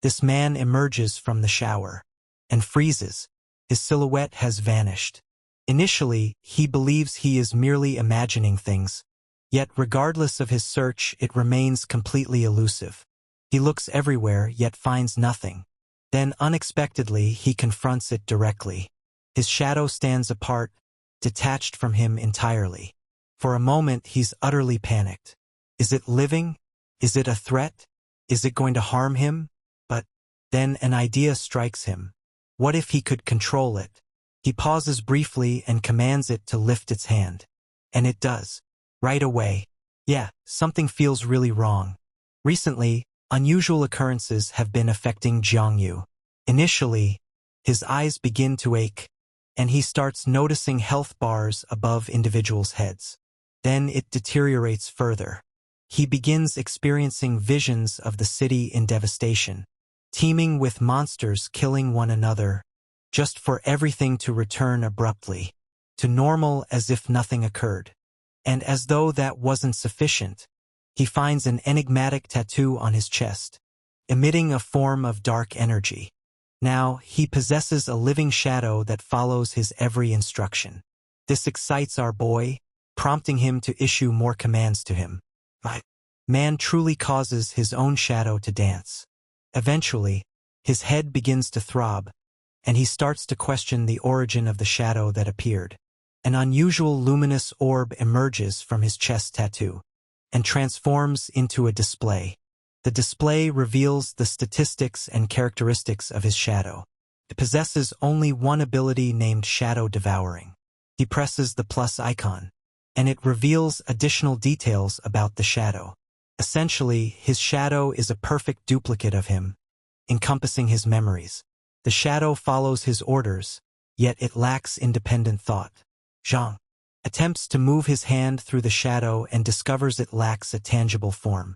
This man emerges from the shower and freezes. His silhouette has vanished. Initially, he believes he is merely imagining things, yet regardless of his search, it remains completely elusive. He looks everywhere, yet finds nothing. Then, unexpectedly, he confronts it directly. His shadow stands apart, detached from him entirely. For a moment, he's utterly panicked. Is it living? Is it a threat? Is it going to harm him? But then an idea strikes him. What if he could control it? He pauses briefly and commands it to lift its hand. And it does. Right away. Yeah, something feels really wrong. Recently, unusual occurrences have been affecting Jang. Initially, his eyes begin to ache, and he starts noticing health bars above individuals' heads. Then it deteriorates further. He begins experiencing visions of the city in devastation, teeming with monsters killing one another, just for everything to return abruptly to normal as if nothing occurred. And as though that wasn't sufficient, he finds an enigmatic tattoo on his chest, emitting a form of dark energy. Now, he possesses a living shadow that follows his every instruction. This excites our boy, prompting him to issue more commands to him. But man truly causes his own shadow to dance. Eventually, his head begins to throb, and he starts to question the origin of the shadow that appeared. An unusual luminous orb emerges from his chest tattoo and transforms into a display. The display reveals the statistics and characteristics of his shadow. It possesses only one ability named Shadow Devouring. He presses the plus icon, and it reveals additional details about the shadow. Essentially, his shadow is a perfect duplicate of him, encompassing his memories. The shadow follows his orders, yet it lacks independent thought. Jang attempts to move his hand through the shadow and discovers it lacks a tangible form.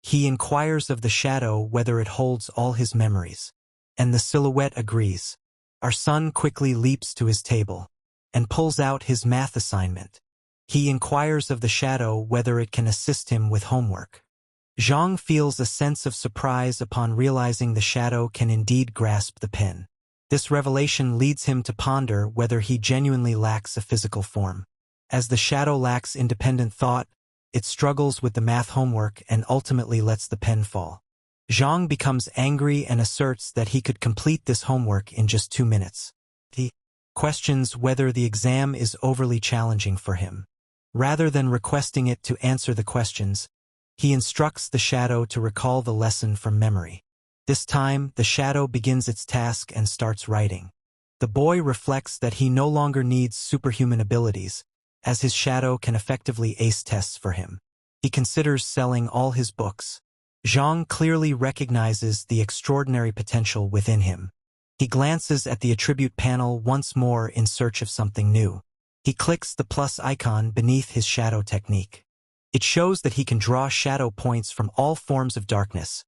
He inquires of the shadow whether it holds all his memories, and the silhouette agrees. Our son quickly leaps to his table and pulls out his math assignment. He inquires of the shadow whether it can assist him with homework. Jang feels a sense of surprise upon realizing the shadow can indeed grasp the pen. This revelation leads him to ponder whether he genuinely lacks a physical form. As the shadow lacks independent thought, it struggles with the math homework and ultimately lets the pen fall. Jang becomes angry and asserts that he could complete this homework in just 2 minutes. He questions whether the exam is overly challenging for him. Rather than requesting it to answer the questions, he instructs the shadow to recall the lesson from memory. This time, the shadow begins its task and starts writing. The boy reflects that he no longer needs superhuman abilities, as his shadow can effectively ace tests for him. He considers selling all his books. Jang clearly recognizes the extraordinary potential within him. He glances at the attribute panel once more in search of something new. He clicks the plus icon beneath his shadow technique. It shows that he can draw shadow points from all forms of darkness,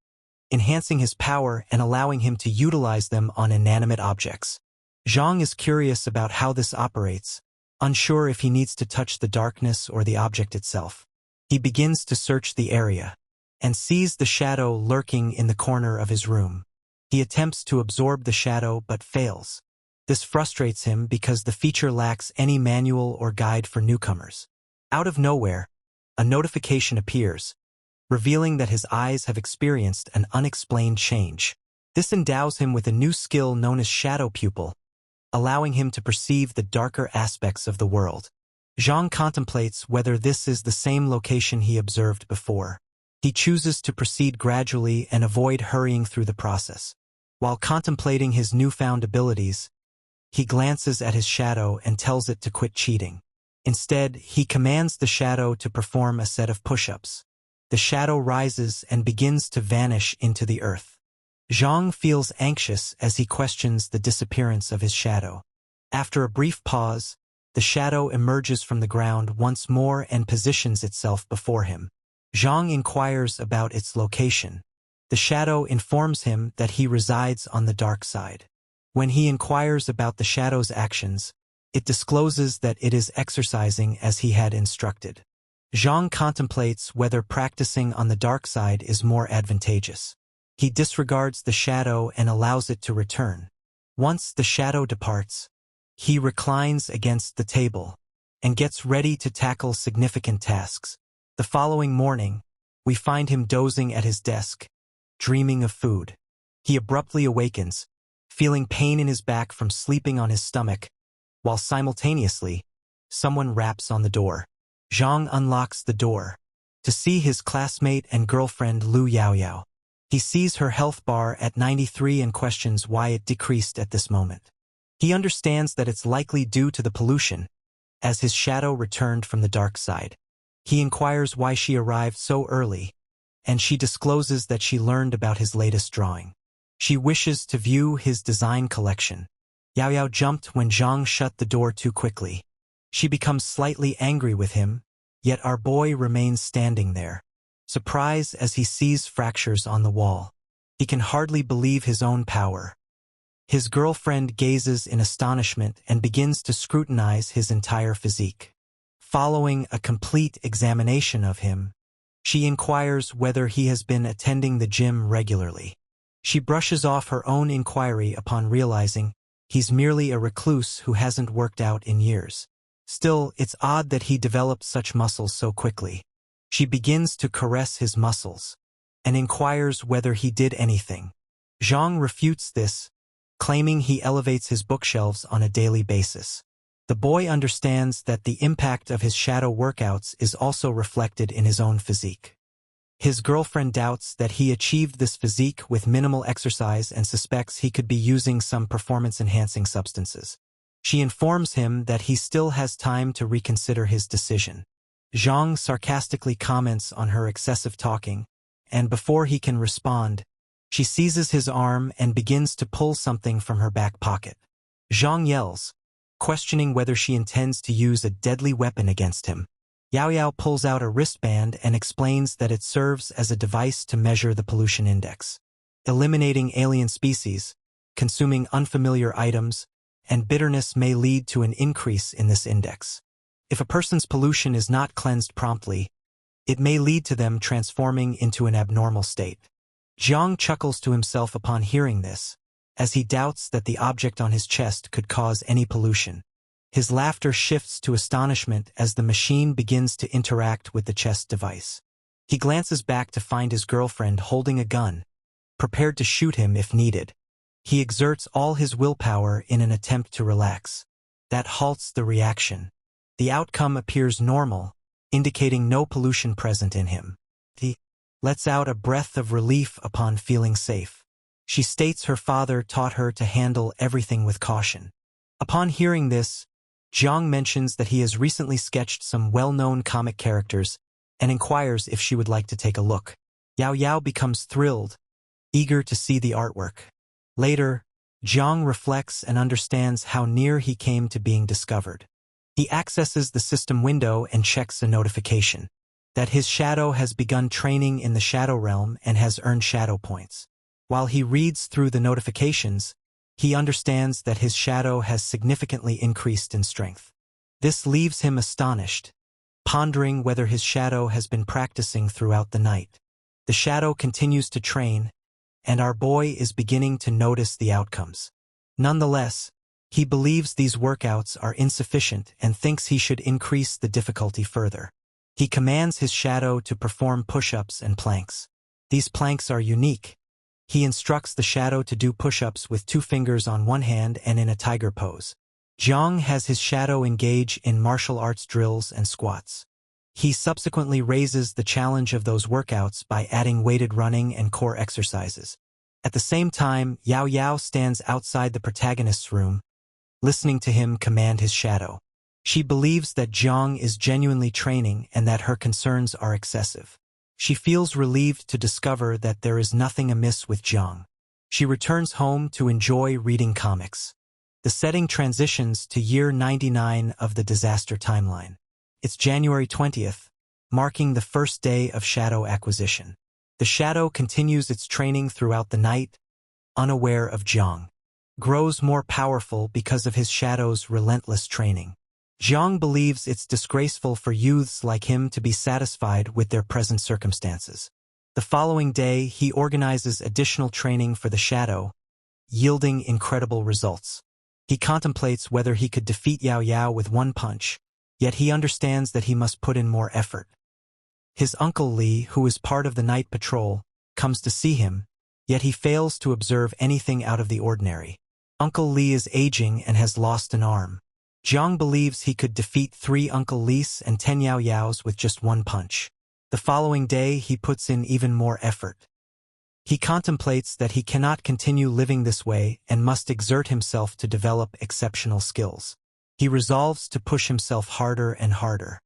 enhancing his power and allowing him to utilize them on inanimate objects. Jang is curious about how this operates, unsure if he needs to touch the darkness or the object itself. He begins to search the area and sees the shadow lurking in the corner of his room. He attempts to absorb the shadow but fails. This frustrates him because the feature lacks any manual or guide for newcomers. Out of nowhere, a notification appears, revealing that his eyes have experienced an unexplained change. This endows him with a new skill known as Shadow Pupil, allowing him to perceive the darker aspects of the world. Jang contemplates whether this is the same location he observed before. He chooses to proceed gradually and avoid hurrying through the process. While contemplating his newfound abilities, he glances at his shadow and tells it to quit cheating. Instead, he commands the shadow to perform a set of push-ups. The shadow rises and begins to vanish into the earth. Jang feels anxious as he questions the disappearance of his shadow. After a brief pause, the shadow emerges from the ground once more and positions itself before him. Jang inquires about its location. The shadow informs him that he resides on the dark side. When he inquires about the shadow's actions, it discloses that it is exercising as he had instructed. Jang contemplates whether practicing on the dark side is more advantageous. He disregards the shadow and allows it to return. Once the shadow departs, he reclines against the table and gets ready to tackle significant tasks. The following morning, we find him dozing at his desk, dreaming of food. He abruptly awakens, feeling pain in his back from sleeping on his stomach, while simultaneously, someone raps on the door. Jang unlocks the door to see his classmate and girlfriend Lu Yaoya. He sees her health bar at 93 and questions why it decreased at this moment. He understands that it's likely due to the pollution, as his shadow returned from the dark side. He inquires why she arrived so early, and she discloses that she learned about his latest drawing. She wishes to view his design collection. Yaoya jumped when Jang shut the door too quickly. She becomes slightly angry with him, yet our boy remains standing there, surprised as he sees fractures on the wall. He can hardly believe his own power. His girlfriend gazes in astonishment and begins to scrutinize his entire physique. Following a complete examination of him, she inquires whether he has been attending the gym regularly. She brushes off her own inquiry upon realizing he's merely a recluse who hasn't worked out in years. Still, it's odd that he developed such muscles so quickly. She begins to caress his muscles and inquires whether he did anything. Jang refutes this, claiming he elevates his bookshelves on a daily basis. The boy understands that the impact of his shadow workouts is also reflected in his own physique. His girlfriend doubts that he achieved this physique with minimal exercise and suspects he could be using some performance-enhancing substances. She informs him that he still has time to reconsider his decision. Jang sarcastically comments on her excessive talking, and before he can respond, she seizes his arm and begins to pull something from her back pocket. Jang yells, questioning whether she intends to use a deadly weapon against him. Yaoya pulls out a wristband and explains that it serves as a device to measure the pollution index. Eliminating alien species, consuming unfamiliar items, and bitterness may lead to an increase in this index. If a person's pollution is not cleansed promptly, it may lead to them transforming into an abnormal state. Jang chuckles to himself upon hearing this, as he doubts that the object on his chest could cause any pollution. His laughter shifts to astonishment as the machine begins to interact with the chest device. He glances back to find his girlfriend holding a gun, prepared to shoot him if needed. He exerts all his willpower in an attempt to relax. That halts the reaction. The outcome appears normal, indicating no pollution present in him. He lets out a breath of relief upon feeling safe. She states her father taught her to handle everything with caution. Upon hearing this, Jang mentions that he has recently sketched some well-known comic characters and inquires if she would like to take a look. Yaoya becomes thrilled, eager to see the artwork. Later, Jang reflects and understands how near he came to being discovered. He accesses the system window and checks a notification that his shadow has begun training in the shadow realm and has earned shadow points. While he reads through the notifications, he understands that his shadow has significantly increased in strength. This leaves him astonished, pondering whether his shadow has been practicing throughout the night. The shadow continues to train, and our boy is beginning to notice the outcomes. Nonetheless, he believes these workouts are insufficient and thinks he should increase the difficulty further. He commands his shadow to perform push-ups and planks. These planks are unique. He instructs the shadow to do push-ups with 2 fingers on one hand and in a tiger pose. Jang has his shadow engage in martial arts drills and squats. He subsequently raises the challenge of those workouts by adding weighted running and core exercises. At the same time, Yaoya stands outside the protagonist's room, listening to him command his shadow. She believes that Jang is genuinely training and that her concerns are excessive. She feels relieved to discover that there is nothing amiss with Jang. She returns home to enjoy reading comics. The setting transitions to year 99 of the disaster timeline. It's January 20th, marking the first day of shadow acquisition. The shadow continues its training throughout the night, unaware of Jang. Grows more powerful because of his shadow's relentless training. Jang believes it's disgraceful for youths like him to be satisfied with their present circumstances. The following day, he organizes additional training for the shadow, yielding incredible results. He contemplates whether he could defeat Yaoya with one punch, yet he understands that he must put in more effort. His uncle Li, who is part of the night patrol, comes to see him, yet he fails to observe anything out of the ordinary. Uncle Li is aging and has lost an arm. Jang believes he could defeat 3 Uncle Lis and 10 Yaoyaos with just one punch. The following day, he puts in even more effort. He contemplates that he cannot continue living this way and must exert himself to develop exceptional skills. He resolves to push himself harder and harder.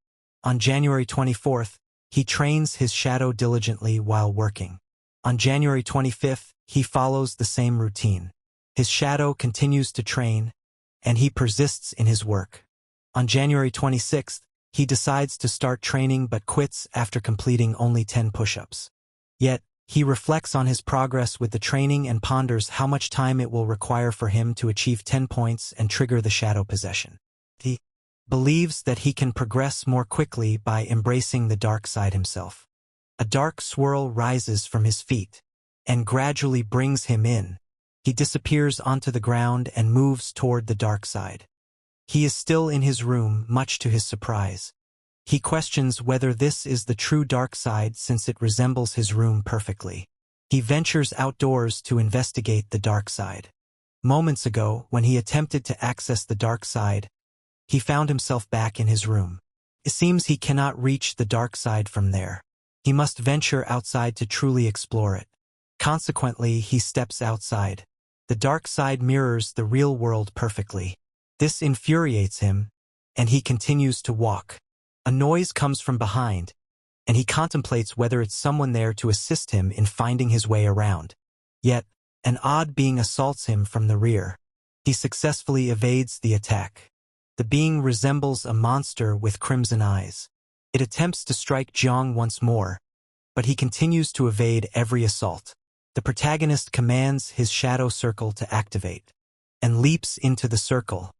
On January 24th, he trains his shadow diligently while working. On January 25th, he follows the same routine. His shadow continues to train, and he persists in his work. On January 26th, he decides to start training but quits after completing only 10 push-ups. Yet, he reflects on his progress with the training and ponders how much time it will require for him to achieve 10 points and trigger the shadow possession. He believes that he can progress more quickly by embracing the dark side himself. A dark swirl rises from his feet and gradually brings him in. He disappears onto the ground and moves toward the dark side. He is still in his room, much to his surprise. He questions whether this is the true dark side since it resembles his room perfectly. He ventures outdoors to investigate the dark side. Moments ago, when he attempted to access the dark side, he found himself back in his room. It seems he cannot reach the dark side from there. He must venture outside to truly explore it. Consequently, he steps outside. The dark side mirrors the real world perfectly. This infuriates him, and he continues to walk. A noise comes from behind, and he contemplates whether it's someone there to assist him in finding his way around. Yet, an odd being assaults him from the rear. He successfully evades the attack. The being resembles a monster with crimson eyes. It attempts to strike Jang once more, but he continues to evade every assault. The protagonist commands his shadow circle to activate, and leaps into the circle.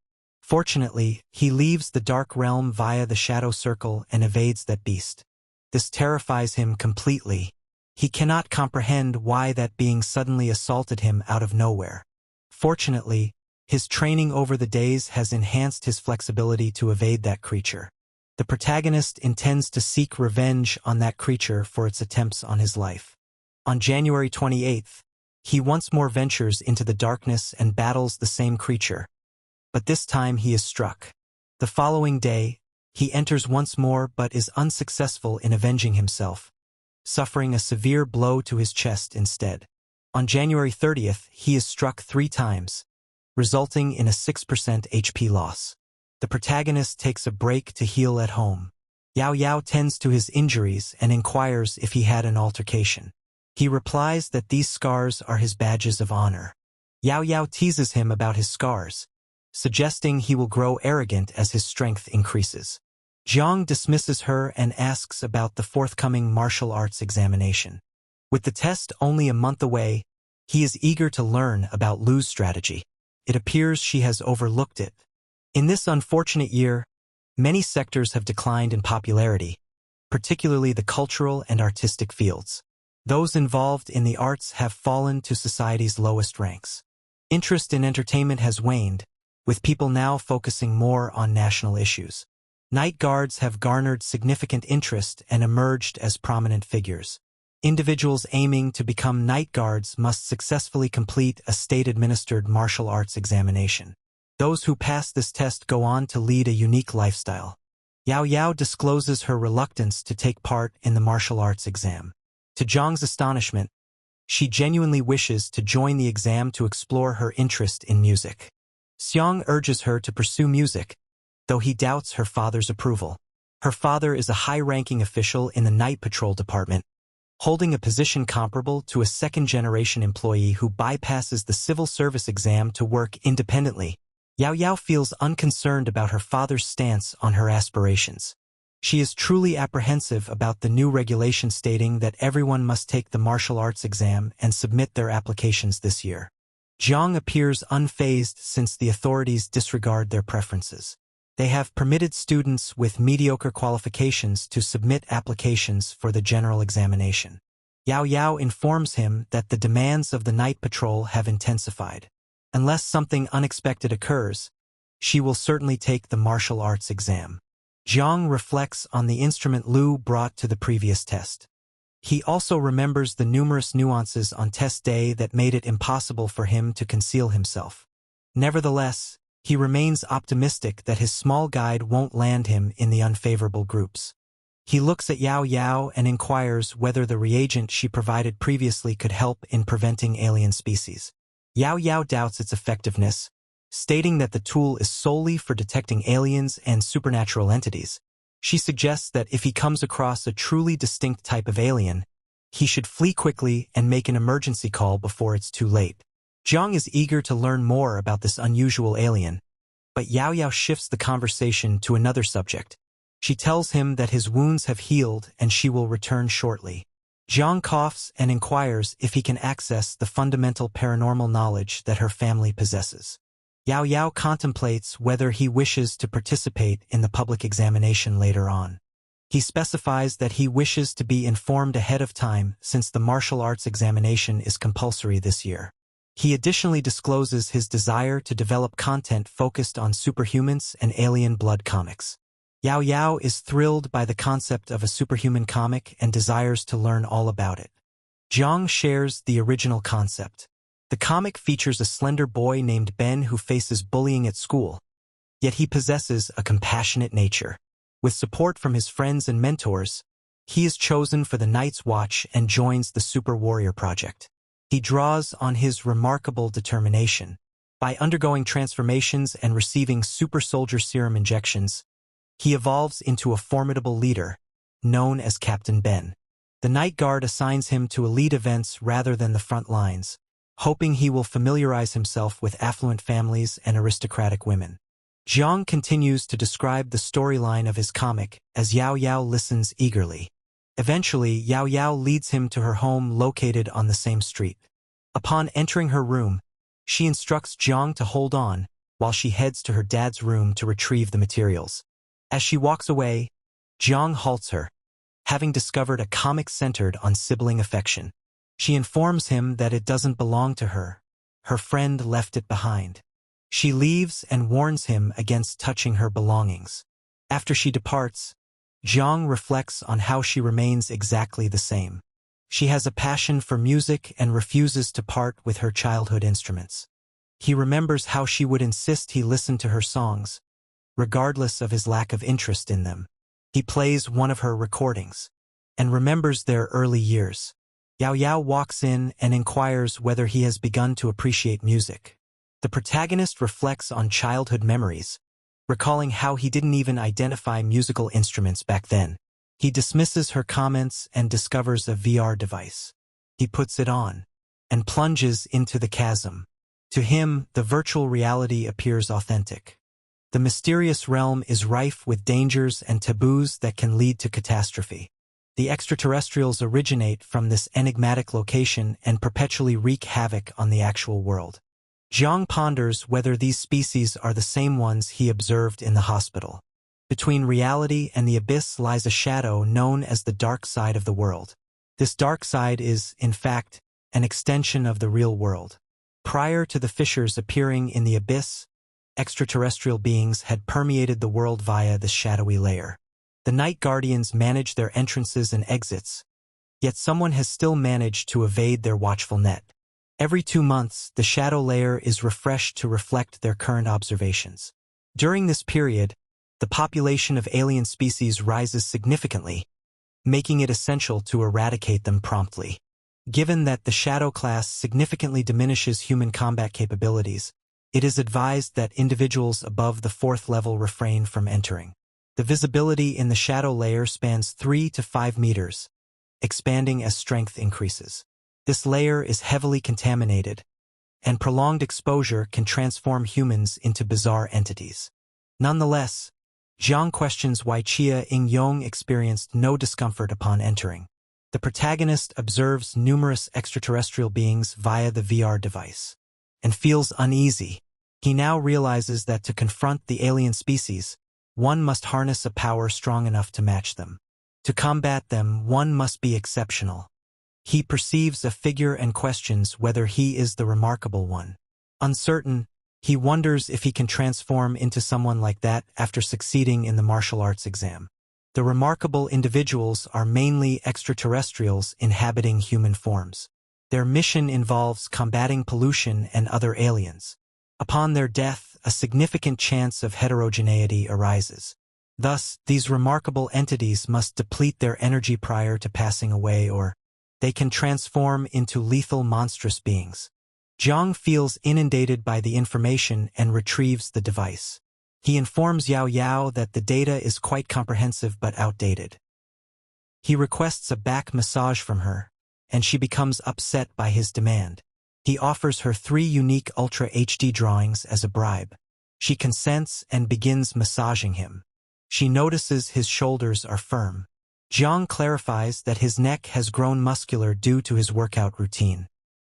Fortunately, he leaves the dark realm via the shadow circle and evades that beast. This terrifies him completely. He cannot comprehend why that being suddenly assaulted him out of nowhere. Fortunately, his training over the days has enhanced his flexibility to evade that creature. The protagonist intends to seek revenge on that creature for its attempts on his life. On January 28th, he once more ventures into the darkness and battles the same creature. But this time he is struck. The following day, he enters once more but is unsuccessful in avenging himself, suffering a severe blow to his chest instead. On January 30th, he is struck 3 times, resulting in a 6% HP loss. The protagonist takes a break to heal at home. Yaoya tends to his injuries and inquires if he had an altercation. He replies that these scars are his badges of honor. Yaoya teases him about his scars, suggesting he will grow arrogant as his strength increases. Jang dismisses her and asks about the forthcoming martial arts examination. With the test only a month away, he is eager to learn about Lu's strategy. It appears she has overlooked it. In this unfortunate year, many sectors have declined in popularity, particularly the cultural and artistic fields. Those involved in the arts have fallen to society's lowest ranks. Interest in entertainment has waned, with people now focusing more on national issues. Night guards have garnered significant interest and emerged as prominent figures. Individuals aiming to become night guards must successfully complete a state-administered martial arts examination. Those who pass this test go on to lead a unique lifestyle. Yaoya discloses her reluctance to take part in the martial arts exam. To Jang's astonishment, she genuinely wishes to join the exam to explore her interest in music. Xiang urges her to pursue music, though he doubts her father's approval. Her father is a high-ranking official in the night patrol department, holding a position comparable to a second-generation employee who bypasses the civil service exam to work independently. Yaoya feels unconcerned about her father's stance on her aspirations. She is truly apprehensive about the new regulation stating that everyone must take the martial arts exam and submit their applications this year. Jang appears unfazed since the authorities disregard their preferences. They have permitted students with mediocre qualifications to submit applications for the general examination. Yaoya informs him that the demands of the night patrol have intensified. Unless something unexpected occurs, she will certainly take the martial arts exam. Jang reflects on the instrument Lu brought to the previous test. He also remembers the numerous nuances on test day that made it impossible for him to conceal himself. Nevertheless, he remains optimistic that his small guide won't land him in the unfavorable groups. He looks at Yaoya and inquires whether the reagent she provided previously could help in preventing alien species. Yaoya doubts its effectiveness, stating that the tool is solely for detecting aliens and supernatural entities. She suggests that if he comes across a truly distinct type of alien, he should flee quickly and make an emergency call before it's too late. Jang is eager to learn more about this unusual alien, but Yaoya shifts the conversation to another subject. She tells him that his wounds have healed and she will return shortly. Jang coughs and inquires if he can access the fundamental paranormal knowledge that her family possesses. Yaoya contemplates whether he wishes to participate in the public examination later on. He specifies that he wishes to be informed ahead of time since the martial arts examination is compulsory this year. He additionally discloses his desire to develop content focused on superhumans and alien blood comics. Yaoya is thrilled by the concept of a superhuman comic and desires to learn all about it. Jang shares the original concept. The comic features a slender boy named Ben who faces bullying at school, yet he possesses a compassionate nature. With support from his friends and mentors, he is chosen for the Night's Watch and joins the Super Warrior Project. He draws on his remarkable determination. By undergoing transformations and receiving super soldier serum injections, he evolves into a formidable leader, known as Captain Ben. The Night Guard assigns him to elite events rather than the front lines, hoping he will familiarize himself with affluent families and aristocratic women. Jang continues to describe the storyline of his comic as Yaoya listens eagerly. Eventually, Yaoya leads him to her home located on the same street. Upon entering her room, she instructs Jang to hold on while she heads to her dad's room to retrieve the materials. As she walks away, Jang halts her, having discovered a comic centered on sibling affection. She informs him that it doesn't belong to her. Her friend left it behind. She leaves and warns him against touching her belongings. After she departs, Jang reflects on how she remains exactly the same. She has a passion for music and refuses to part with her childhood instruments. He remembers how she would insist he listen to her songs, regardless of his lack of interest in them. He plays one of her recordings and remembers their early years. Yaoya walks in and inquires whether he has begun to appreciate music. The protagonist reflects on childhood memories, recalling how he didn't even identify musical instruments back then. He dismisses her comments and discovers a VR device. He puts it on and plunges into the chasm. To him, the virtual reality appears authentic. The mysterious realm is rife with dangers and taboos that can lead to catastrophe. The extraterrestrials originate from this enigmatic location and perpetually wreak havoc on the actual world. Jang ponders whether these species are the same ones he observed in the hospital. Between reality and the abyss lies a shadow known as the dark side of the world. This dark side is, in fact, an extension of the real world. Prior to the fissures appearing in the abyss, extraterrestrial beings had permeated the world via this shadowy layer. The Night Guardians manage their entrances and exits, yet someone has still managed to evade their watchful net. Every 2 months, the shadow layer is refreshed to reflect their current observations. During this period, the population of alien species rises significantly, making it essential to eradicate them promptly. Given that the shadow class significantly diminishes human combat capabilities, it is advised that individuals above the 4th level refrain from entering. The visibility in the shadow layer spans 3 to 5 meters, expanding as strength increases. This layer is heavily contaminated, and prolonged exposure can transform humans into bizarre entities. Nonetheless, Jang questions why Chia In-yong experienced no discomfort upon entering. The protagonist observes numerous extraterrestrial beings via the VR device and feels uneasy. He now realizes that to confront the alien species, one must harness a power strong enough to match them. To combat them, one must be exceptional. He perceives a figure and questions whether he is the remarkable one. Uncertain, he wonders if he can transform into someone like that after succeeding in the martial arts exam. The remarkable individuals are mainly extraterrestrials inhabiting human forms. Their mission involves combating pollution and other aliens. Upon their death, a significant chance of heterogeneity arises. Thus, these remarkable entities must deplete their energy prior to passing away, or they can transform into lethal monstrous beings. Jang feels inundated by the information and retrieves the device. He informs Yaoya that the data is quite comprehensive but outdated. He requests a back massage from her, and she becomes upset by his demand. He offers her 3 unique Ultra HD drawings as a bribe. She consents and begins massaging him. She notices his shoulders are firm. Jang clarifies that his neck has grown muscular due to his workout routine.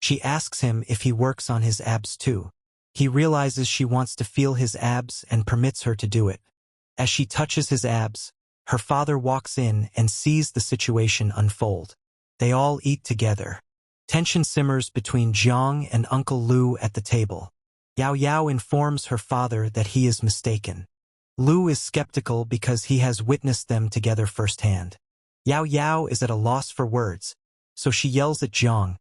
She asks him if he works on his abs too. He realizes she wants to feel his abs and permits her to do it. As she touches his abs, her father walks in and sees the situation unfold. They all eat together. Tension simmers between Jang and Uncle Lu at the table. Yaoya informs her father that he is mistaken. Lu is skeptical because he has witnessed them together firsthand. Yaoya is at a loss for words, so she yells at Jang,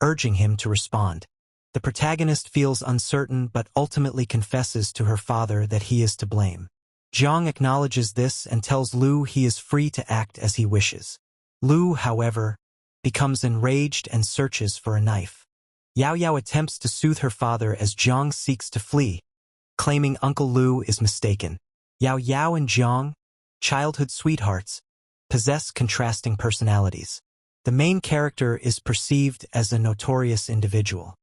urging him to respond. The protagonist feels uncertain but ultimately confesses to her father that he is to blame. Jang acknowledges this and tells Lu he is free to act as he wishes. Lu, however, becomes enraged and searches for a knife. Yaoya attempts to soothe her father as Jang seeks to flee, claiming Uncle Lu is mistaken. Yaoya and Jang, childhood sweethearts, possess contrasting personalities. The main character is perceived as a notorious individual.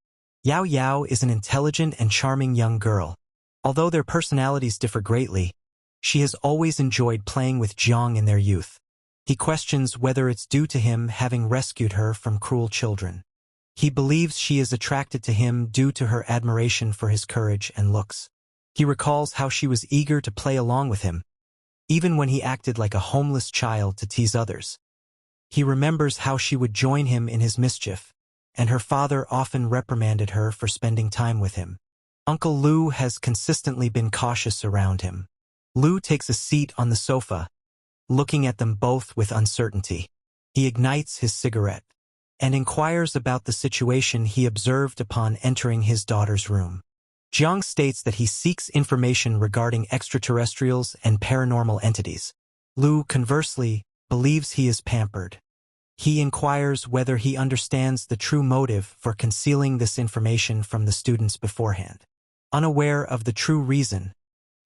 Yaoya is an intelligent and charming young girl. Although their personalities differ greatly, she has always enjoyed playing with Jang in their youth. He questions whether it's due to him having rescued her from cruel children. He believes she is attracted to him due to her admiration for his courage and looks. He recalls how she was eager to play along with him, even when he acted like a homeless child to tease others. He remembers how she would join him in his mischief, and her father often reprimanded her for spending time with him. Uncle Lu has consistently been cautious around him. Lu takes a seat on the sofa, looking at them both with uncertainty. He ignites his cigarette and inquires about the situation he observed upon entering his daughter's room. Jang states that he seeks information regarding extraterrestrials and paranormal entities. Lu, conversely, believes he is pampered. He inquires whether he understands the true motive for concealing this information from the students beforehand. Unaware of the true reason,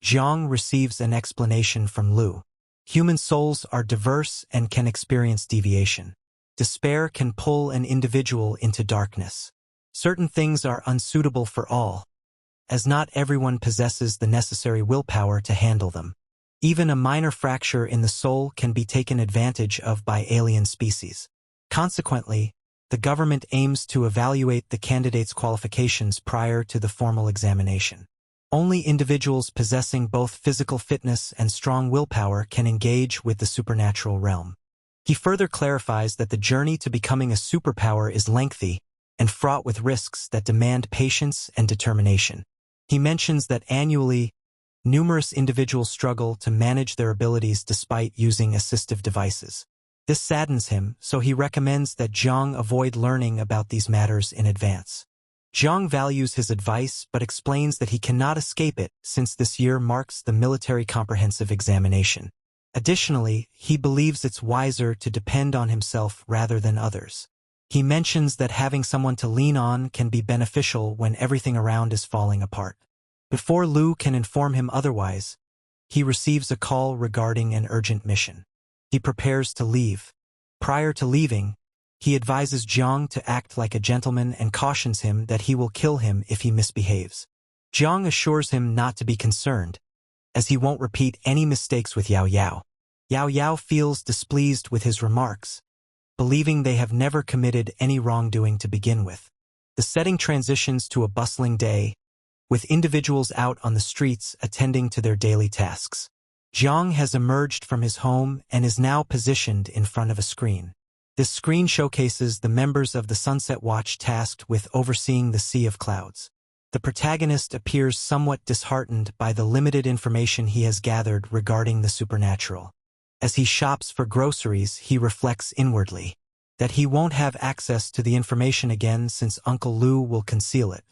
Jang receives an explanation from Lu. Human souls are diverse and can experience deviation. Despair can pull an individual into darkness. Certain things are unsuitable for all, as not everyone possesses the necessary willpower to handle them. Even a minor fracture in the soul can be taken advantage of by alien species. Consequently, the government aims to evaluate the candidate's qualifications prior to the formal examination. Only individuals possessing both physical fitness and strong willpower can engage with the supernatural realm. He further clarifies that the journey to becoming a superpower is lengthy and fraught with risks that demand patience and determination. He mentions that annually, numerous individuals struggle to manage their abilities despite using assistive devices. This saddens him, so he recommends that Jang avoid learning about these matters in advance. Jang values his advice but explains that he cannot escape it since this year marks the military comprehensive examination. Additionally, he believes it's wiser to depend on himself rather than others. He mentions that having someone to lean on can be beneficial when everything around is falling apart. Before Lu can inform him otherwise, he receives a call regarding an urgent mission. He prepares to leave. Prior to leaving, he advises Jang to act like a gentleman and cautions him that he will kill him if he misbehaves. Jang assures him not to be concerned, as he won't repeat any mistakes with Yaoya. Yaoya feels displeased with his remarks, believing they have never committed any wrongdoing to begin with. The setting transitions to a bustling day, with individuals out on the streets attending to their daily tasks. Jang has emerged from his home and is now positioned in front of a screen. This screen showcases the members of the Sunset Watch tasked with overseeing the Sea of Clouds. The protagonist appears somewhat disheartened by the limited information he has gathered regarding the supernatural. As he shops for groceries, he reflects inwardly that he won't have access to the information again since Uncle Lu will conceal it.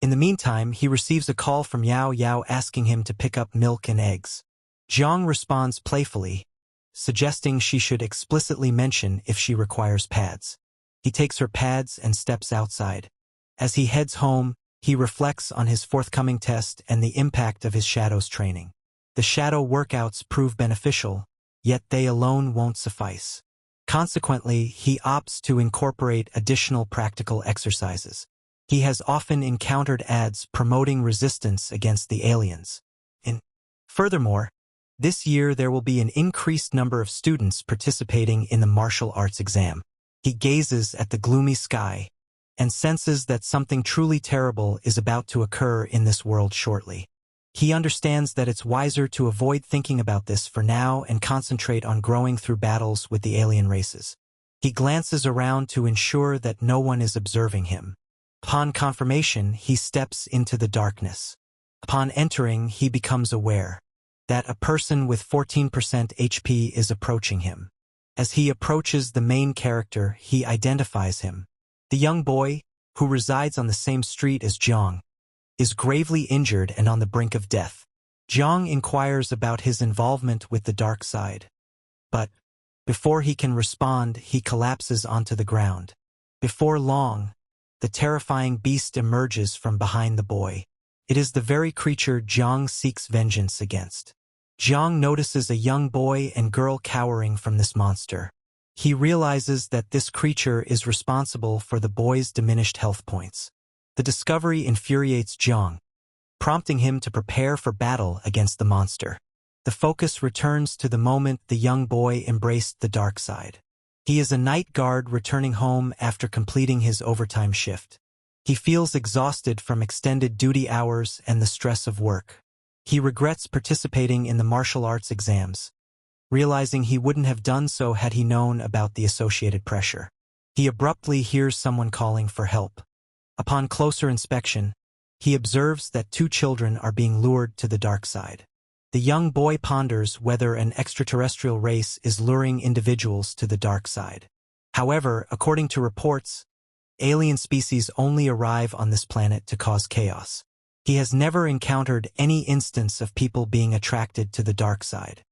In the meantime, he receives a call from Yaoya asking him to pick up milk and eggs. Jang responds playfully, suggesting she should explicitly mention if she requires pads. He takes her pads and steps outside. As he heads home, he reflects on his forthcoming test and the impact of his shadows training. The shadow workouts prove beneficial, yet they alone won't suffice. Consequently, he opts to incorporate additional practical exercises. He has often encountered ads promoting resistance against the aliens. Furthermore, this year there will be an increased number of students participating in the martial arts exam. He gazes at the gloomy sky and senses that something truly terrible is about to occur in this world shortly. He understands that it's wiser to avoid thinking about this for now and concentrate on growing through battles with the alien races. He glances around to ensure that no one is observing him. Upon confirmation, he steps into the darkness. Upon entering, he becomes aware that a person with 14% HP is approaching him. As he approaches the main character, he identifies him. The young boy, who resides on the same street as Jang, is gravely injured and on the brink of death. Jang inquires about his involvement with the dark side. But before he can respond, he collapses onto the ground. Before long, the terrifying beast emerges from behind the boy. It is the very creature Jang seeks vengeance against. Jang notices a young boy and girl cowering from this monster. He realizes that this creature is responsible for the boy's diminished health points. The discovery infuriates Jang, prompting him to prepare for battle against the monster. The focus returns to the moment the young boy embraced the dark side. He is a night guard returning home after completing his overtime shift. He feels exhausted from extended duty hours and the stress of work. He regrets participating in the martial arts exams, realizing he wouldn't have done so had he known about the associated pressure. He abruptly hears someone calling for help. Upon closer inspection, he observes that two children are being lured to the dark side. The young boy ponders whether an extraterrestrial race is luring individuals to the dark side. However, according to reports, alien species only arrive on this planet to cause chaos. He has never encountered any instance of people being attracted to the dark side.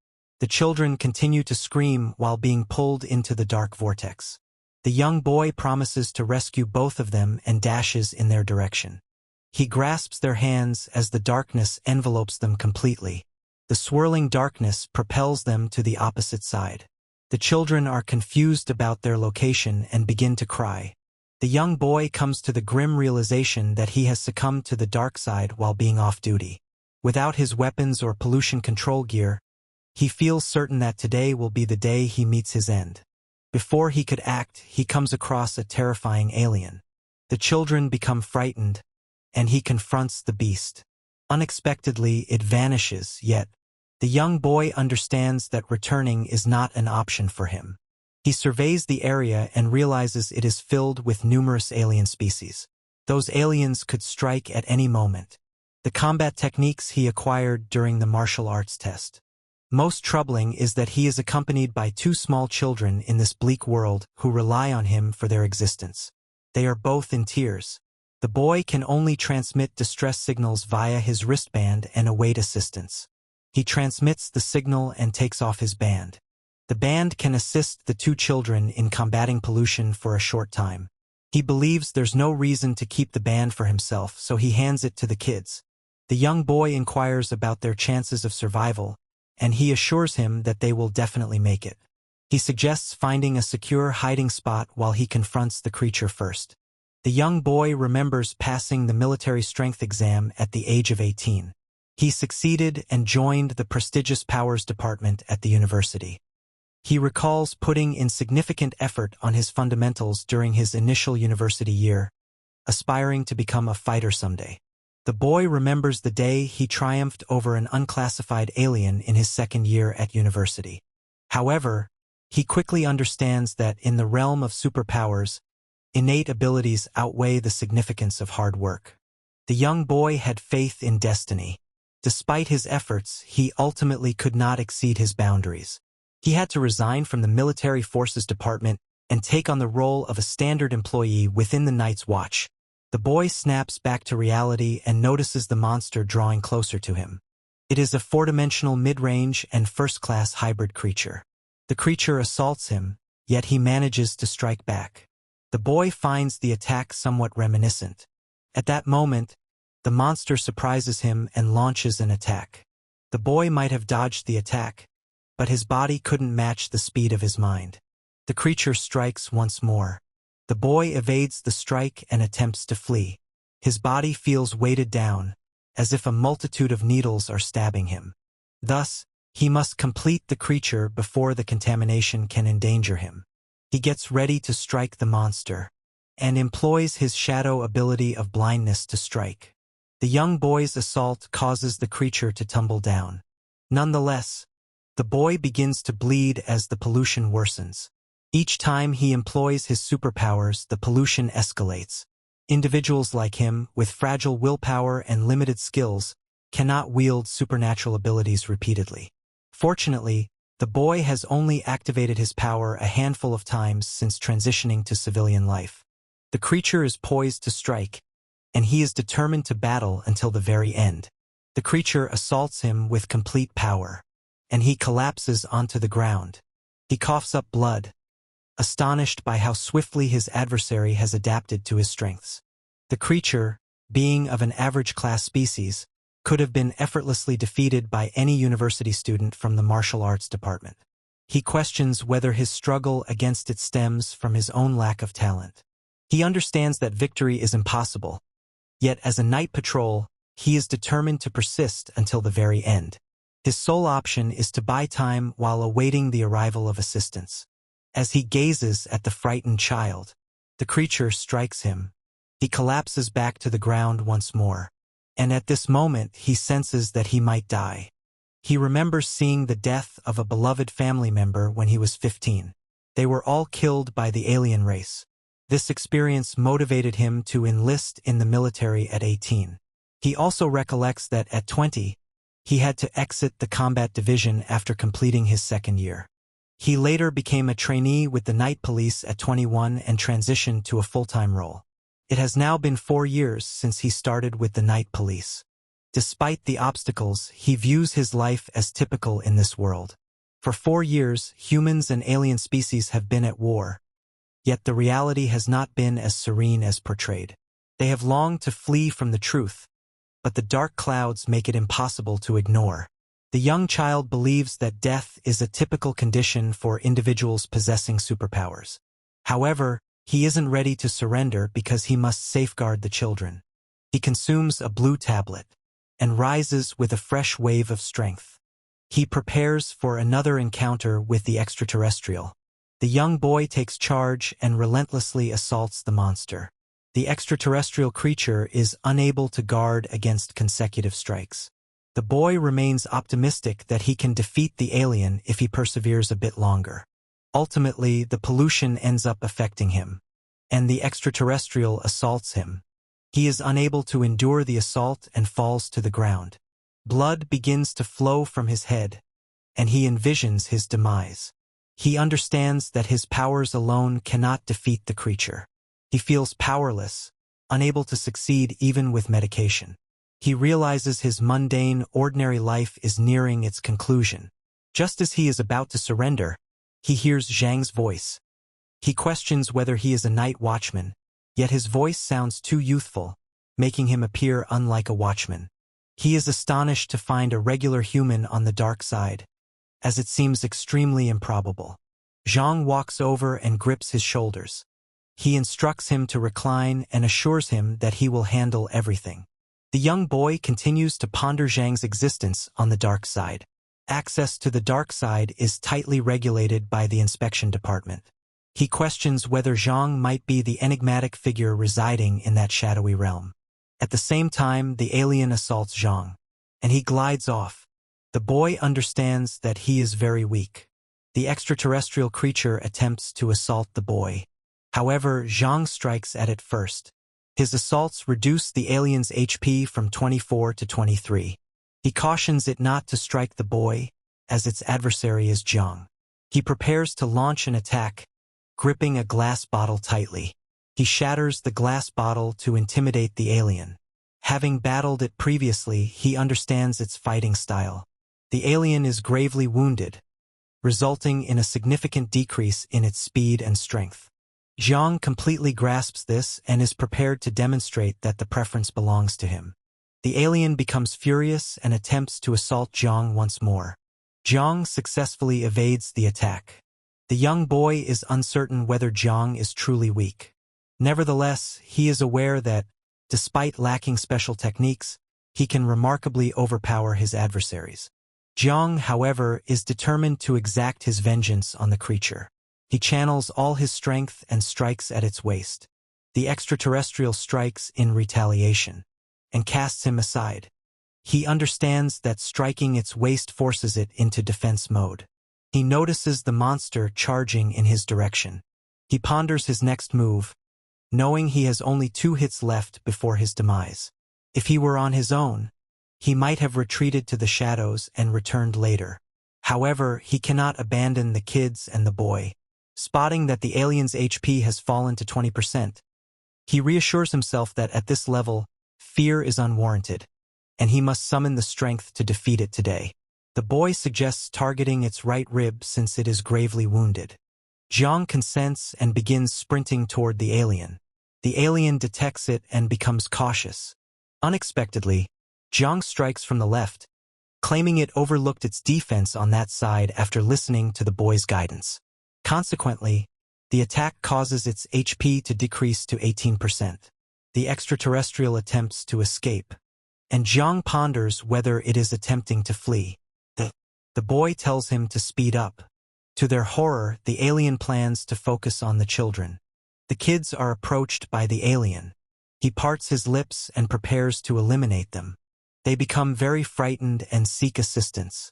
The children continue to scream while being pulled into the dark vortex. The young boy promises to rescue both of them and dashes in their direction. He grasps their hands as the darkness envelopes them completely. The swirling darkness propels them to the opposite side. The children are confused about their location and begin to cry. The young boy comes to the grim realization that he has succumbed to the dark side while being off duty. Without his weapons or pollution control gear, he feels certain that today will be the day he meets his end. Before he could act, he comes across a terrifying alien. The children become frightened, and he confronts the beast. Unexpectedly, it vanishes, yet the young boy understands that returning is not an option for him. He surveys the area and realizes it is filled with numerous alien species. Those aliens could strike at any moment. The combat techniques he acquired during the martial arts test. Most troubling is that he is accompanied by two small children in this bleak world who rely on him for their existence. They are both in tears. The boy can only transmit distress signals via his wristband and await assistance. He transmits the signal and takes off his band. The band can assist the two children in combating pollution for a short time. He believes there's no reason to keep the band for himself, so he hands it to the kids. The young boy inquires about their chances of survival, and he assures him that they will definitely make it. He suggests finding a secure hiding spot while he confronts the creature first. The young boy remembers passing the military strength exam at the age of 18. He succeeded and joined the prestigious powers department at the university. He recalls putting in significant effort on his fundamentals during his initial university year, aspiring to become a fighter someday. The boy remembers the day he triumphed over an unclassified alien in his second year at university. However, He quickly understands that in the realm of superpowers, innate abilities outweigh the significance of hard work. The young boy had faith in destiny. Despite his efforts, he ultimately could not exceed his boundaries. He had to resign from the military forces department and take on the role of a standard employee within the Night's Watch. The boy snaps back to reality and notices the monster drawing closer to him. It is a four-dimensional mid-range and first-class hybrid creature. The creature assaults him, yet he manages to strike back. The boy finds the attack somewhat reminiscent. At that moment, the monster surprises him and launches an attack. The boy might have dodged the attack, but his body couldn't match the speed of his mind. The creature strikes once more. The boy evades the strike and attempts to flee. His body feels weighted down, as if a multitude of needles are stabbing him. Thus, he must complete the creature before the contamination can endanger him. He gets ready to strike the monster, and employs his shadow ability of blindness to strike. The young boy's assault causes the creature to tumble down. Nonetheless, the boy begins to bleed as the pollution worsens. Each time he employs his superpowers, the pollution escalates. Individuals like him, with fragile willpower and limited skills, cannot wield supernatural abilities repeatedly. Fortunately, the boy has only activated his power a handful of times since transitioning to civilian life. The creature is poised to strike, and he is determined to battle until the very end. The creature assaults him with complete power, and he collapses onto the ground. He coughs up blood, astonished by how swiftly his adversary has adapted to his strengths. The creature, being of an average-class species, could have been effortlessly defeated by any university student from the martial arts department. He questions whether his struggle against it stems from his own lack of talent. He understands that victory is impossible, yet as a night patrol, he is determined to persist until the very end. His sole option is to buy time while awaiting the arrival of assistance. As he gazes at the frightened child, the creature strikes him. He collapses back to the ground once more, and at this moment he senses that he might die. He remembers seeing the death of a beloved family member when he was 15. They were all killed by the alien race. This experience motivated him to enlist in the military at 18. He also recollects that at 20, he had to exit the combat division after completing his second year. He later became a trainee with the night police at 21 and transitioned to a full-time role. It has now been 4 years since he started with the night police. Despite the obstacles, he views his life as typical in this world. For 4 years, humans and alien species have been at war. Yet the reality has not been as serene as portrayed. They have longed to flee from the truth, but the dark clouds make it impossible to ignore. The young child believes that death is a typical condition for individuals possessing superpowers. However, he isn't ready to surrender because he must safeguard the children. He consumes a blue tablet and rises with a fresh wave of strength. He prepares for another encounter with the extraterrestrial. The young boy takes charge and relentlessly assaults the monster. The extraterrestrial creature is unable to guard against consecutive strikes. The boy remains optimistic that he can defeat the alien if he perseveres a bit longer. Ultimately, the pollution ends up affecting him, and the extraterrestrial assaults him. He is unable to endure the assault and falls to the ground. Blood begins to flow from his head, and he envisions his demise. He understands that his powers alone cannot defeat the creature. He feels powerless, unable to succeed even with medication. He realizes his mundane, ordinary life is nearing its conclusion. Just as he is about to surrender, he hears Jang's voice. He questions whether he is a night watchman, yet his voice sounds too youthful, making him appear unlike a watchman. He is astonished to find a regular human on the dark side, as it seems extremely improbable. Jang walks over and grips his shoulders. He instructs him to recline and assures him that he will handle everything. The young boy continues to ponder Jang's existence on the dark side. Access to the dark side is tightly regulated by the inspection department. He questions whether Jang might be the enigmatic figure residing in that shadowy realm. At the same time, the alien assaults Jang, and he glides off. The boy understands that he is very weak. The extraterrestrial creature attempts to assault the boy. However, Jang strikes at it first. His assaults reduce the alien's HP from 24 to 23. He cautions it not to strike the boy, as its adversary is Jang. He prepares to launch an attack, gripping a glass bottle tightly. He shatters the glass bottle to intimidate the alien. Having battled it previously, he understands its fighting style. The alien is gravely wounded, resulting in a significant decrease in its speed and strength. Jang completely grasps this and is prepared to demonstrate that the preference belongs to him. The alien becomes furious and attempts to assault Jang once more. Jang successfully evades the attack. The young boy is uncertain whether Jang is truly weak. Nevertheless, he is aware that, despite lacking special techniques, he can remarkably overpower his adversaries. Jang, however, is determined to exact his vengeance on the creature. He channels all his strength and strikes at its waist. The extraterrestrial strikes in retaliation and casts him aside. He understands that striking its waist forces it into defense mode. He notices the monster charging in his direction. He ponders his next move, knowing he has only 2 hits left before his demise. If he were on his own, he might have retreated to the shadows and returned later. However, he cannot abandon the kids and the boy. Spotting that the alien's HP has fallen to 20%, he reassures himself that at this level, fear is unwarranted, and he must summon the strength to defeat it today. The boy suggests targeting its right rib since it is gravely wounded. Jang consents and begins sprinting toward the alien. The alien detects it and becomes cautious. Unexpectedly, Jang strikes from the left, claiming it overlooked its defense on that side after listening to the boy's guidance. Consequently, the attack causes its HP to decrease to 18%. The extraterrestrial attempts to escape, and Jang ponders whether it is attempting to flee. The boy tells him to speed up. To their horror, the alien plans to focus on the children. The kids are approached by the alien. He parts his lips and prepares to eliminate them. They become very frightened and seek assistance.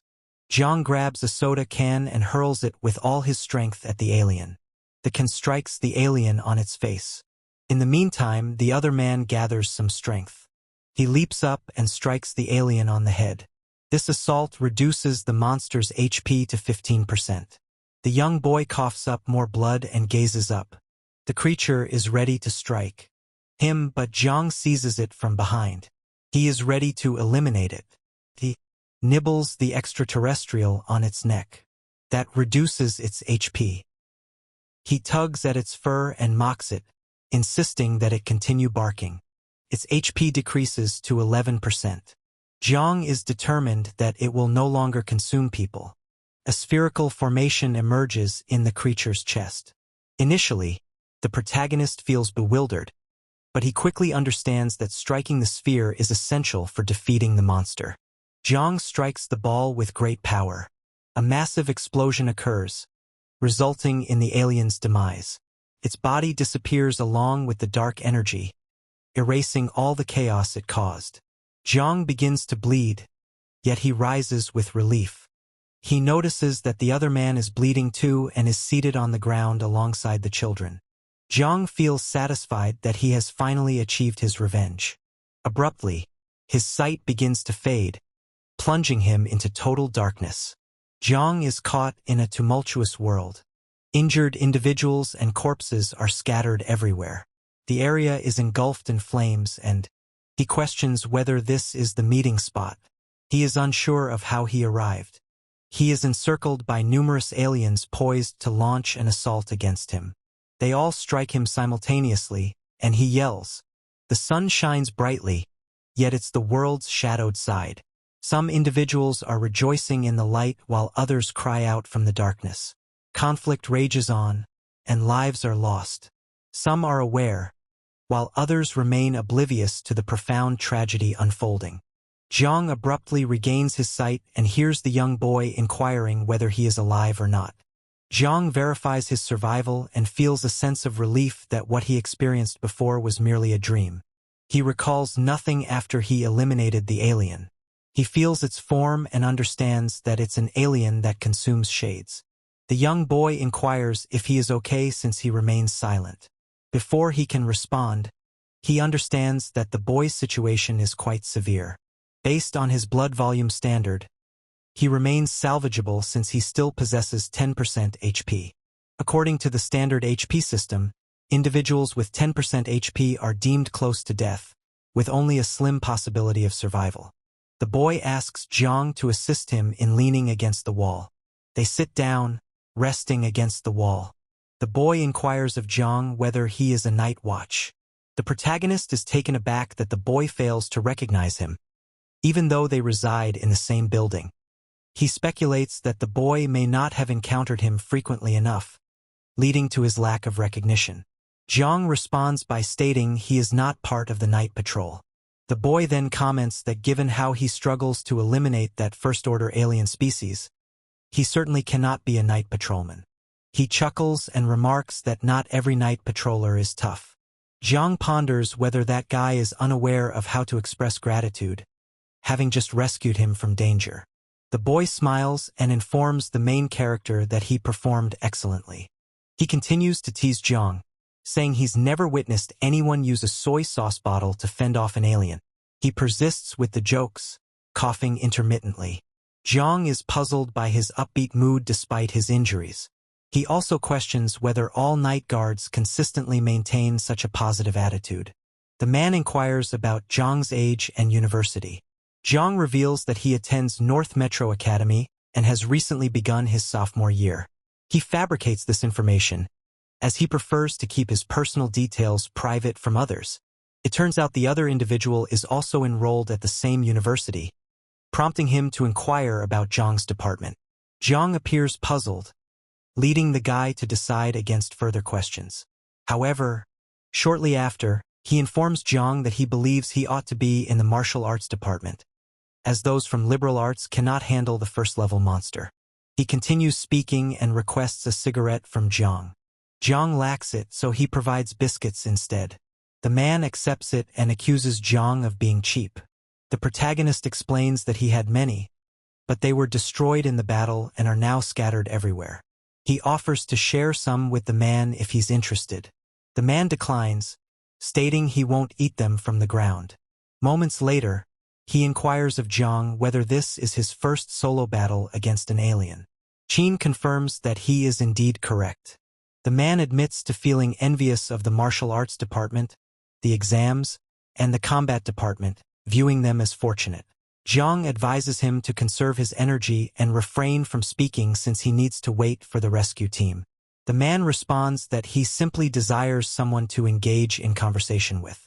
Jang grabs a soda can and hurls it with all his strength at the alien. The can strikes the alien on its face. In the meantime, the other man gathers some strength. He leaps up and strikes the alien on the head. This assault reduces the monster's HP to 15%. The young boy coughs up more blood and gazes up. The creature is ready to strike him, but Jang seizes it from behind. He is ready to eliminate it. He nibbles the extraterrestrial on its neck. That reduces its HP. He tugs at its fur and mocks it, insisting that it continue barking. Its HP decreases to 11%. Jang is determined that it will no longer consume people. A spherical formation emerges in the creature's chest. Initially, the protagonist feels bewildered, but he quickly understands that striking the sphere is essential for defeating the monster. Jang strikes the ball with great power. A massive explosion occurs, resulting in the alien's demise. Its body disappears along with the dark energy, erasing all the chaos it caused. Jang begins to bleed, yet he rises with relief. He notices that the other man is bleeding too and is seated on the ground alongside the children. Jang feels satisfied that he has finally achieved his revenge. Abruptly, his sight begins to fade, plunging him into total darkness. Jang is caught in a tumultuous world. Injured individuals and corpses are scattered everywhere. The area is engulfed in flames and he questions whether this is the meeting spot. He is unsure of how he arrived. He is encircled by numerous aliens poised to launch an assault against him. They all strike him simultaneously, and he yells. The sun shines brightly, yet it's the world's shadowed side. Some individuals are rejoicing in the light while others cry out from the darkness. Conflict rages on, and lives are lost. Some are aware, while others remain oblivious to the profound tragedy unfolding. Jang abruptly regains his sight and hears the young boy inquiring whether he is alive or not. Jang verifies his survival and feels a sense of relief that what he experienced before was merely a dream. He recalls nothing after he eliminated the alien. He feels its form and understands that it's an alien that consumes shades. The young boy inquires if he is okay since he remains silent. Before he can respond, he understands that the boy's situation is quite severe. Based on his blood volume standard, he remains salvageable since he still possesses 10% HP. According to the standard HP system, individuals with 10% HP are deemed close to death, with only a slim possibility of survival. The boy asks Jang to assist him in leaning against the wall. They sit down, resting against the wall. The boy inquires of Jang whether he is a night watch. The protagonist is taken aback that the boy fails to recognize him, even though they reside in the same building. He speculates that the boy may not have encountered him frequently enough, leading to his lack of recognition. Jang responds by stating he is not part of the night patrol. The boy then comments that given how he struggles to eliminate that first-order alien species, he certainly cannot be a night patrolman. He chuckles and remarks that not every night patroller is tough. Jang ponders whether that guy is unaware of how to express gratitude, having just rescued him from danger. The boy smiles and informs the main character that he performed excellently. He continues to tease Jang, saying he's never witnessed anyone use a soy sauce bottle to fend off an alien. He persists with the jokes, coughing intermittently. Jang is puzzled by his upbeat mood despite his injuries. He also questions whether all night guards consistently maintain such a positive attitude. The man inquires about Jang's age and university. Jang reveals that he attends North Metro Academy and has recently begun his sophomore year. He fabricates this information, as he prefers to keep his personal details private from others. It turns out the other individual is also enrolled at the same university, prompting him to inquire about Jang's department. Jang appears puzzled, leading the guy to decide against further questions. However, shortly after, he informs Jang that he believes he ought to be in the martial arts department, as those from liberal arts cannot handle the first-level monster. He continues speaking and requests a cigarette from Jang. Jang lacks it, so he provides biscuits instead. The man accepts it and accuses Jang of being cheap. The protagonist explains that he had many, but they were destroyed in the battle and are now scattered everywhere. He offers to share some with the man if he's interested. The man declines, stating he won't eat them from the ground. Moments later, he inquires of Jang whether this is his first solo battle against an alien. Chin confirms that he is indeed correct. The man admits to feeling envious of the martial arts department, the exams, and the combat department, viewing them as fortunate. Jang advises him to conserve his energy and refrain from speaking since he needs to wait for the rescue team. The man responds that he simply desires someone to engage in conversation with.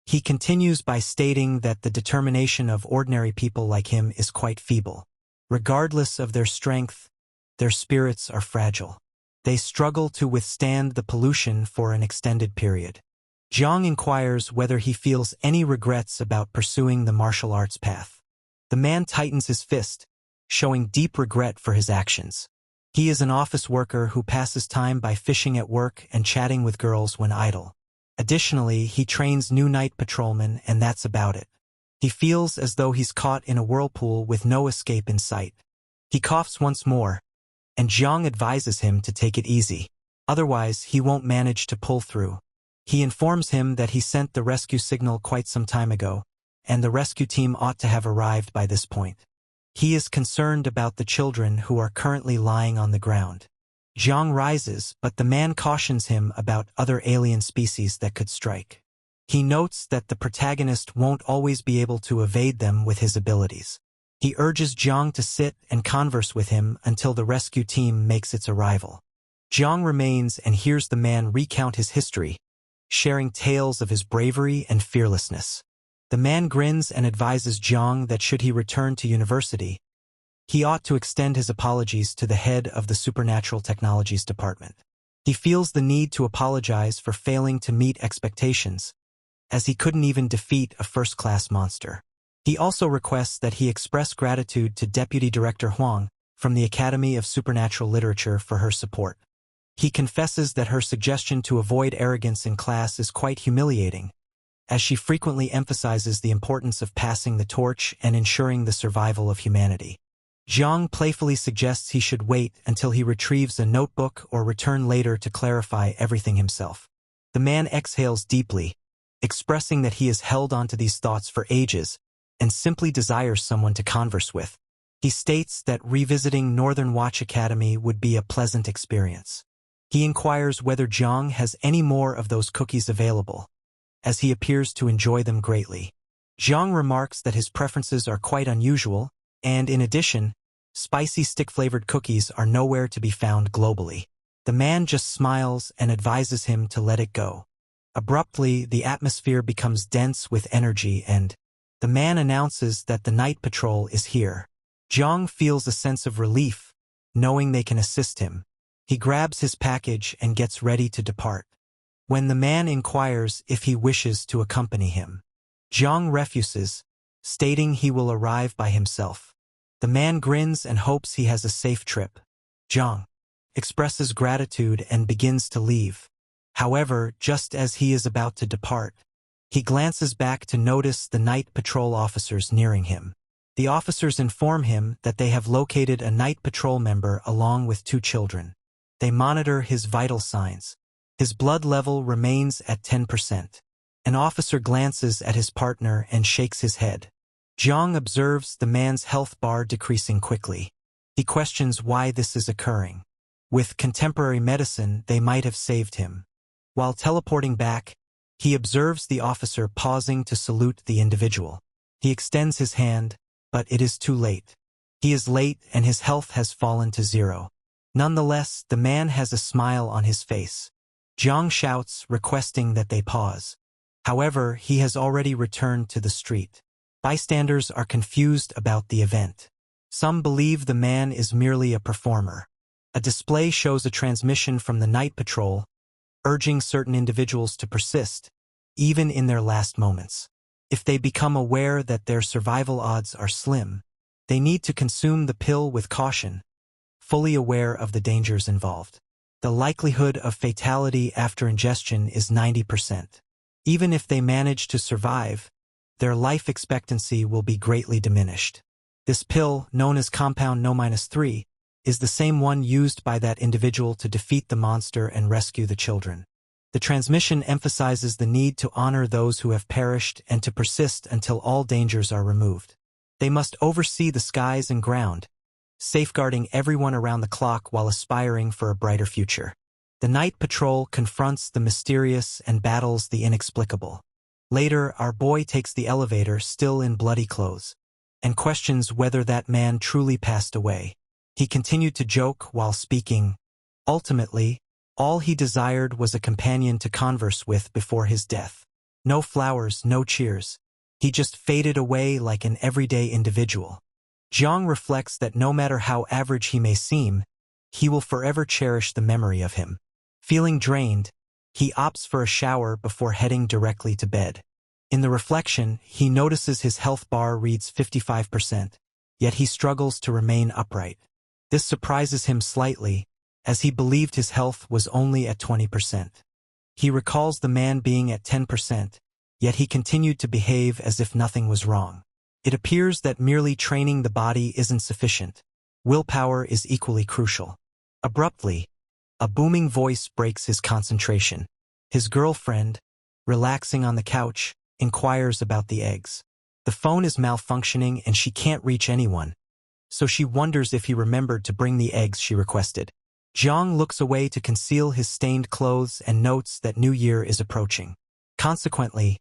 He continues by stating that the determination of ordinary people like him is quite feeble. Regardless of their strength, their spirits are fragile. They struggle to withstand the pollution for an extended period. Jang inquires whether he feels any regrets about pursuing the martial arts path. The man tightens his fist, showing deep regret for his actions. He is an office worker who passes time by fishing at work and chatting with girls when idle. Additionally, he trains new night patrolmen, and that's about it. He feels as though he's caught in a whirlpool with no escape in sight. He coughs once more, and Jang advises him to take it easy. Otherwise, he won't manage to pull through. He informs him that he sent the rescue signal quite some time ago, and the rescue team ought to have arrived by this point. He is concerned about the children who are currently lying on the ground. Jang rises, but the man cautions him about other alien species that could strike. He notes that the protagonist won't always be able to evade them with his abilities. He urges Jang to sit and converse with him until the rescue team makes its arrival. Jang remains and hears the man recount his history, sharing tales of his bravery and fearlessness. The man grins and advises Jang that should he return to university, he ought to extend his apologies to the head of the Supernatural Technologies Department. He feels the need to apologize for failing to meet expectations, as he couldn't even defeat a first-class monster. He also requests that he express gratitude to Deputy Director Huang from the Academy of Supernatural Literature for her support. He confesses that her suggestion to avoid arrogance in class is quite humiliating, as she frequently emphasizes the importance of passing the torch and ensuring the survival of humanity. Jang playfully suggests he should wait until he retrieves a notebook or return later to clarify everything himself. The man exhales deeply, expressing that he has held onto these thoughts for ages and simply desires someone to converse with. He states that revisiting Northern Watch Academy would be a pleasant experience. He inquires whether Jang has any more of those cookies available, as he appears to enjoy them greatly. Jang remarks that his preferences are quite unusual, and in addition, spicy stick-flavored cookies are nowhere to be found globally. The man just smiles and advises him to let it go. Abruptly, the atmosphere becomes dense with energy and the man announces that the night patrol is here. Jang feels a sense of relief, knowing they can assist him. He grabs his package and gets ready to depart. When the man inquires if he wishes to accompany him, Jang refuses, stating he will arrive by himself. The man grins and hopes he has a safe trip. Jang expresses gratitude and begins to leave. However, just as he is about to depart, he glances back to notice the night patrol officers nearing him. The officers inform him that they have located a night patrol member along with 2 children. They monitor his vital signs. His blood level remains at 10%. An officer glances at his partner and shakes his head. Jang observes the man's health bar decreasing quickly. He questions why this is occurring. With contemporary medicine, they might have saved him. While teleporting back, he observes the officer pausing to salute the individual. He extends his hand, but it is too late. He is late and his health has fallen to 0. Nonetheless, the man has a smile on his face. Jang shouts, requesting that they pause. However, he has already returned to the street. Bystanders are confused about the event. Some believe the man is merely a performer. A display shows a transmission from the night patrol, urging certain individuals to persist, even in their last moments. If they become aware that their survival odds are slim, they need to consume the pill with caution, fully aware of the dangers involved. The likelihood of fatality after ingestion is 90%. Even if they manage to survive, their life expectancy will be greatly diminished. This pill, known as Compound No-3, is the same one used by that individual to defeat the monster and rescue the children. The transmission emphasizes the need to honor those who have perished and to persist until all dangers are removed. They must oversee the skies and ground, safeguarding everyone around the clock while aspiring for a brighter future. The night patrol confronts the mysterious and battles the inexplicable. Later, our boy takes the elevator, still in bloody clothes, and questions whether that man truly passed away. He continued to joke while speaking. Ultimately, all he desired was a companion to converse with before his death. No flowers, no cheers. He just faded away like an everyday individual. Jang reflects that no matter how average he may seem, he will forever cherish the memory of him. Feeling drained, he opts for a shower before heading directly to bed. In the reflection, he notices his health bar reads 55%, yet he struggles to remain upright. This surprises him slightly, as he believed his health was only at 20%. He recalls the man being at 10%, yet he continued to behave as if nothing was wrong. It appears that merely training the body isn't sufficient. Willpower is equally crucial. Abruptly, a booming voice breaks his concentration. His girlfriend, relaxing on the couch, inquires about the eggs. The phone is malfunctioning and she can't reach anyone, so she wonders if he remembered to bring the eggs she requested. Jang looks away to conceal his stained clothes and notes that New Year is approaching. Consequently,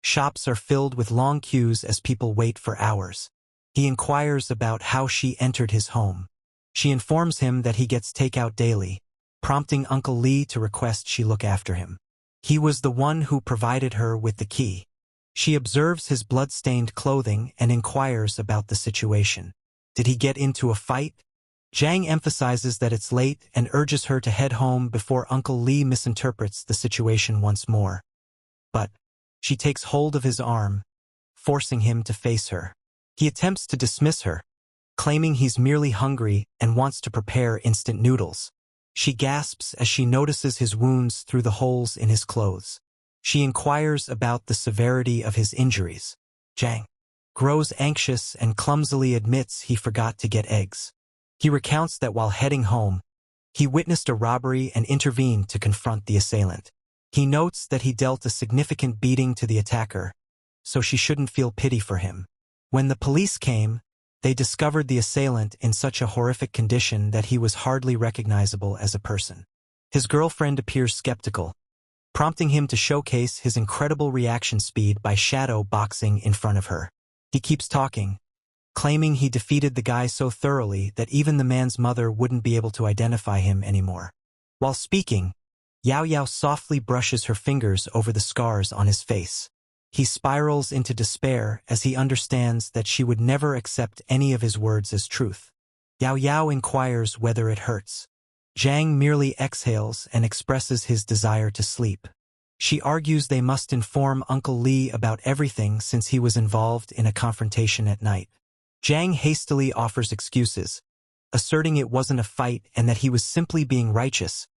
shops are filled with long queues as people wait for hours. He inquires about how she entered his home. She informs him that he gets takeout daily, prompting Uncle Lee to request she look after him. He was the one who provided her with the key. She observes his blood-stained clothing and inquires about the situation. Did he get into a fight? Jang emphasizes that it's late and urges her to head home before Uncle Lee misinterprets the situation once more. But she takes hold of his arm, forcing him to face her. He attempts to dismiss her, claiming he's merely hungry and wants to prepare instant noodles. She gasps as she notices his wounds through the holes in his clothes. She inquires about the severity of his injuries. Jang grows anxious and clumsily admits he forgot to get eggs. He recounts that while heading home, he witnessed a robbery and intervened to confront the assailant. He notes that he dealt a significant beating to the attacker, so she shouldn't feel pity for him. When the police came, they discovered the assailant in such a horrific condition that he was hardly recognizable as a person. His girlfriend appears skeptical, prompting him to showcase his incredible reaction speed by shadow boxing in front of her. He keeps talking, claiming he defeated the guy so thoroughly that even the man's mother wouldn't be able to identify him anymore. While speaking, Yaoya softly brushes her fingers over the scars on his face. He spirals into despair as he understands that she would never accept any of his words as truth. Yaoya inquires whether it hurts. Jang merely exhales and expresses his desire to sleep. She argues they must inform Uncle Lee about everything since he was involved in a confrontation at night. Jang hastily offers excuses, asserting it wasn't a fight and that he was simply being righteous,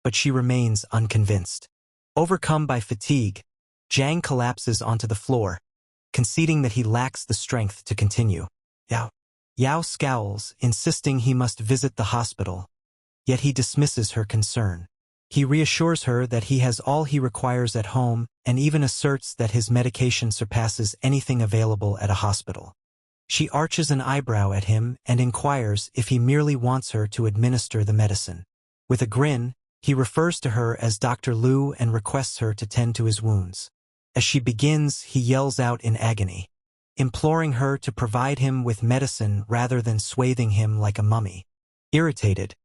but she remains unconvinced. Overcome by fatigue, Jang collapses onto the floor, conceding that he lacks the strength to continue. Yao scowls, insisting he must visit the hospital, yet he dismisses her concern. He reassures her that he has all he requires at home and even asserts that his medication surpasses anything available at a hospital. She arches an eyebrow at him and inquires if he merely wants her to administer the medicine. With a grin, he refers to her as Dr. Lu and requests her to tend to his wounds. As she begins, he yells out in agony, imploring her to provide him with medicine rather than swathing him like a mummy. Irritated,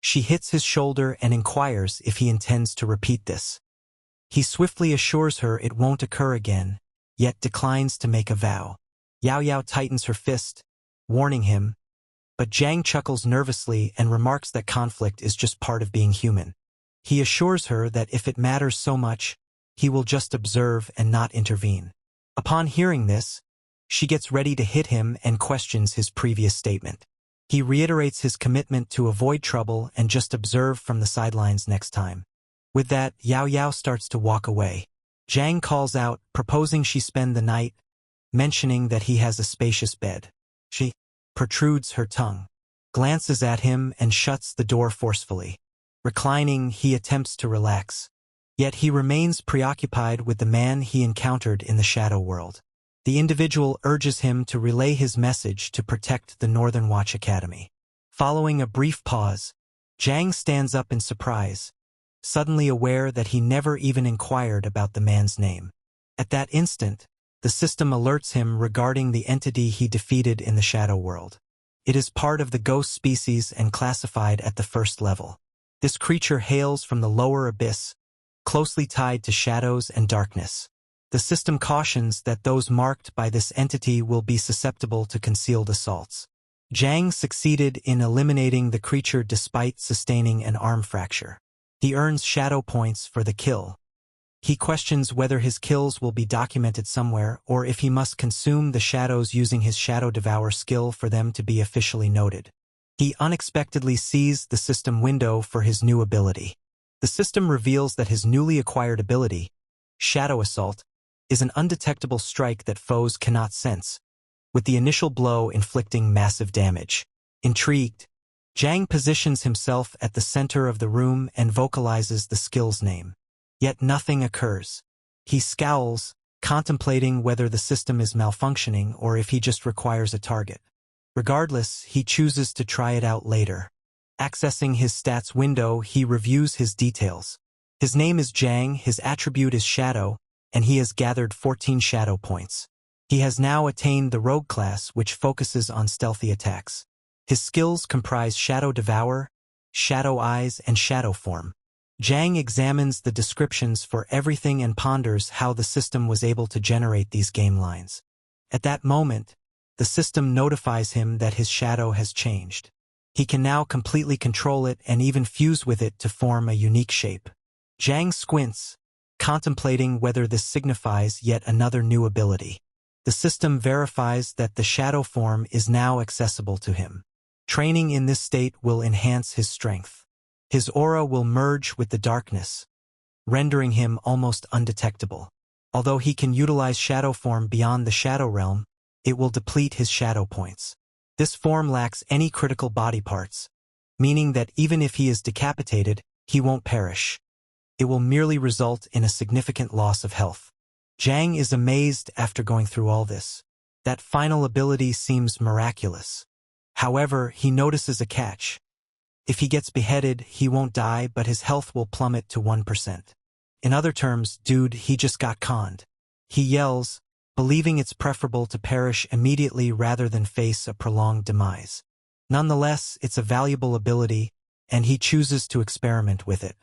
she hits his shoulder and inquires if he intends to repeat this. He swiftly assures her it won't occur again, yet declines to make a vow. Yaoya tightens her fist, warning him, but Jang chuckles nervously and remarks that conflict is just part of being human. He assures her that if it matters so much, he will just observe and not intervene. Upon hearing this, she gets ready to hit him and questions his previous statement. He reiterates his commitment to avoid trouble and just observe from the sidelines next time. With that, Yaoya starts to walk away. Jang calls out, proposing she spend the night, mentioning that he has a spacious bed. She protrudes her tongue, glances at him and shuts the door forcefully. Reclining, he attempts to relax. Yet he remains preoccupied with the man he encountered in the shadow world. The individual urges him to relay his message to protect the Northern Watch Academy. Following a brief pause, Jang stands up in surprise, suddenly aware that he never even inquired about the man's name. At that instant, the system alerts him regarding the entity he defeated in the shadow world. It is part of the ghost species and classified at the first level. This creature hails from the lower abyss, closely tied to shadows and darkness. The system cautions that those marked by this entity will be susceptible to concealed assaults. Jang succeeded in eliminating the creature despite sustaining an arm fracture. He earns shadow points for the kill. He questions whether his kills will be documented somewhere or if he must consume the shadows using his Shadow Devour skill for them to be officially noted. He unexpectedly sees the system window for his new ability. The system reveals that his newly acquired ability, Shadow Assault, is an undetectable strike that foes cannot sense, with the initial blow inflicting massive damage. Intrigued, Jang positions himself at the center of the room and vocalizes the skill's name. Yet nothing occurs. He scowls, contemplating whether the system is malfunctioning or if he just requires a target. Regardless, he chooses to try it out later. Accessing his stats window, he reviews his details. His name is Jang, his attribute is Shadow, and he has gathered 14 shadow points. He has now attained the Rogue class, which focuses on stealthy attacks. His skills comprise Shadow Devour, Shadow Eyes, and Shadow Form. Jang examines the descriptions for everything and ponders how the system was able to generate these game lines. At that moment, the system notifies him that his shadow has changed. He can now completely control it and even fuse with it to form a unique shape. Jang squints, contemplating whether this signifies yet another new ability. The system verifies that the shadow form is now accessible to him. Training in this state will enhance his strength. His aura will merge with the darkness, rendering him almost undetectable. Although he can utilize shadow form beyond the shadow realm, it will deplete his shadow points. This form lacks any critical body parts, meaning that even if he is decapitated, he won't perish. It will merely result in a significant loss of health. Jang is amazed after going through all this. That final ability seems miraculous. However, he notices a catch. If he gets beheaded, he won't die, but his health will plummet to 1%. In other terms, dude, he just got conned. He yells, believing it's preferable to perish immediately rather than face a prolonged demise. Nonetheless, it's a valuable ability, and he chooses to experiment with it.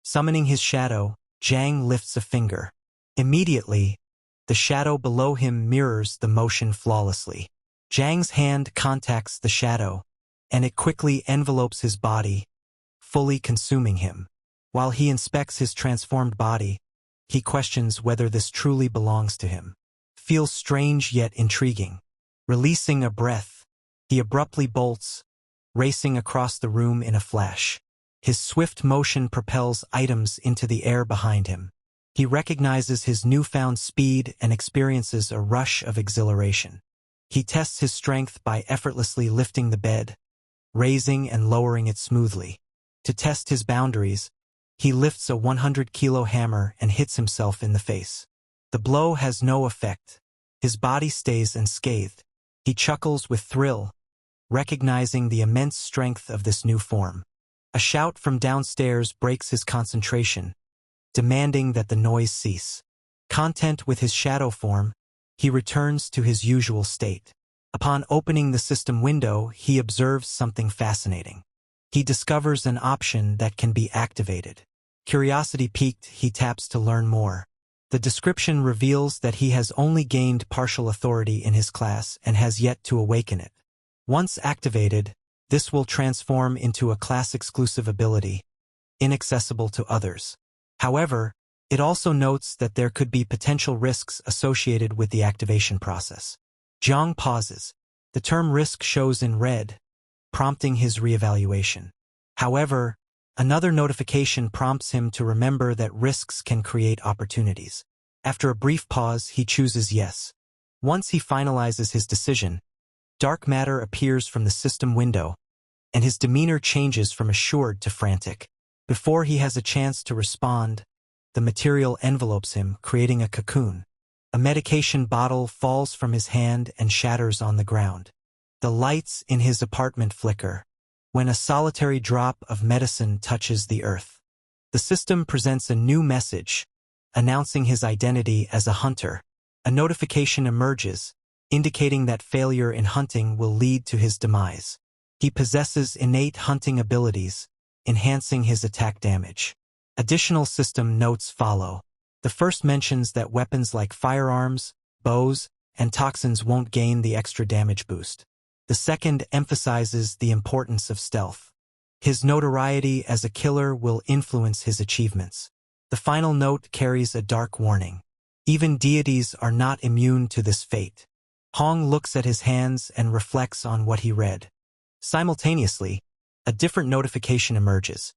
Summoning his shadow, Jang lifts a finger. Immediately, the shadow below him mirrors the motion flawlessly. Jang's hand contacts the shadow, and it quickly envelopes his body, fully consuming him. While he inspects his transformed body, he questions whether this truly belongs to him. Feels strange yet intriguing. Releasing a breath, he abruptly bolts, racing across the room in a flash. His swift motion propels items into the air behind him. He recognizes his newfound speed and experiences a rush of exhilaration. He tests his strength by effortlessly lifting the bed, raising and lowering it smoothly. To test his boundaries, he lifts a 100-kilo hammer and hits himself in the face. The blow has no effect. His body stays unscathed. He chuckles with thrill, recognizing the immense strength of this new form. A shout from downstairs breaks his concentration, demanding that the noise cease. Content with his shadow form, he returns to his usual state. Upon opening the system window, he observes something fascinating. He discovers an option that can be activated. Curiosity piqued, he taps to learn more. The description reveals that he has only gained partial authority in his class and has yet to awaken it. Once activated, this will transform into a class-exclusive ability, inaccessible to others. However, it also notes that there could be potential risks associated with the activation process. Jang pauses. The term risk shows in red, prompting his reevaluation. However, another notification prompts him to remember that risks can create opportunities. After a brief pause, he chooses yes. Once he finalizes his decision, dark matter appears from the system window, and his demeanor changes from assured to frantic. Before he has a chance to respond, the material envelopes him, creating a cocoon. A medication bottle falls from his hand and shatters on the ground. The lights in his apartment flicker when a solitary drop of medicine touches the earth. The system presents a new message, announcing his identity as a hunter. A notification emerges, indicating that failure in hunting will lead to his demise. He possesses innate hunting abilities, enhancing his attack damage. Additional system notes follow. The first mentions that weapons like firearms, bows, and toxins won't gain the extra damage boost. The second emphasizes the importance of stealth. His notoriety as a killer will influence his achievements. The final note carries a dark warning. Even deities are not immune to this fate. Hong looks at his hands and reflects on what he read. Simultaneously, a different notification emerges,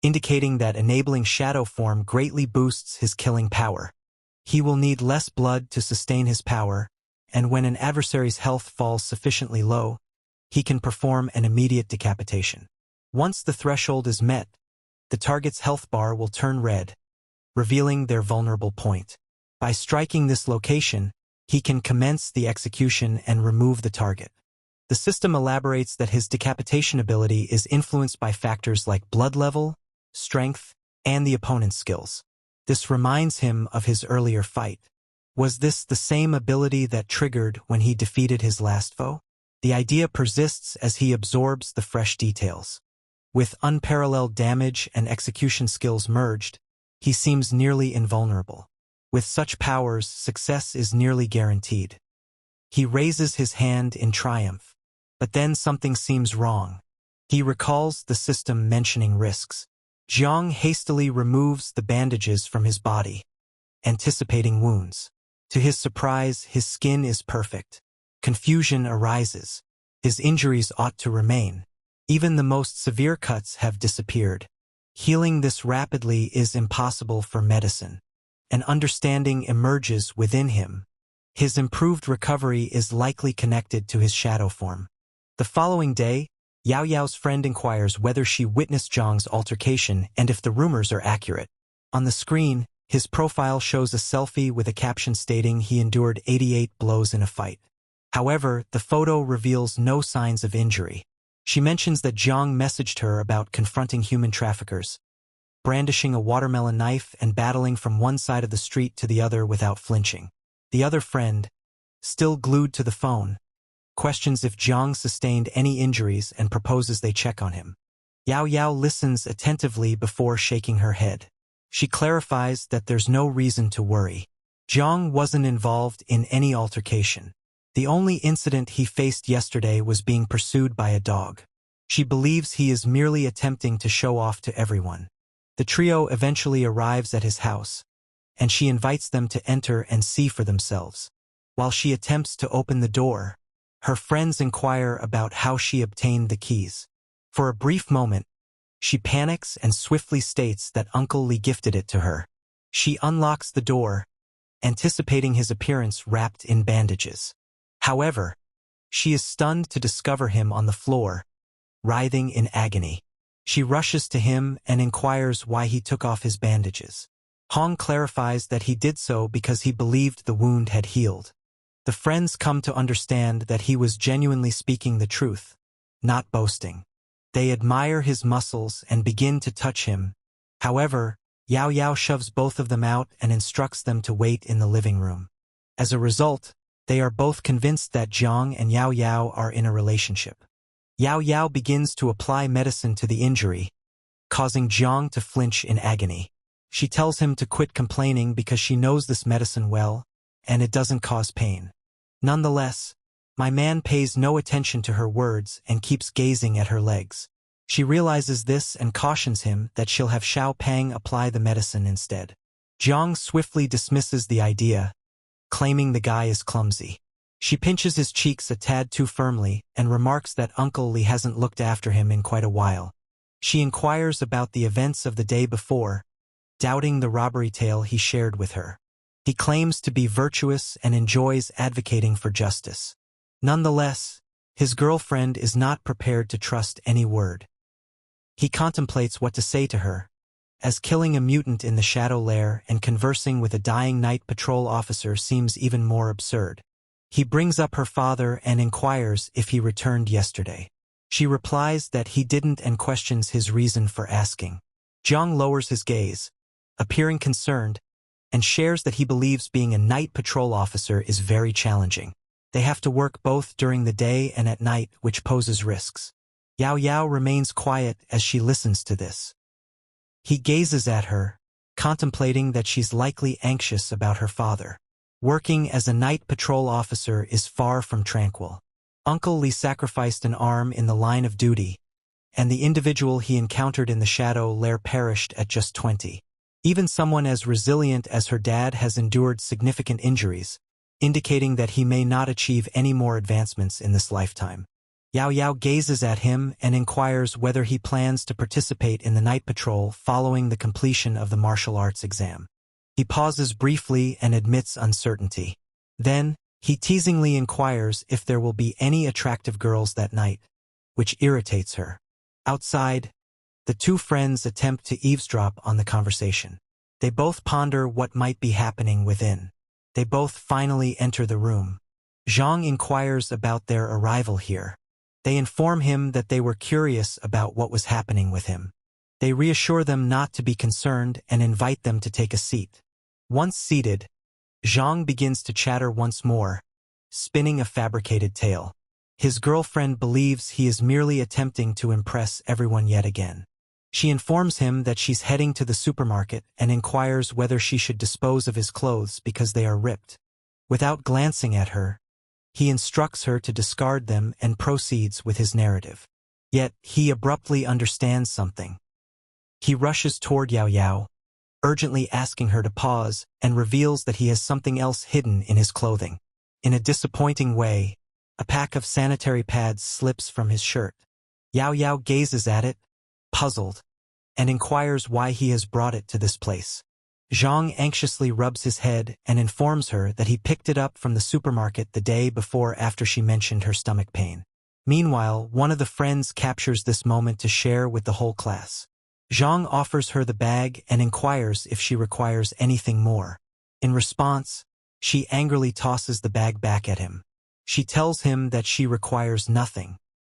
indicating that enabling shadow form greatly boosts his killing power. He will need less blood to sustain his power, and when an adversary's health falls sufficiently low, he can perform an immediate decapitation. Once the threshold is met, the target's health bar will turn red, revealing their vulnerable point. By striking this location, he can commence the execution and remove the target. The system elaborates that his decapitation ability is influenced by factors like blood level, strength, and the opponent's skills. This reminds him of his earlier fight. Was this the same ability that triggered when he defeated his last foe? The idea persists as he absorbs the fresh details. With unparalleled damage and execution skills merged, he seems nearly invulnerable. With such powers, success is nearly guaranteed. He raises his hand in triumph, but then something seems wrong. He recalls the system mentioning risks. Jang hastily removes the bandages from his body, anticipating wounds. To his surprise, his skin is perfect. Confusion arises. His injuries ought to remain. Even the most severe cuts have disappeared. Healing this rapidly is impossible for medicine. An understanding emerges within him. His improved recovery is likely connected to his shadow form. The following day, Yaoyao's friend inquires whether she witnessed Jang's altercation and if the rumors are accurate. On the screen, his profile shows a selfie with a caption stating he endured 88 blows in a fight. However, the photo reveals no signs of injury. She mentions that Jang messaged her about confronting human traffickers, brandishing a watermelon knife and battling from one side of the street to the other without flinching. The other friend, still glued to the phone, questions if Jang sustained any injuries and proposes they check on him. Yaoya listens attentively before shaking her head. She clarifies that there's no reason to worry. Jang wasn't involved in any altercation. The only incident he faced yesterday was being pursued by a dog. She believes he is merely attempting to show off to everyone. The trio eventually arrives at his house, and she invites them to enter and see for themselves. While she attempts to open the door, her friends inquire about how she obtained the keys. For a brief moment, she panics and swiftly states that Uncle Lee gifted it to her. She unlocks the door, anticipating his appearance wrapped in bandages. However, she is stunned to discover him on the floor, writhing in agony. She rushes to him and inquires why he took off his bandages. Hong clarifies that he did so because he believed the wound had healed. The friends come to understand that he was genuinely speaking the truth, not boasting. They admire his muscles and begin to touch him. However, Yaoya shoves both of them out and instructs them to wait in the living room. As a result, they are both convinced that Jang and Yaoya are in a relationship. Yaoya begins to apply medicine to the injury, causing Jang to flinch in agony. She tells him to quit complaining because she knows this medicine well, and it doesn't cause pain. Nonetheless, my man pays no attention to her words and keeps gazing at her legs. She realizes this and cautions him that she'll have Xiao Pang apply the medicine instead. Jang swiftly dismisses the idea, claiming the guy is clumsy. She pinches his cheeks a tad too firmly and remarks that Uncle Lee hasn't looked after him in quite a while. She inquires about the events of the day before, doubting the robbery tale he shared with her. He claims to be virtuous and enjoys advocating for justice. Nonetheless, his girlfriend is not prepared to trust any word. He contemplates what to say to her, as killing a mutant in the shadow lair and conversing with a dying night patrol officer seems even more absurd. He brings up her father and inquires if he returned yesterday. She replies that he didn't and questions his reason for asking. Jang lowers his gaze, appearing concerned, and shares that he believes being a night patrol officer is very challenging. They have to work both during the day and at night, which poses risks. Yaoya remains quiet as she listens to this. He gazes at her, contemplating that she's likely anxious about her father. Working as a night patrol officer is far from tranquil. Uncle Lee sacrificed an arm in the line of duty, and the individual he encountered in the shadow lair perished at just 20. Even someone as resilient as her dad has endured significant injuries, indicating that he may not achieve any more advancements in this lifetime. Yaoya gazes at him and inquires whether he plans to participate in the night patrol following the completion of the martial arts exam. He pauses briefly and admits uncertainty. Then, he teasingly inquires if there will be any attractive girls that night, which irritates her. Outside, the two friends attempt to eavesdrop on the conversation. They both ponder what might be happening within. They both finally enter the room. Zhang inquires about their arrival here. They inform him that they were curious about what was happening with him. They reassure them not to be concerned and invite them to take a seat. Once seated, Zhang begins to chatter once more, spinning a fabricated tale. His girlfriend believes he is merely attempting to impress everyone yet again. She informs him that she's heading to the supermarket and inquires whether she should dispose of his clothes because they are ripped. Without glancing at her, he instructs her to discard them and proceeds with his narrative. Yet, he abruptly understands something. He rushes toward Yaoya, urgently asking her to pause, and reveals that he has something else hidden in his clothing. In a disappointing way, a pack of sanitary pads slips from his shirt. Yaoya gazes at it, puzzled, and inquires why he has brought it to this place. Jang anxiously rubs his head and informs her that he picked it up from the supermarket the day before after she mentioned her stomach pain. Meanwhile, one of the friends captures this moment to share with the whole class. Jang offers her the bag and inquires if she requires anything more. In response, she angrily tosses the bag back at him. She tells him that she requires nothing.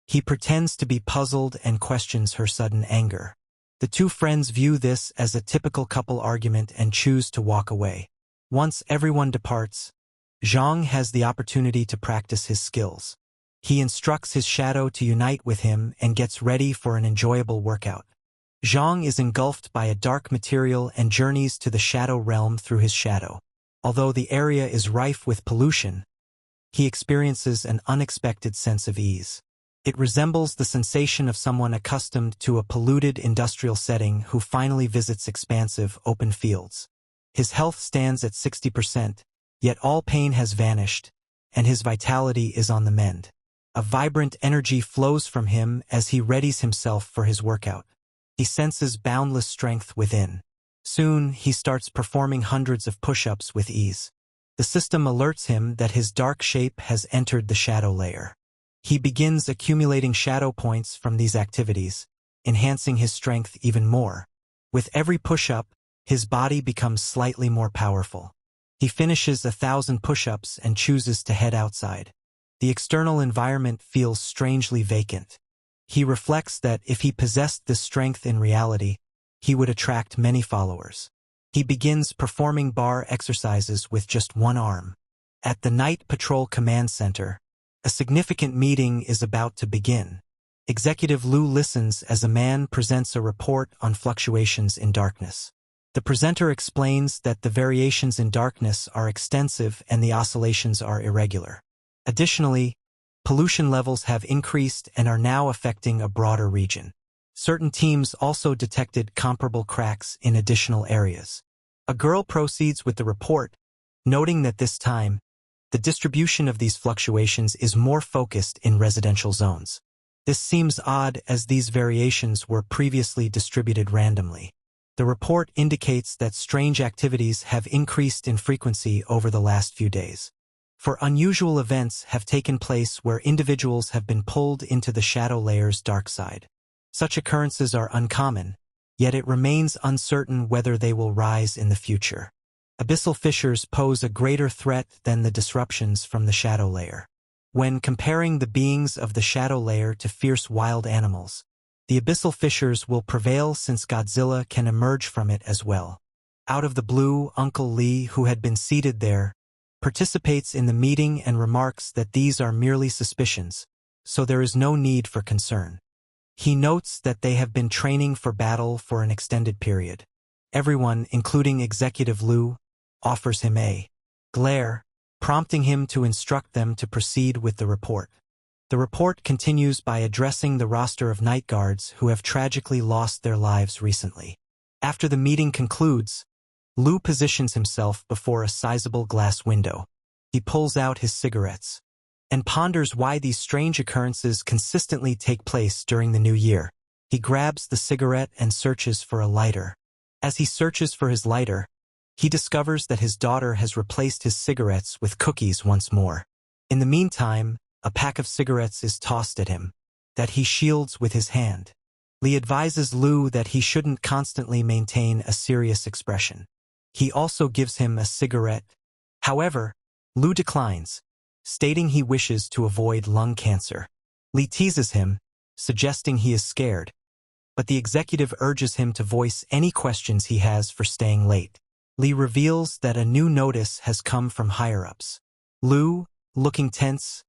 He pretends to be puzzled and questions her sudden anger. The two friends view this as a typical couple argument and choose to walk away. Once everyone departs, Jang has the opportunity to practice his skills. He instructs his shadow to unite with him and gets ready for an enjoyable workout. Jang is engulfed by a dark material and journeys to the shadow realm through his shadow. Although the area is rife with pollution, he experiences an unexpected sense of ease. It resembles the sensation of someone accustomed to a polluted industrial setting who finally visits expansive, open fields. His health stands at 60%, yet all pain has vanished, and his vitality is on the mend. A vibrant energy flows from him as he readies himself for his workout. He senses boundless strength within. Soon, he starts performing hundreds of push-ups with ease. The system alerts him that his dark shape has entered the shadow layer. He begins accumulating shadow points from these activities, enhancing his strength even more. With every push-up, his body becomes slightly more powerful. He finishes 1,000 push-ups and chooses to head outside. The external environment feels strangely vacant. He reflects that if he possessed this strength in reality, he would attract many followers. He begins performing bar exercises with just one arm. At the Night Patrol Command Center, a significant meeting is about to begin. Executive Lu listens as a man presents a report on fluctuations in darkness. The presenter explains that the variations in darkness are extensive and the oscillations are irregular. Additionally, pollution levels have increased and are now affecting a broader region. Certain teams also detected comparable cracks in additional areas. A girl proceeds with the report, noting that this time, the distribution of these fluctuations is more focused in residential zones. This seems odd as these variations were previously distributed randomly. The report indicates that strange activities have increased in frequency over the last few days. For unusual events have taken place where individuals have been pulled into the shadow layer's dark side. Such occurrences are uncommon, yet it remains uncertain whether they will rise in the future. Abyssal fissures pose a greater threat than the disruptions from the shadow layer. When comparing the beings of the shadow layer to fierce wild animals, the abyssal fissures will prevail since Godzilla can emerge from it as well. Out of the blue, Uncle Lee, who had been seated there, participates in the meeting and remarks that these are merely suspicions, so there is no need for concern. He notes that they have been training for battle for an extended period. Everyone, including Executive Lu, offers him a glare, prompting him to instruct them to proceed with the report. The report continues by addressing the roster of night guards who have tragically lost their lives recently. After the meeting concludes, Lu positions himself before a sizable glass window. He pulls out his cigarettes and ponders why these strange occurrences consistently take place during the new year. He grabs the cigarette and searches for a lighter. As he searches for his lighter, he discovers that his daughter has replaced his cigarettes with cookies once more. In the meantime, a pack of cigarettes is tossed at him, that he shields with his hand. Lee advises Lu that he shouldn't constantly maintain a serious expression. He also gives him a cigarette. However, Lu declines, stating he wishes to avoid lung cancer. Lee teases him, suggesting he is scared, but the executive urges him to voice any questions he has for staying late. Lee reveals that a new notice has come from higher-ups. Lu, looking tense,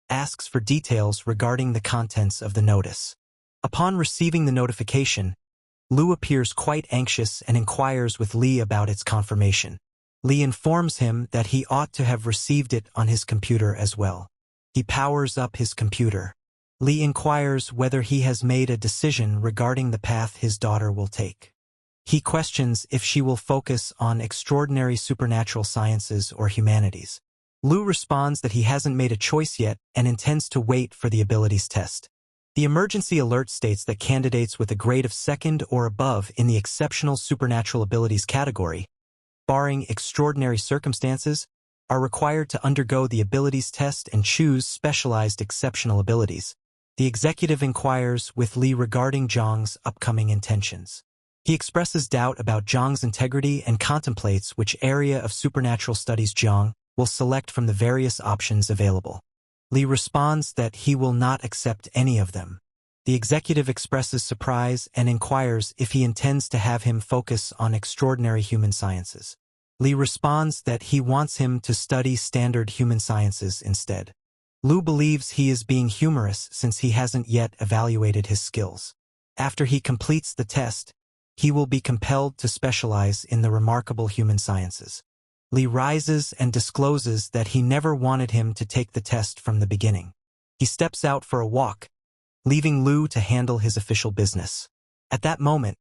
asks for details regarding the contents of the notice. Upon receiving the notification, Lu appears quite anxious and inquires with Lee about its confirmation. Lee informs him that he ought to have received it on his computer as well. He powers up his computer. Lee inquires whether he has made a decision regarding the path his daughter will take. He questions if she will focus on extraordinary supernatural sciences or humanities. Lu responds that he hasn't made a choice yet and intends to wait for the abilities test. The emergency alert states that candidates with a grade of 2nd or above in the exceptional supernatural abilities category barring extraordinary circumstances, are required to undergo the abilities test and choose specialized exceptional abilities. The executive inquires with Lee regarding Jang's upcoming intentions. He expresses doubt about Jang's integrity and contemplates which area of supernatural studies Jang will select from the various options available. Lee responds that he will not accept any of them. The executive expresses surprise and inquires if he intends to have him focus on extraordinary human sciences. Lee responds that he wants him to study standard human sciences instead. Lu believes he is being humorous since he hasn't yet evaluated his skills. After he completes the test, he will be compelled to specialize in the remarkable human sciences. Lee rises and discloses that he never wanted him to take the test from the beginning. He steps out for a walk, leaving Lu to handle his official business. At that moment,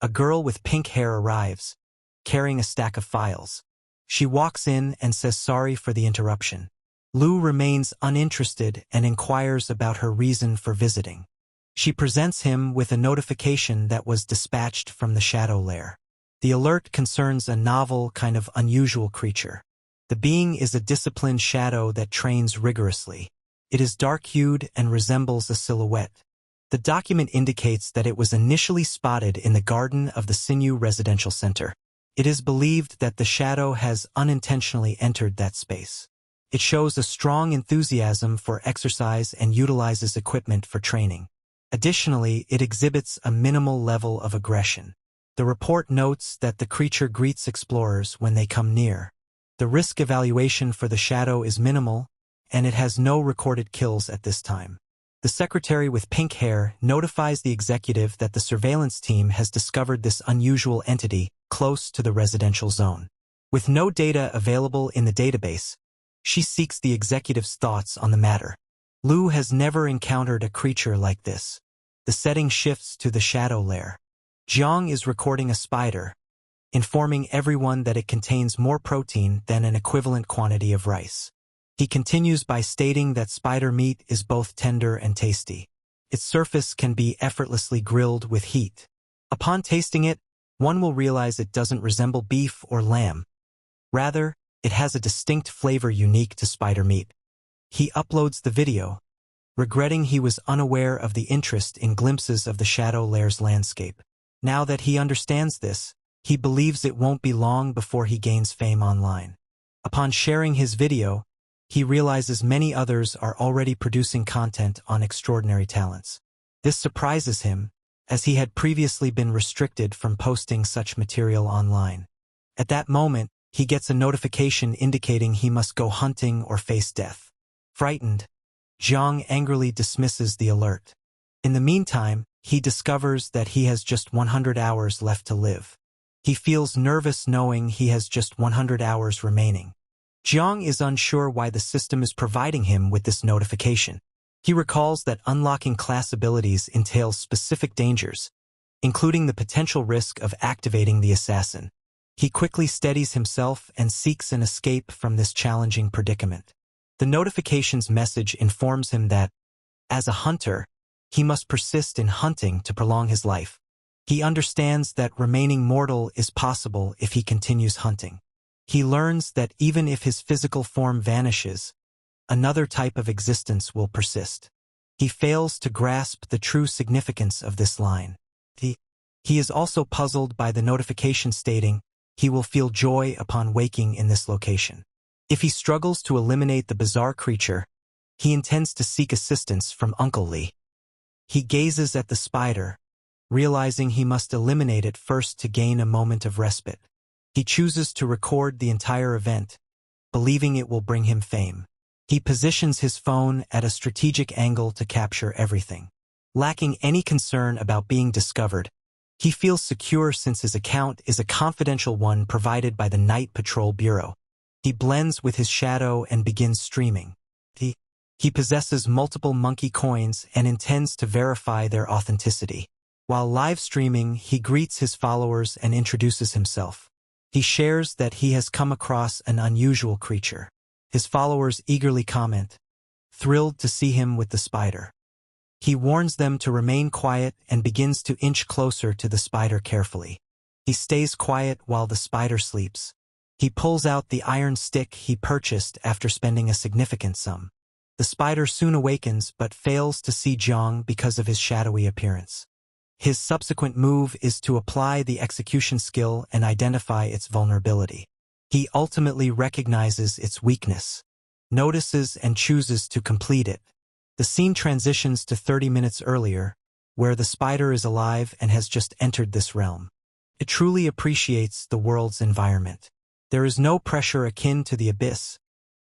a girl with pink hair arrives, carrying a stack of files. She walks in and says sorry for the interruption. Lu remains uninterested and inquires about her reason for visiting. She presents him with a notification that was dispatched from the shadow lair. The alert concerns a novel, kind of unusual creature. The being is a disciplined shadow that trains rigorously. It is dark-hued and resembles a silhouette. The document indicates that it was initially spotted in the garden of the Sinew Residential Center. It is believed that the shadow has unintentionally entered that space. It shows a strong enthusiasm for exercise and utilizes equipment for training. Additionally, it exhibits a minimal level of aggression. The report notes that the creature greets explorers when they come near. The risk evaluation for the shadow is minimal, and it has no recorded kills at this time. The secretary with pink hair notifies the executive that the surveillance team has discovered this unusual entity close to the residential zone. With no data available in the database, she seeks the executive's thoughts on the matter. Lu has never encountered a creature like this. The setting shifts to the shadow lair. Jang is recording a spider, informing everyone that it contains more protein than an equivalent quantity of rice. He continues by stating that spider meat is both tender and tasty. Its surface can be effortlessly grilled with heat. Upon tasting it, one will realize it doesn't resemble beef or lamb. Rather, it has a distinct flavor unique to spider meat. He uploads the video, regretting he was unaware of the interest in glimpses of the shadow lair's landscape. Now that he understands this, he believes it won't be long before he gains fame online. Upon sharing his video, he realizes many others are already producing content on extraordinary talents. This surprises him, as he had previously been restricted from posting such material online. At that moment, he gets a notification indicating he must go hunting or face death. Frightened, Jang angrily dismisses the alert. In the meantime, he discovers that he has just 100 hours left to live. He feels nervous knowing he has just 100 hours remaining. Jang is unsure why the system is providing him with this notification. He recalls that unlocking class abilities entails specific dangers, including the potential risk of activating the assassin. He quickly steadies himself and seeks an escape from this challenging predicament. The notification's message informs him that, as a hunter, he must persist in hunting to prolong his life. He understands that remaining mortal is possible if he continues hunting. He learns that even if his physical form vanishes, another type of existence will persist. He fails to grasp the true significance of this line. He is also puzzled by the notification stating he will feel joy upon waking in this location. If he struggles to eliminate the bizarre creature, he intends to seek assistance from Uncle Lee. He gazes at the spider, realizing he must eliminate it first to gain a moment of respite. He chooses to record the entire event, believing it will bring him fame. He positions his phone at a strategic angle to capture everything. Lacking any concern about being discovered, he feels secure since his account is a confidential one provided by the Night Patrol Bureau. He blends with his shadow and begins streaming. He possesses multiple monkey coins and intends to verify their authenticity. While live streaming, he greets his followers and introduces himself. He shares that he has come across an unusual creature. His followers eagerly comment, thrilled to see him with the spider. He warns them to remain quiet and begins to inch closer to the spider carefully. He stays quiet while the spider sleeps, He pulls out the iron stick he purchased after spending a significant sum. The spider soon awakens but fails to see Jang because of his shadowy appearance. His subsequent move is to apply the execution skill and identify its vulnerability. He ultimately recognizes its weakness, notices and chooses to complete it. The scene transitions to 30 minutes earlier, where the spider is alive and has just entered this realm. It truly appreciates the world's environment. There is no pressure akin to the abyss,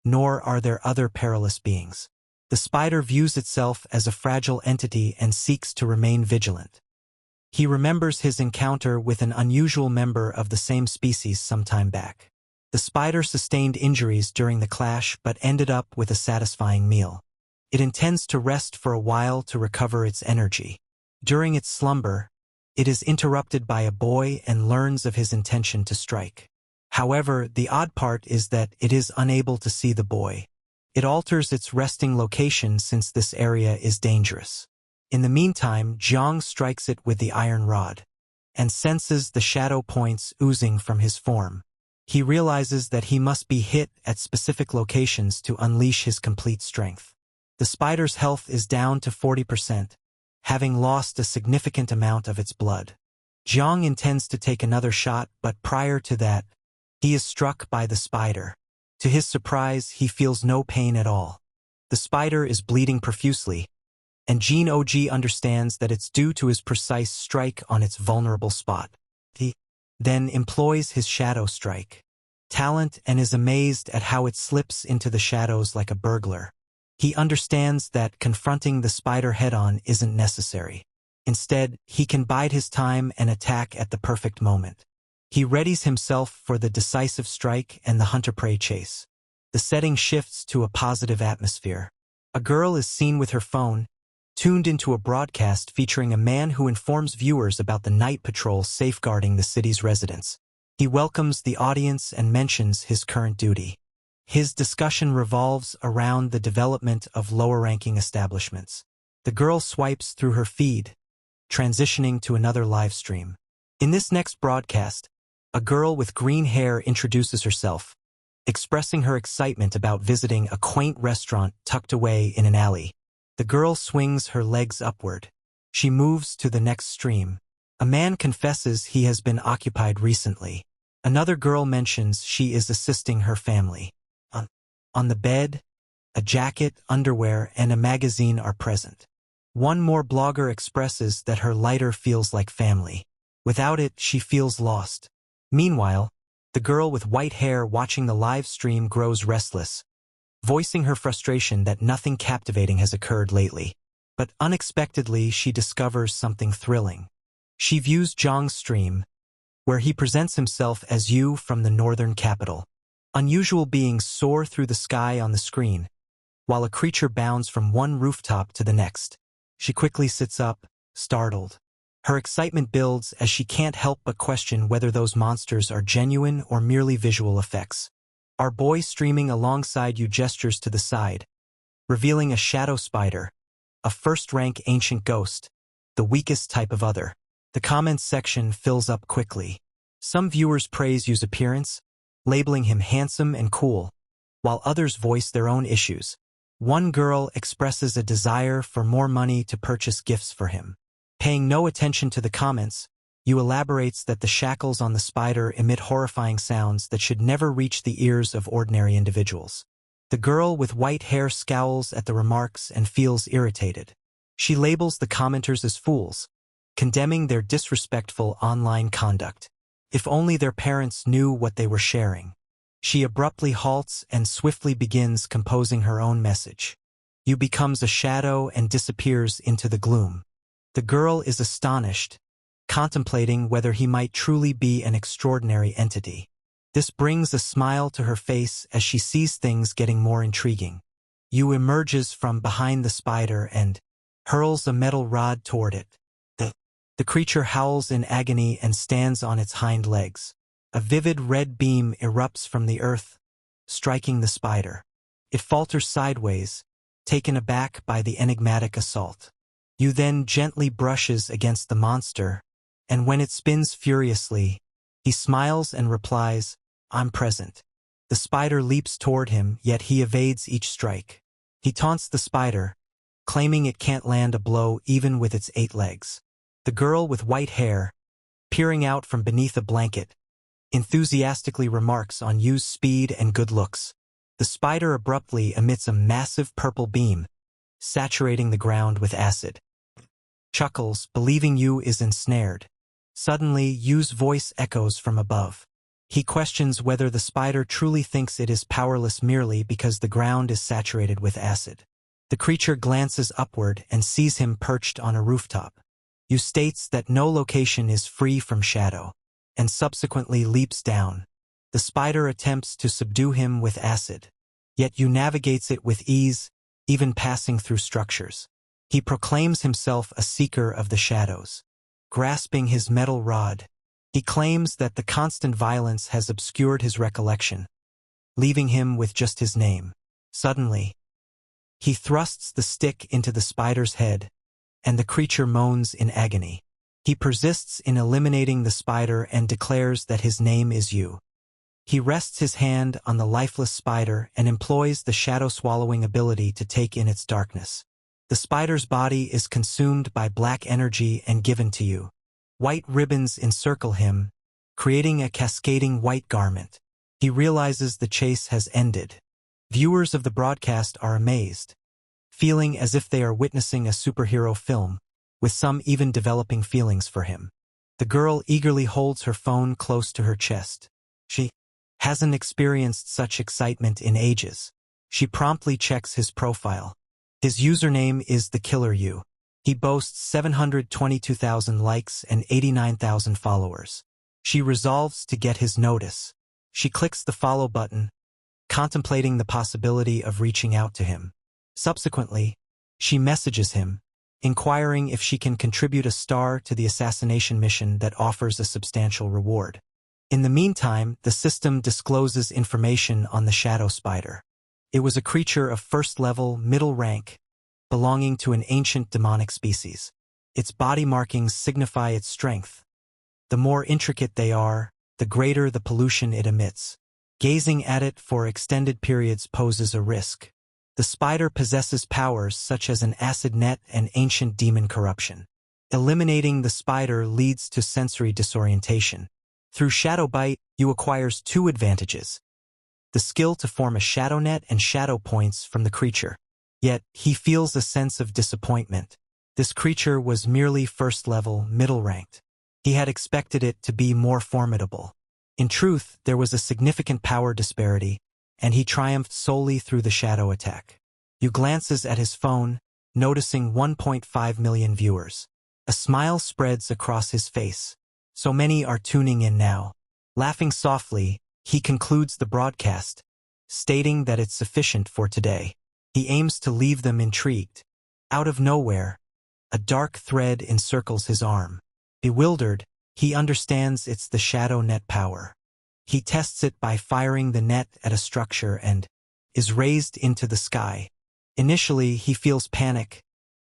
nor are there other perilous beings. The spider views itself as a fragile entity and seeks to remain vigilant. He remembers his encounter with an unusual member of the same species some time back. The spider sustained injuries during the clash but ended up with a satisfying meal. It intends to rest for a while to recover its energy. During its slumber, it is interrupted by a boy and learns of his intention to strike. However, the odd part is that it is unable to see the boy. It alters its resting location since this area is dangerous. In the meantime, Jang strikes it with the iron rod and senses the shadow points oozing from his form. He realizes that he must be hit at specific locations to unleash his complete strength. The spider's health is down to 40%, having lost a significant amount of its blood. Jang intends to take another shot, but prior to that, he is struck by the spider. To his surprise, he feels no pain at all. The spider is bleeding profusely, and Jin Og understands that it's due to his precise strike on its vulnerable spot. He then employs his shadow strike talent and is amazed at how it slips into the shadows like a burglar. He understands that confronting the spider head-on isn't necessary. Instead, he can bide his time and attack at the perfect moment. He readies himself for the decisive strike and the hunter-prey chase. The setting shifts to a positive atmosphere. A girl is seen with her phone, tuned into a broadcast featuring a man who informs viewers about the night patrol safeguarding the city's residents. He welcomes the audience and mentions his current duty. His discussion revolves around the development of lower-ranking establishments. The girl swipes through her feed, transitioning to another live stream. In this next broadcast, a girl with green hair introduces herself, expressing her excitement about visiting a quaint restaurant tucked away in an alley. The girl swings her legs upward. She moves to the next stream. A man confesses he has been occupied recently. Another girl mentions she is assisting her family. On the bed, a jacket, underwear, and a magazine are present. One more blogger expresses that her lighter feels like family. Without it, she feels lost. Meanwhile, the girl with white hair watching the live stream grows restless, voicing her frustration that nothing captivating has occurred lately. But unexpectedly, she discovers something thrilling. She views Jang's stream, where he presents himself as you from the northern capital. Unusual beings soar through the sky on the screen, while a creature bounds from one rooftop to the next. She quickly sits up, startled. Her excitement builds as she can't help but question whether those monsters are genuine or merely visual effects. Our boy streaming alongside you gestures to the side, revealing a shadow spider, a first-rank ancient ghost, the weakest type of other. The comments section fills up quickly. Some viewers praise Yu's appearance, labeling him handsome and cool, while others voice their own issues. One girl expresses a desire for more money to purchase gifts for him. Paying no attention to the comments, Yu elaborates that the shackles on the spider emit horrifying sounds that should never reach the ears of ordinary individuals. The girl with white hair scowls at the remarks and feels irritated. She labels the commenters as fools, condemning their disrespectful online conduct. If only their parents knew what they were sharing. She abruptly halts and swiftly begins composing her own message. Yu becomes a shadow and disappears into the gloom. The girl is astonished, contemplating whether he might truly be an extraordinary entity. This brings a smile to her face as she sees things getting more intriguing. Yu emerges from behind the spider and hurls a metal rod toward it. The creature howls in agony and stands on its hind legs. A vivid red beam erupts from the earth, striking the spider. It falters sideways, taken aback by the enigmatic assault. Yu then gently brushes against the monster, and when it spins furiously, he smiles and replies, I'm present. The spider leaps toward him, yet he evades each strike. He taunts the spider, claiming it can't land a blow even with its 8 legs. The girl with white hair, peering out from beneath a blanket, enthusiastically remarks on Yu's speed and good looks. The spider abruptly emits a massive purple beam, saturating the ground with acid. Chuckles, believing Yu is ensnared. Suddenly, Yu's voice echoes from above. He questions whether the spider truly thinks it is powerless merely because the ground is saturated with acid. The creature glances upward and sees him perched on a rooftop. Yu states that no location is free from shadow, and subsequently leaps down. The spider attempts to subdue him with acid, yet Yu navigates it with ease, even passing through structures. He proclaims himself a seeker of the shadows. Grasping his metal rod, he claims that the constant violence has obscured his recollection, leaving him with just his name. Suddenly, he thrusts the stick into the spider's head, and the creature moans in agony. He persists in eliminating the spider and declares that his name is Yu. He rests his hand on the lifeless spider and employs the shadow-swallowing ability to take in its darkness. The spider's body is consumed by black energy and given to Yu. White ribbons encircle him, creating a cascading white garment. He realizes the chase has ended. Viewers of the broadcast are amazed, feeling as if they are witnessing a superhero film, with some even developing feelings for him. The girl eagerly holds her phone close to her chest. She hasn't experienced such excitement in ages. She promptly checks his profile. His username is The Killer Yu. He boasts 722,000 likes and 89,000 followers. She resolves to get his notice. She clicks the follow button, contemplating the possibility of reaching out to him. Subsequently, she messages him, inquiring if she can contribute a star to the assassination mission that offers a substantial reward. In the meantime, the system discloses information on the shadow spider. It was a creature of first-level, middle rank, belonging to an ancient demonic species. Its body markings signify its strength. The more intricate they are, the greater the pollution it emits. Gazing at it for extended periods poses a risk. The spider possesses powers such as an acid net and ancient demon corruption. Eliminating the spider leads to sensory disorientation. Through Shadow Bite, Yu acquires 2 advantages: the skill to form a shadow net and shadow points from the creature. Yet, he feels a sense of disappointment. This creature was merely first-level, middle-ranked. He had expected it to be more formidable. In truth, there was a significant power disparity, and he triumphed solely through the shadow attack. Yu glances at his phone, noticing 1.5 million viewers. A smile spreads across his face. So many are tuning in now. Laughing softly, he concludes the broadcast, stating that it's sufficient for today. He aims to leave them intrigued. Out of nowhere, a dark thread encircles his arm. Bewildered, he understands it's the shadow net power. He tests it by firing the net at a structure and is raised into the sky. Initially, he feels panic,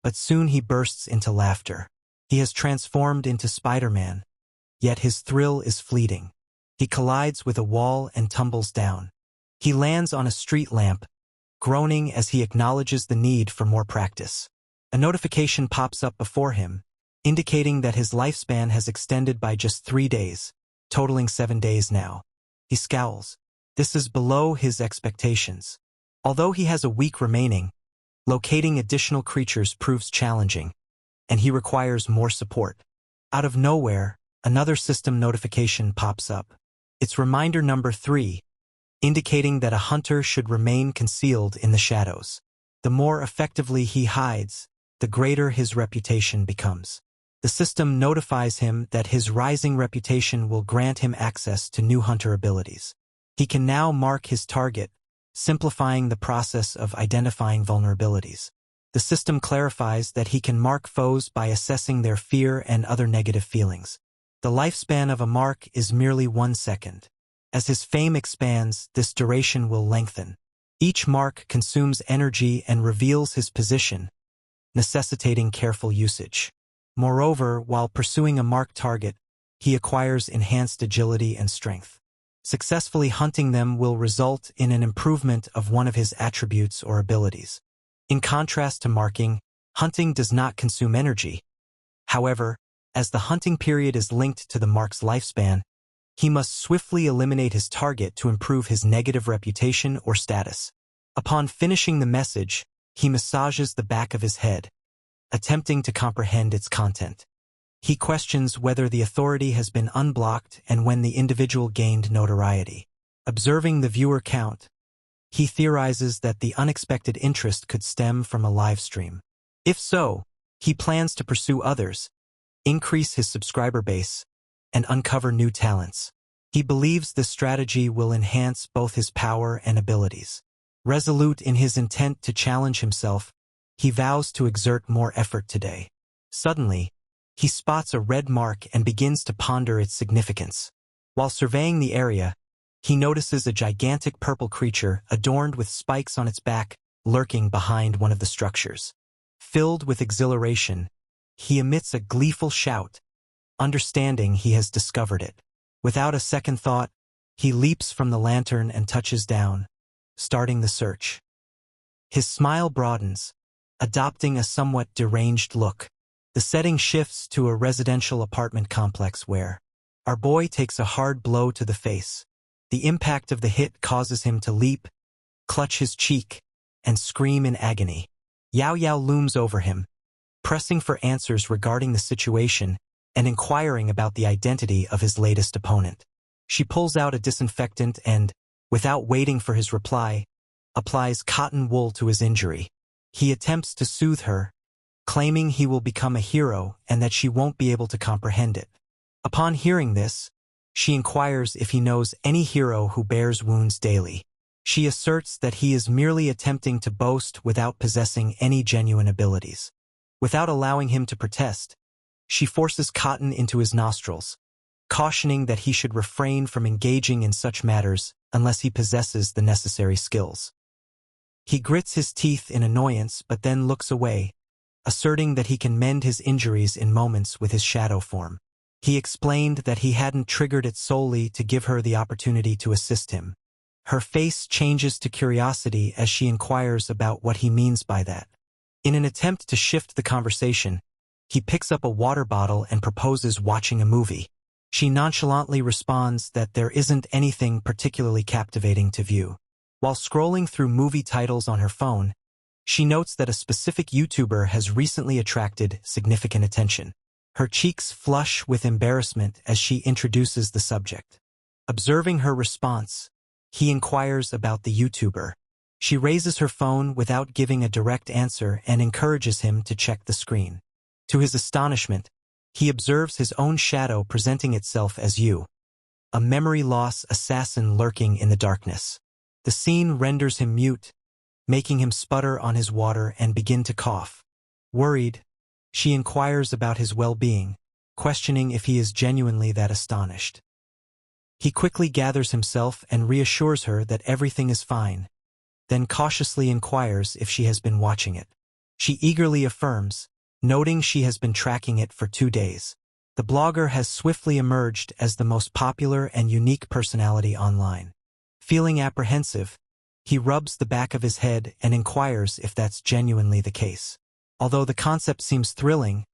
but soon he bursts into laughter. He has transformed into Spider-Man, yet his thrill is fleeting. He collides with a wall and tumbles down. He lands on a street lamp, groaning as he acknowledges the need for more practice. A notification pops up before him, indicating that his lifespan has extended by just 3 days, totaling 7 days now. He scowls. This is below his expectations. Although he has a week remaining, locating additional creatures proves challenging, and he requires more support. Out of nowhere, another system notification pops up. It's reminder number 3, indicating that a hunter should remain concealed in the shadows. The more effectively he hides, the greater his reputation becomes. The system notifies him that his rising reputation will grant him access to new hunter abilities. He can now mark his target, simplifying the process of identifying vulnerabilities. The system clarifies that he can mark foes by assessing their fear and other negative feelings. The lifespan of a mark is merely 1 second. As his fame expands, this duration will lengthen. Each mark consumes energy and reveals his position, necessitating careful usage. Moreover, while pursuing a marked target, he acquires enhanced agility and strength. Successfully hunting them will result in an improvement of one of his attributes or abilities. In contrast to marking, hunting does not consume energy. However, as the hunting period is linked to the mark's lifespan, he must swiftly eliminate his target to improve his negative reputation or status. Upon finishing the message, he massages the back of his head, attempting to comprehend its content. He questions whether the authority has been unblocked and when the individual gained notoriety. Observing the viewer count, he theorizes that the unexpected interest could stem from a live stream. If so, he plans to pursue others, increase his subscriber base, and uncover new talents. He believes this strategy will enhance both his power and abilities. Resolute in his intent to challenge himself, he vows to exert more effort today. Suddenly, he spots a red mark and begins to ponder its significance. While surveying the area, he notices a gigantic purple creature adorned with spikes on its back, lurking behind one of the structures. Filled with exhilaration, he emits a gleeful shout, understanding he has discovered it. Without a second thought, he leaps from the lantern and touches down, starting the search. His smile broadens, adopting a somewhat deranged look. The setting shifts to a residential apartment complex where our boy takes a hard blow to the face. The impact of the hit causes him to leap, clutch his cheek, and scream in agony. Yaoya looms over him, pressing for answers regarding the situation and inquiring about the identity of his latest opponent. She pulls out a disinfectant and, without waiting for his reply, applies cotton wool to his injury. He attempts to soothe her, claiming he will become a hero and that she won't be able to comprehend it. Upon hearing this, she inquires if he knows any hero who bears wounds daily. She asserts that he is merely attempting to boast without possessing any genuine abilities. Without allowing him to protest, she forces cotton into his nostrils, cautioning that he should refrain from engaging in such matters unless he possesses the necessary skills. He grits his teeth in annoyance but then looks away, asserting that he can mend his injuries in moments with his shadow form. He explained that he hadn't triggered it solely to give her the opportunity to assist him. Her face changes to curiosity as she inquires about what he means by that. In an attempt to shift the conversation, he picks up a water bottle and proposes watching a movie. She nonchalantly responds that there isn't anything particularly captivating to view. While scrolling through movie titles on her phone, she notes that a specific YouTuber has recently attracted significant attention. Her cheeks flush with embarrassment as she introduces the subject. Observing her response, he inquires about the YouTuber. She raises her phone without giving a direct answer and encourages him to check the screen. To his astonishment, he observes his own shadow presenting itself as you, a memory loss assassin lurking in the darkness. The scene renders him mute, making him sputter on his water and begin to cough. Worried, she inquires about his well-being, questioning if he is genuinely that astonished. He quickly gathers himself and reassures her that everything is fine, then cautiously inquires if she has been watching it. She eagerly affirms, noting she has been tracking it for 2 days. The blogger has swiftly emerged as the most popular and unique personality online. Feeling apprehensive, he rubs the back of his head and inquires if that's genuinely the case. Although the concept seems thrilling,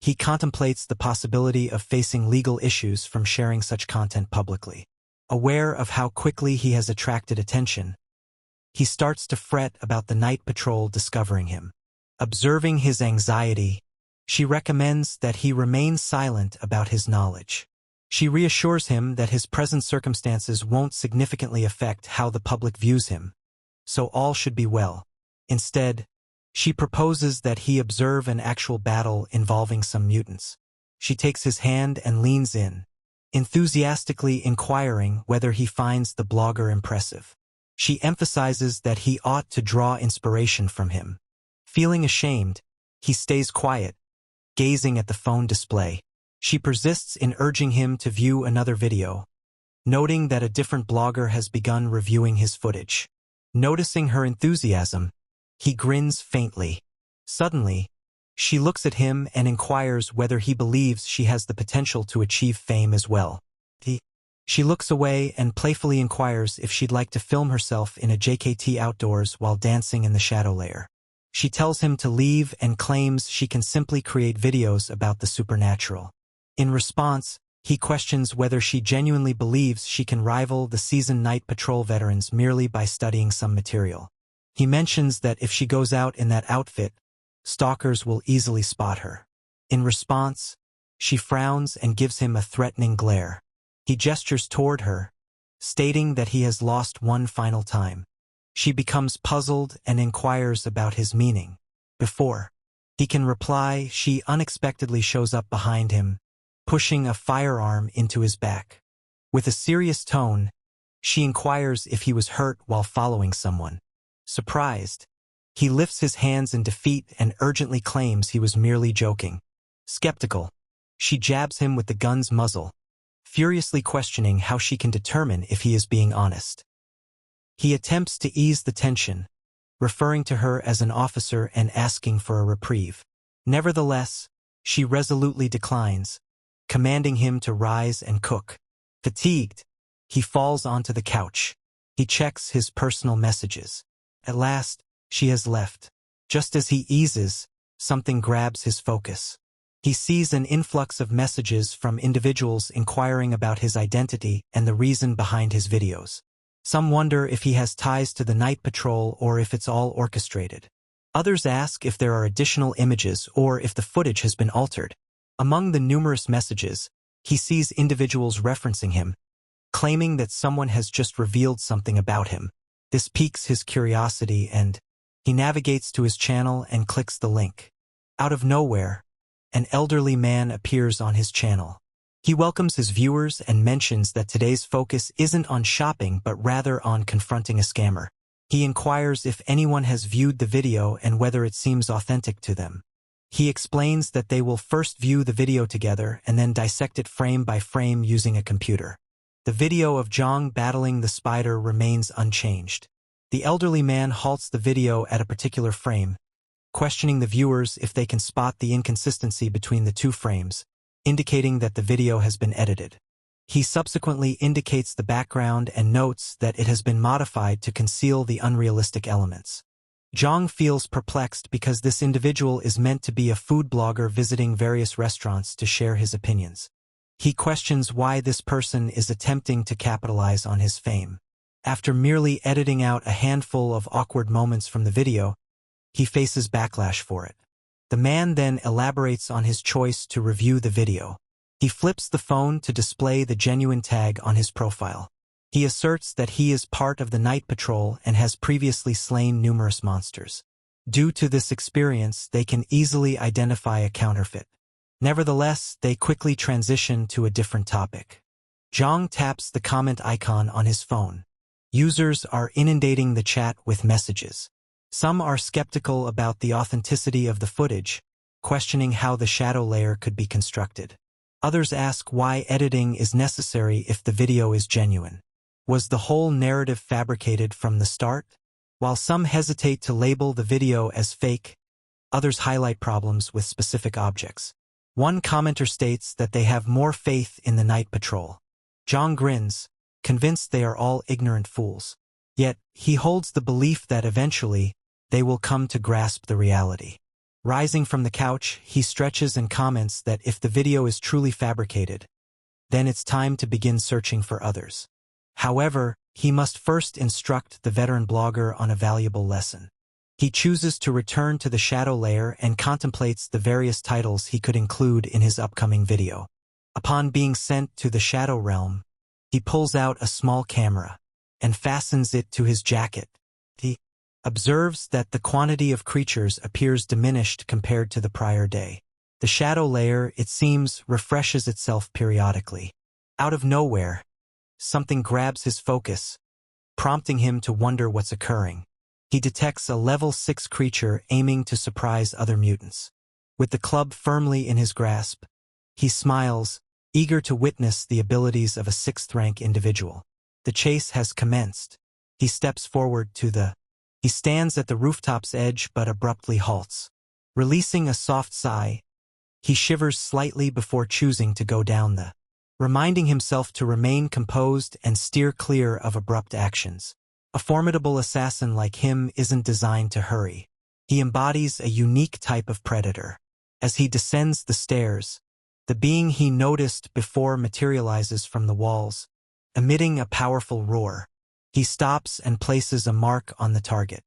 he contemplates the possibility of facing legal issues from sharing such content publicly. Aware of how quickly he has attracted attention, he starts to fret about the night patrol discovering him. Observing his anxiety, she recommends that he remain silent about his knowledge. She reassures him that his present circumstances won't significantly affect how the public views him, so all should be well. Instead, she proposes that he observe an actual battle involving some mutants. She takes his hand and leans in, enthusiastically inquiring whether he finds the blogger impressive. She emphasizes that he ought to draw inspiration from him. Feeling ashamed, he stays quiet, gazing at the phone display. She persists in urging him to view another video, noting that a different blogger has begun reviewing his footage. Noticing her enthusiasm, he grins faintly. Suddenly, she looks at him and inquires whether he believes she has the potential to achieve fame as well. She looks away and playfully inquires if she'd like to film herself in a JKT outdoors while dancing in the shadow layer. She tells him to leave and claims she can simply create videos about the supernatural. In response, he questions whether she genuinely believes she can rival the seasoned night patrol veterans merely by studying some material. He mentions that if she goes out in that outfit, stalkers will easily spot her. In response, she frowns and gives him a threatening glare. He gestures toward her, stating that he has lost one final time. She becomes puzzled and inquires about his meaning. Before he can reply, she unexpectedly shows up behind him, pushing a firearm into his back. With a serious tone, she inquires if he was hurt while following someone. Surprised, he lifts his hands in defeat and urgently claims he was merely joking. Skeptical, she jabs him with the gun's muzzle, furiously questioning how she can determine if he is being honest. He attempts to ease the tension, referring to her as an officer and asking for a reprieve. Nevertheless, she resolutely declines, commanding him to rise and cook. Fatigued, he falls onto the couch. He checks his personal messages. At last, she has left. Just as he eases, something grabs his focus. He sees an influx of messages from individuals inquiring about his identity and the reason behind his videos. Some wonder if he has ties to the night patrol or if it's all orchestrated. Others ask if there are additional images or if the footage has been altered. Among the numerous messages, he sees individuals referencing him, claiming that someone has just revealed something about him. This piques his curiosity and he navigates to his channel and clicks the link. Out of nowhere, an elderly man appears on his channel. He welcomes his viewers and mentions that today's focus isn't on shopping but rather on confronting a scammer. He inquires if anyone has viewed the video and whether it seems authentic to them. He explains that they will first view the video together and then dissect it frame by frame using a computer. The video of Jang battling the spider remains unchanged. The elderly man halts the video at a particular frame, questioning the viewers if they can spot the inconsistency between the two frames, indicating that the video has been edited. He subsequently indicates the background and notes that it has been modified to conceal the unrealistic elements. Jang feels perplexed because this individual is meant to be a food blogger visiting various restaurants to share his opinions. He questions why this person is attempting to capitalize on his fame. After merely editing out a handful of awkward moments from the video, he faces backlash for it. The man then elaborates on his choice to review the video. He flips the phone to display the genuine tag on his profile. He asserts that he is part of the night patrol and has previously slain numerous monsters. Due to this experience, they can easily identify a counterfeit. Nevertheless, they quickly transition to a different topic. Jang taps the comment icon on his phone. Users are inundating the chat with messages. Some are skeptical about the authenticity of the footage, questioning how the shadow layer could be constructed. Others ask why editing is necessary if the video is genuine. Was the whole narrative fabricated from the start? While some hesitate to label the video as fake, others highlight problems with specific objects. One commenter states that they have more faith in the night patrol. Jang grins, convinced they are all ignorant fools. Yet, he holds the belief that eventually, they will come to grasp the reality. Rising from the couch, he stretches and comments that if the video is truly fabricated, then it's time to begin searching for others. However, he must first instruct the veteran blogger on a valuable lesson. He chooses to return to the shadow layer and contemplates the various titles he could include in his upcoming video. Upon being sent to the shadow realm, he pulls out a small camera and fastens it to his jacket. He observes that the quantity of creatures appears diminished compared to the prior day. The shadow layer, it seems, refreshes itself periodically. Out of nowhere, something grabs his focus, prompting him to wonder what's occurring. He detects a level 6 creature aiming to surprise other mutants. With the club firmly in his grasp, he smiles, eager to witness the abilities of a 6th-rank individual. The chase has commenced. He steps forward He stands at the rooftop's edge but abruptly halts. Releasing a soft sigh, he shivers slightly before choosing to go down the reminding himself to remain composed and steer clear of abrupt actions. A formidable assassin like him isn't designed to hurry. He embodies a unique type of predator. As he descends the stairs, the being he noticed before materializes from the walls, emitting a powerful roar. He stops and places a mark on the target,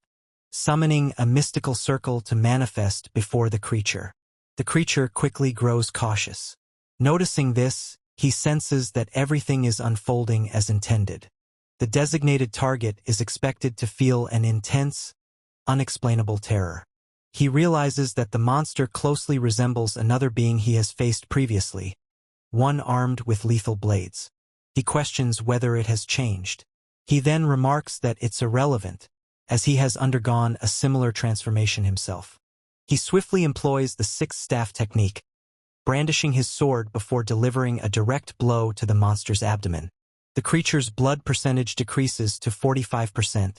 summoning a mystical circle to manifest before the creature. The creature quickly grows cautious. Noticing this, he senses that everything is unfolding as intended. The designated target is expected to feel an intense, unexplainable terror. He realizes that the monster closely resembles another being he has faced previously, one armed with lethal blades. He questions whether it has changed. He then remarks that it's irrelevant, as he has undergone a similar transformation himself. He swiftly employs the six-staff technique, brandishing his sword before delivering a direct blow to the monster's abdomen. The creature's blood percentage decreases to 45%,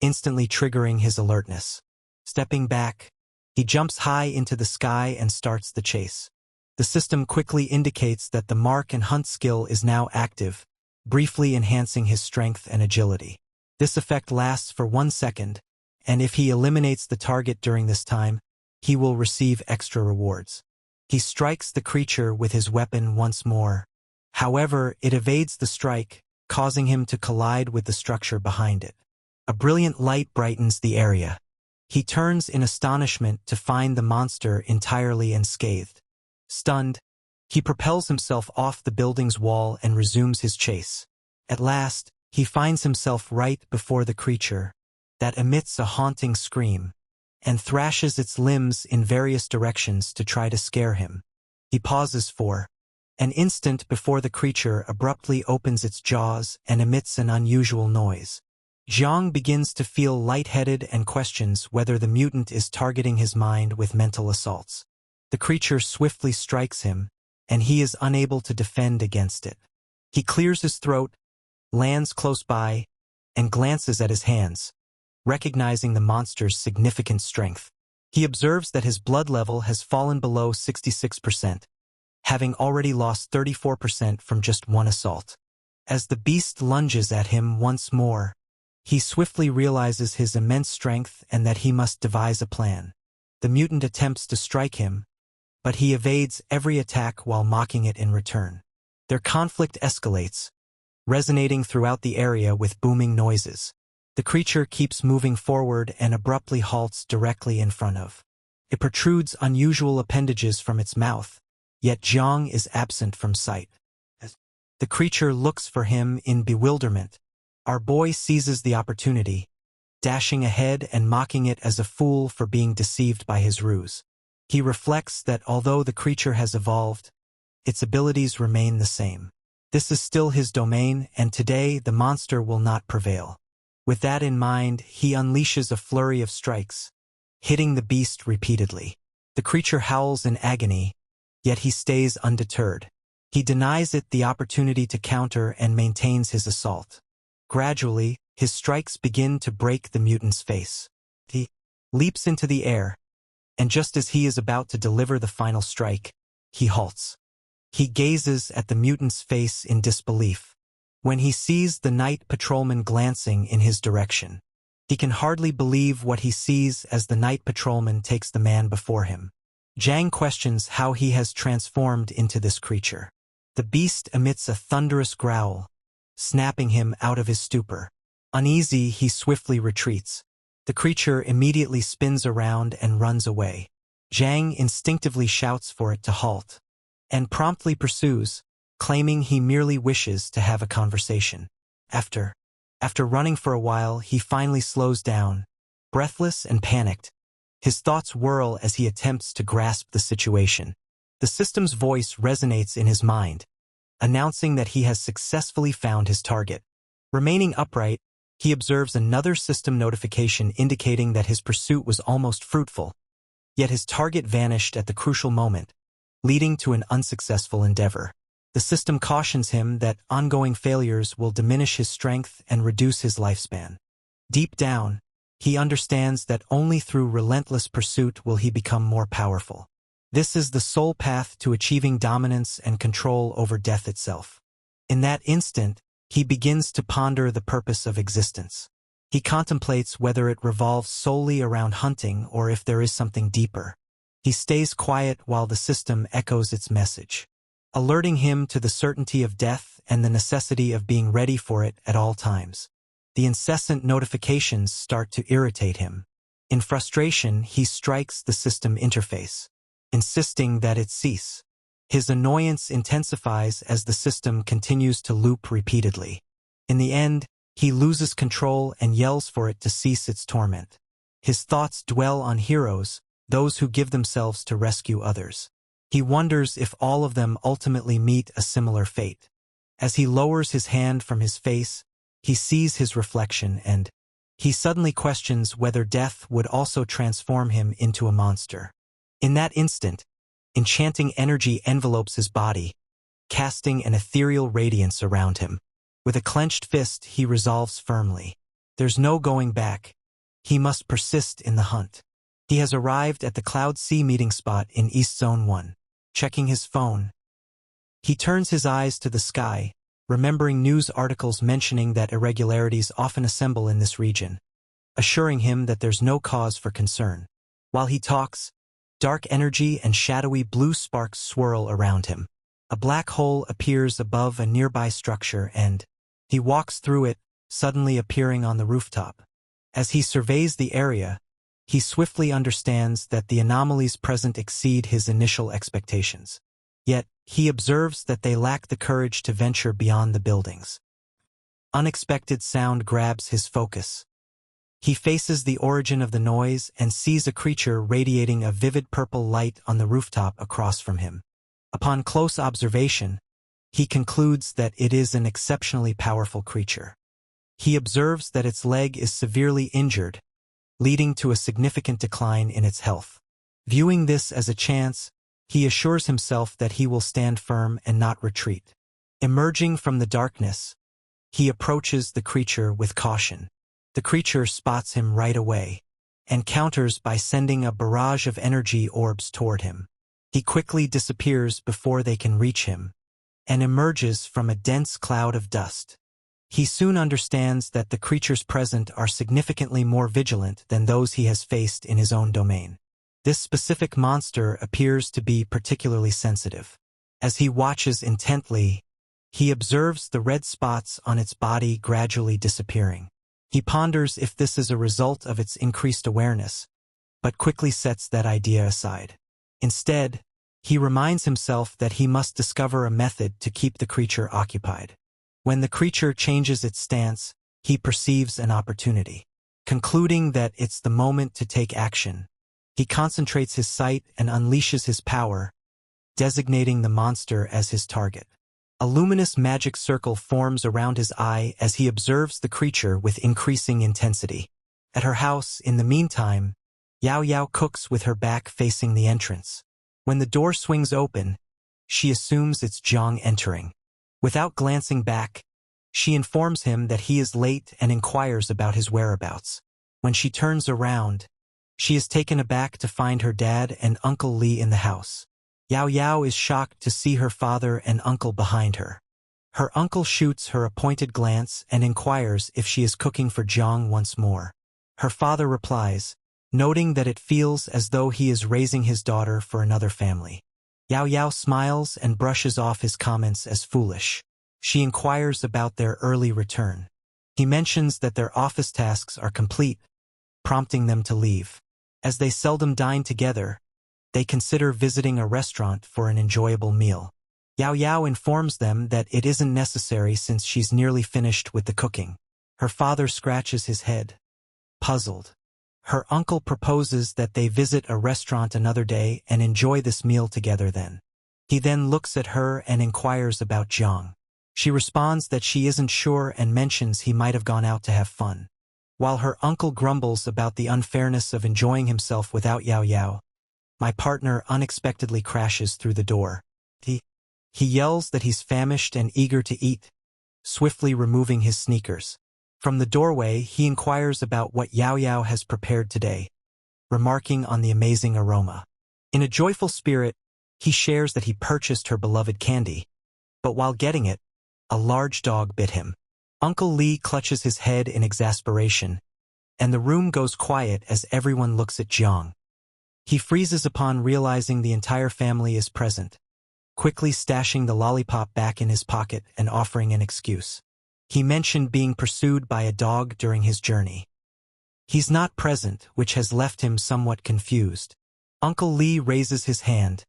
instantly triggering his alertness. Stepping back, he jumps high into the sky and starts the chase. The system quickly indicates that the mark and hunt skill is now active, briefly enhancing his strength and agility. This effect lasts for 1 second, and if he eliminates the target during this time, he will receive extra rewards. He strikes the creature with his weapon once more. However, it evades the strike, causing him to collide with the structure behind it. A brilliant light brightens the area. He turns in astonishment to find the monster entirely unscathed. Stunned, he propels himself off the building's wall and resumes his chase. At last, he finds himself right before the creature, that emits a haunting scream, and thrashes its limbs in various directions to try to scare him. He pauses for an instant before the creature abruptly opens its jaws and emits an unusual noise. Jang begins to feel lightheaded and questions whether the mutant is targeting his mind with mental assaults. The creature swiftly strikes him, and he is unable to defend against it. He clears his throat, lands close by, and glances at his hands, recognizing the monster's significant strength. He observes that his blood level has fallen below 66%, having already lost 34% from just one assault. As the beast lunges at him once more, he swiftly realizes his immense strength and that he must devise a plan. The mutant attempts to strike him, but he evades every attack while mocking it in return. Their conflict escalates, resonating throughout the area with booming noises. The creature keeps moving forward and abruptly halts directly in front of. It protrudes unusual appendages from its mouth, yet Jang is absent from sight. The creature looks for him in bewilderment. Our boy seizes the opportunity, dashing ahead and mocking it as a fool for being deceived by his ruse. He reflects that although the creature has evolved, its abilities remain the same. This is still his domain, and today the monster will not prevail. With that in mind, he unleashes a flurry of strikes, hitting the beast repeatedly. The creature howls in agony, yet he stays undeterred. He denies it the opportunity to counter and maintains his assault. Gradually, his strikes begin to break the mutant's face. He leaps into the air, and just as he is about to deliver the final strike, he halts. He gazes at the mutant's face in disbelief. When he sees the night patrolman glancing in his direction, he can hardly believe what he sees as the night patrolman takes the man before him. Jang questions how he has transformed into this creature. The beast emits a thunderous growl, snapping him out of his stupor. Uneasy, he swiftly retreats. The creature immediately spins around and runs away. Jang instinctively shouts for it to halt, and promptly pursues, claiming he merely wishes to have a conversation. After running for a while, he finally slows down, breathless and panicked. His thoughts whirl as he attempts to grasp the situation. The system's voice resonates in his mind, announcing that he has successfully found his target. Remaining upright, he observes another system notification indicating that his pursuit was almost fruitful, yet his target vanished at the crucial moment, leading to an unsuccessful endeavor. The system cautions him that ongoing failures will diminish his strength and reduce his lifespan. Deep down, he understands that only through relentless pursuit will he become more powerful. This is the sole path to achieving dominance and control over death itself. In that instant, he begins to ponder the purpose of existence. He contemplates whether it revolves solely around hunting or if there is something deeper. He stays quiet while the system echoes its message, alerting him to the certainty of death and the necessity of being ready for it at all times. The incessant notifications start to irritate him. In frustration, he strikes the system interface, insisting that it cease. His annoyance intensifies as the system continues to loop repeatedly. In the end, he loses control and yells for it to cease its torment. His thoughts dwell on heroes, those who give themselves to rescue others. He wonders if all of them ultimately meet a similar fate. As he lowers his hand from his face, he sees his reflection and he suddenly questions whether death would also transform him into a monster. In that instant, enchanting energy envelopes his body, casting an ethereal radiance around him. With a clenched fist, he resolves firmly. There's no going back. He must persist in the hunt. He has arrived at the Cloud Sea meeting spot in East Zone 1. Checking his phone, he turns his eyes to the sky, remembering news articles mentioning that irregularities often assemble in this region, assuring him that there's no cause for concern. While he talks, dark energy and shadowy blue sparks swirl around him. A black hole appears above a nearby structure and he walks through it, suddenly appearing on the rooftop. As he surveys the area, he swiftly understands that the anomalies present exceed his initial expectations. Yet, he observes that they lack the courage to venture beyond the buildings. Unexpected sound grabs his focus. He faces the origin of the noise and sees a creature radiating a vivid purple light on the rooftop across from him. Upon close observation, he concludes that it is an exceptionally powerful creature. He observes that its leg is severely injured, leading to a significant decline in its health. Viewing this as a chance, he assures himself that he will stand firm and not retreat. Emerging from the darkness, he approaches the creature with caution. The creature spots him right away, and counters by sending a barrage of energy orbs toward him. He quickly disappears before they can reach him, and emerges from a dense cloud of dust. He soon understands that the creatures present are significantly more vigilant than those he has faced in his own domain. This specific monster appears to be particularly sensitive. As he watches intently, he observes the red spots on its body gradually disappearing. He ponders if this is a result of its increased awareness, but quickly sets that idea aside. Instead, he reminds himself that he must discover a method to keep the creature occupied. When the creature changes its stance, he perceives an opportunity. Concluding that it's the moment to take action, he concentrates his sight and unleashes his power, designating the monster as his target. A luminous magic circle forms around his eye as he observes the creature with increasing intensity. At her house, in the meantime, Yaoya cooks with her back facing the entrance. When the door swings open, she assumes it's Jang entering. Without glancing back, she informs him that he is late and inquires about his whereabouts. When she turns around, she is taken aback to find her dad and Uncle Lee in the house. Yaoya is shocked to see her father and uncle behind her. Her uncle shoots her a pointed glance and inquires if she is cooking for Jang once more. Her father replies, noting that it feels as though he is raising his daughter for another family. Yaoya smiles and brushes off his comments as foolish. She inquires about their early return. He mentions that their office tasks are complete, prompting them to leave. As they seldom dine together, they consider visiting a restaurant for an enjoyable meal. Yaoya informs them that it isn't necessary since she's nearly finished with the cooking. Her father scratches his head, puzzled. Her uncle proposes that they visit a restaurant another day and enjoy this meal together then. He then looks at her and inquires about Jang. She responds that she isn't sure and mentions he might have gone out to have fun. While her uncle grumbles about the unfairness of enjoying himself without Yaoya, my partner unexpectedly crashes through the door. He yells that he's famished and eager to eat, swiftly removing his sneakers. From the doorway, he inquires about what Yaoya has prepared today, remarking on the amazing aroma. In a joyful spirit, he shares that he purchased her beloved candy, but while getting it, a large dog bit him. Uncle Lee clutches his head in exasperation, and the room goes quiet as everyone looks at Jang. He freezes upon realizing the entire family is present, quickly stashing the lollipop back in his pocket and offering an excuse. He mentioned being pursued by a dog during his journey. He's not present, which has left him somewhat confused. Uncle Lee raises his hand,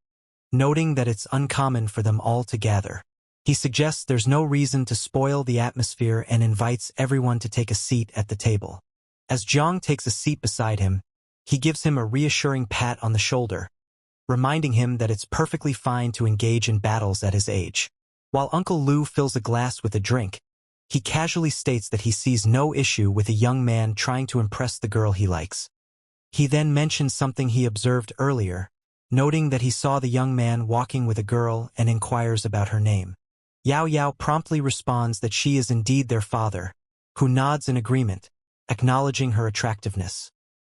noting that it's uncommon for them all to gather. He suggests there's no reason to spoil the atmosphere and invites everyone to take a seat at the table. As Jang takes a seat beside him, he gives him a reassuring pat on the shoulder, reminding him that it's perfectly fine to engage in battles at his age. While Uncle Lu fills a glass with a drink, he casually states that he sees no issue with a young man trying to impress the girl he likes. He then mentions something he observed earlier, noting that he saw the young man walking with a girl and inquires about her name. Yaoya promptly responds that she is indeed their father, who nods in agreement, acknowledging her attractiveness.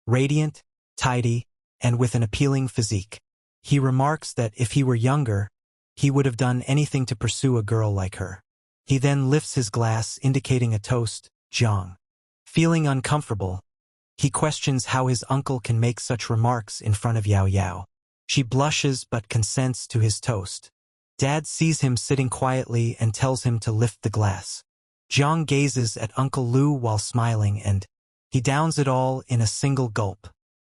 Radiant, tidy, and with an appealing physique. He remarks that if he were younger, he would have done anything to pursue a girl like her. He then lifts his glass, indicating a toast, Jang. Feeling uncomfortable, he questions how his uncle can make such remarks in front of Yaoya. She blushes but consents to his toast. Dad sees him sitting quietly and tells him to lift the glass. Jang gazes at Uncle Lu while smiling and he downs it all in a single gulp.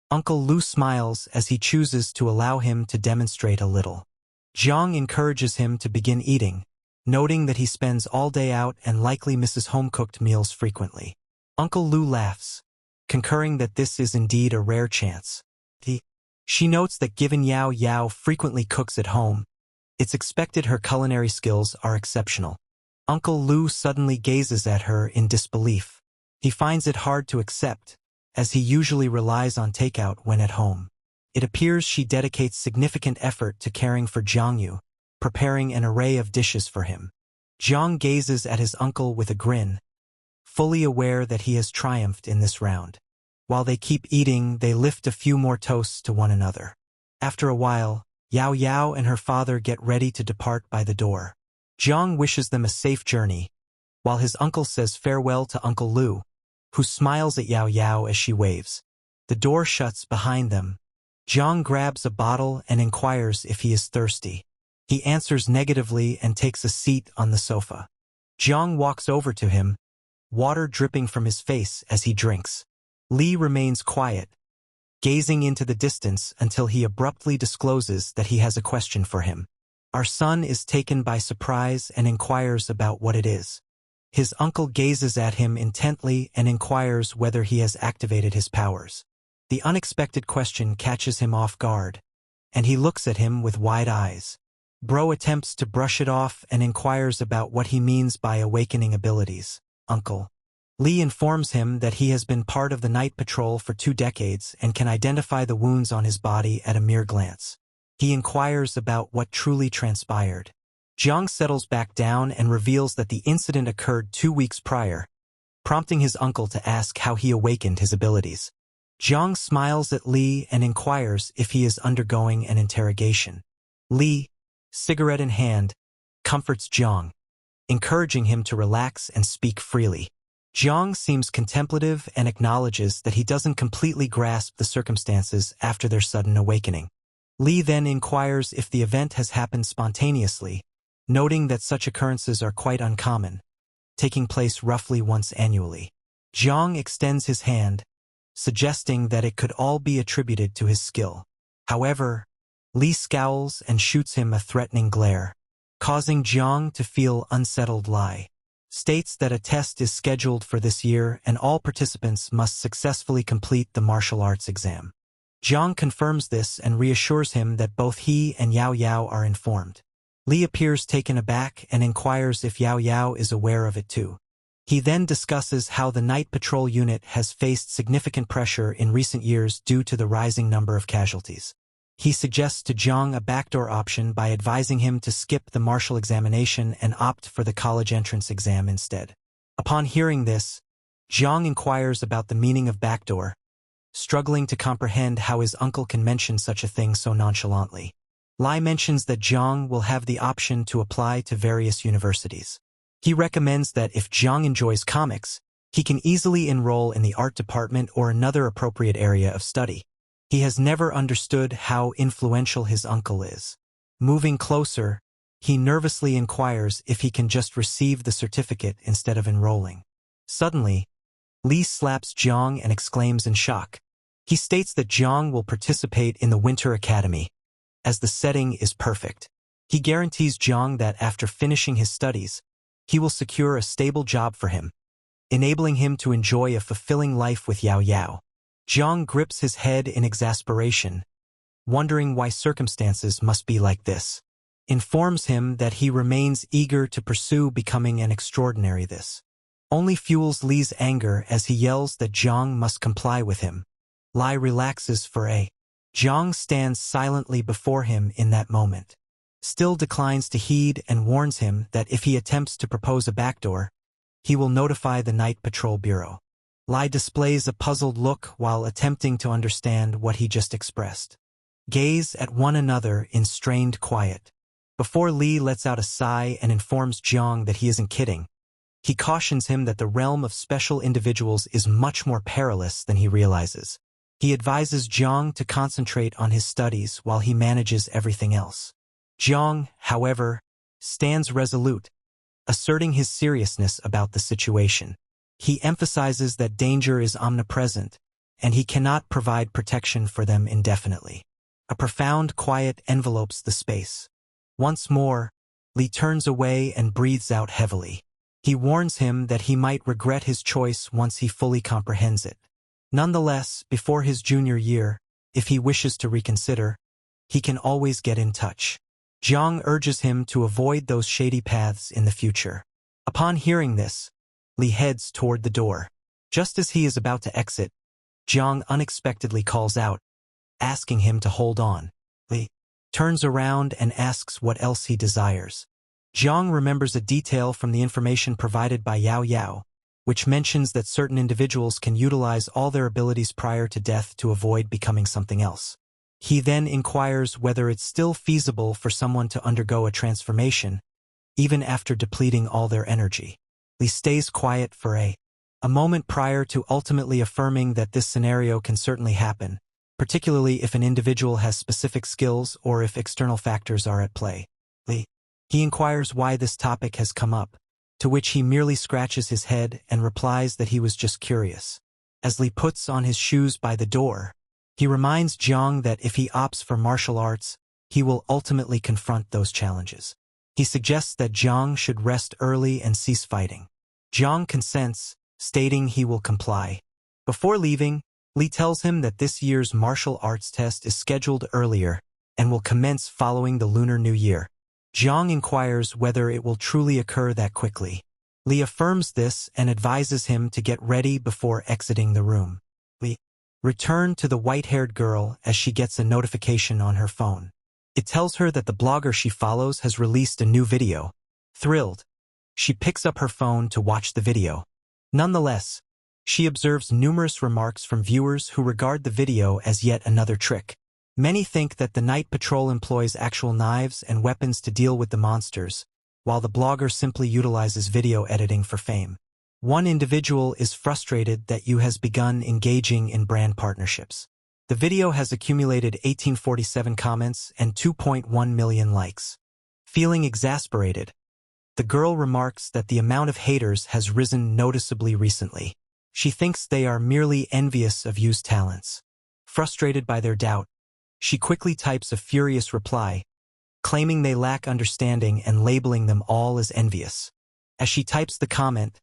Uncle Lu smiles as he chooses to allow him to demonstrate a little. Jang encourages him to begin eating, noting that he spends all day out and likely misses home-cooked meals frequently. Uncle Lu laughs, concurring that this is indeed a rare chance. She notes that given Yaoya frequently cooks at home, it's expected her culinary skills are exceptional. Uncle Lu suddenly gazes at her in disbelief. He finds it hard to accept, as he usually relies on takeout when at home. It appears she dedicates significant effort to caring for Jiangyu, preparing an array of dishes for him. Jang gazes at his uncle with a grin, fully aware that he has triumphed in this round. While they keep eating, they lift a few more toasts to one another. After a while, Yaoya and her father get ready to depart by the door. Jang wishes them a safe journey, while his uncle says farewell to Uncle Lu, who smiles at Yaoya as she waves. The door shuts behind them. Jang grabs a bottle and inquires if he is thirsty. He answers negatively and takes a seat on the sofa. Jang walks over to him, water dripping from his face as he drinks. Lee remains quiet, gazing into the distance until he abruptly discloses that he has a question for him. Our son is taken by surprise and inquires about what it is. His uncle gazes at him intently and inquires whether he has activated his powers. The unexpected question catches him off guard, and he looks at him with wide eyes. Bro attempts to brush it off and inquires about what he means by awakening abilities. Uncle Lee informs him that he has been part of the night patrol for 2 decades and can identify the wounds on his body at a mere glance. He inquires about what truly transpired. Jang settles back down and reveals that the incident occurred 2 weeks prior, prompting his uncle to ask how he awakened his abilities. Jang smiles at Lee and inquires if he is undergoing an interrogation. Lee, cigarette in hand, comforts Jang, encouraging him to relax and speak freely. Jang seems contemplative and acknowledges that he doesn't completely grasp the circumstances after their sudden awakening. Lee then inquires if the event has happened spontaneously, noting that such occurrences are quite uncommon, taking place roughly once annually. Jang extends his hand, suggesting that it could all be attributed to his skill. However, Lee scowls and shoots him a threatening glare, causing Jang to feel unsettled. Lee states that a test is scheduled for this year and all participants must successfully complete the martial arts exam. Jang confirms this and reassures him that both he and Yaoya are informed. Lee appears taken aback and inquires if Yaoya is aware of it too. He then discusses how the night patrol unit has faced significant pressure in recent years due to the rising number of casualties. He suggests to Jang a backdoor option by advising him to skip the martial examination and opt for the college entrance exam instead. Upon hearing this, Jang inquires about the meaning of backdoor, struggling to comprehend how his uncle can mention such a thing so nonchalantly. Li mentions that Jang will have the option to apply to various universities. He recommends that if Jang enjoys comics, he can easily enroll in the art department or another appropriate area of study. He has never understood how influential his uncle is. Moving closer, he nervously inquires if he can just receive the certificate instead of enrolling. Suddenly, Li slaps Jang and exclaims in shock. He states that Jang will participate in the Winter Academy, as the setting is perfect. He guarantees Jang that after finishing his studies, he will secure a stable job for him, enabling him to enjoy a fulfilling life with Yaoya. Jang grips his head in exasperation, wondering why circumstances must be like this. Informs him that he remains eager to pursue becoming an extraordinary. This only fuels Li's anger as he yells that Jang must comply with him. Li relaxes for a. Jang stands silently before him in that moment, still declines to heed and warns him that if he attempts to propose a backdoor, he will notify the Night Patrol Bureau. Li displays a puzzled look while attempting to understand what he just expressed. Gaze at one another in strained quiet. Before Li lets out a sigh and informs Jang that he isn't kidding, he cautions him that the realm of special individuals is much more perilous than he realizes. He advises Jang to concentrate on his studies while he manages everything else. Jang, however, stands resolute, asserting his seriousness about the situation. He emphasizes that danger is omnipresent, and he cannot provide protection for them indefinitely. A profound quiet envelopes the space. Once more, Li turns away and breathes out heavily. He warns him that he might regret his choice once he fully comprehends it. Nonetheless, before his junior year, if he wishes to reconsider, he can always get in touch. Jang urges him to avoid those shady paths in the future. Upon hearing this, Li heads toward the door. Just as he is about to exit, Jang unexpectedly calls out, asking him to hold on. Li turns around and asks what else he desires. Jang remembers a detail from the information provided by Yaoya, which mentions that certain individuals can utilize all their abilities prior to death to avoid becoming something else. He then inquires whether it's still feasible for someone to undergo a transformation, even after depleting all their energy. Li stays quiet for a moment prior to ultimately affirming that this scenario can certainly happen, particularly if an individual has specific skills or if external factors are at play. He inquires why this topic has come up, to which he merely scratches his head and replies that he was just curious. As Li puts on his shoes by the door, he reminds Jang that if he opts for martial arts, he will ultimately confront those challenges. He suggests that Jang should rest early and cease fighting. Jang consents, stating he will comply. Before leaving, Li tells him that this year's martial arts test is scheduled earlier and will commence following the Lunar New Year. Jang inquires whether it will truly occur that quickly. Li affirms this and advises him to get ready before exiting the room. Li returns to the white-haired girl as she gets a notification on her phone. It tells her that the blogger she follows has released a new video. Thrilled, she picks up her phone to watch the video. Nonetheless, she observes numerous remarks from viewers who regard the video as yet another trick. Many think that the Night Patrol employs actual knives and weapons to deal with the monsters, while the blogger simply utilizes video editing for fame. One individual is frustrated that Yu has begun engaging in brand partnerships. The video has accumulated 1847 comments and 2.1 million likes. Feeling exasperated, the girl remarks that the amount of haters has risen noticeably recently. She thinks they are merely envious of Yu's talents. Frustrated by their doubt, she quickly types a furious reply, claiming they lack understanding and labeling them all as envious. As she types the comment,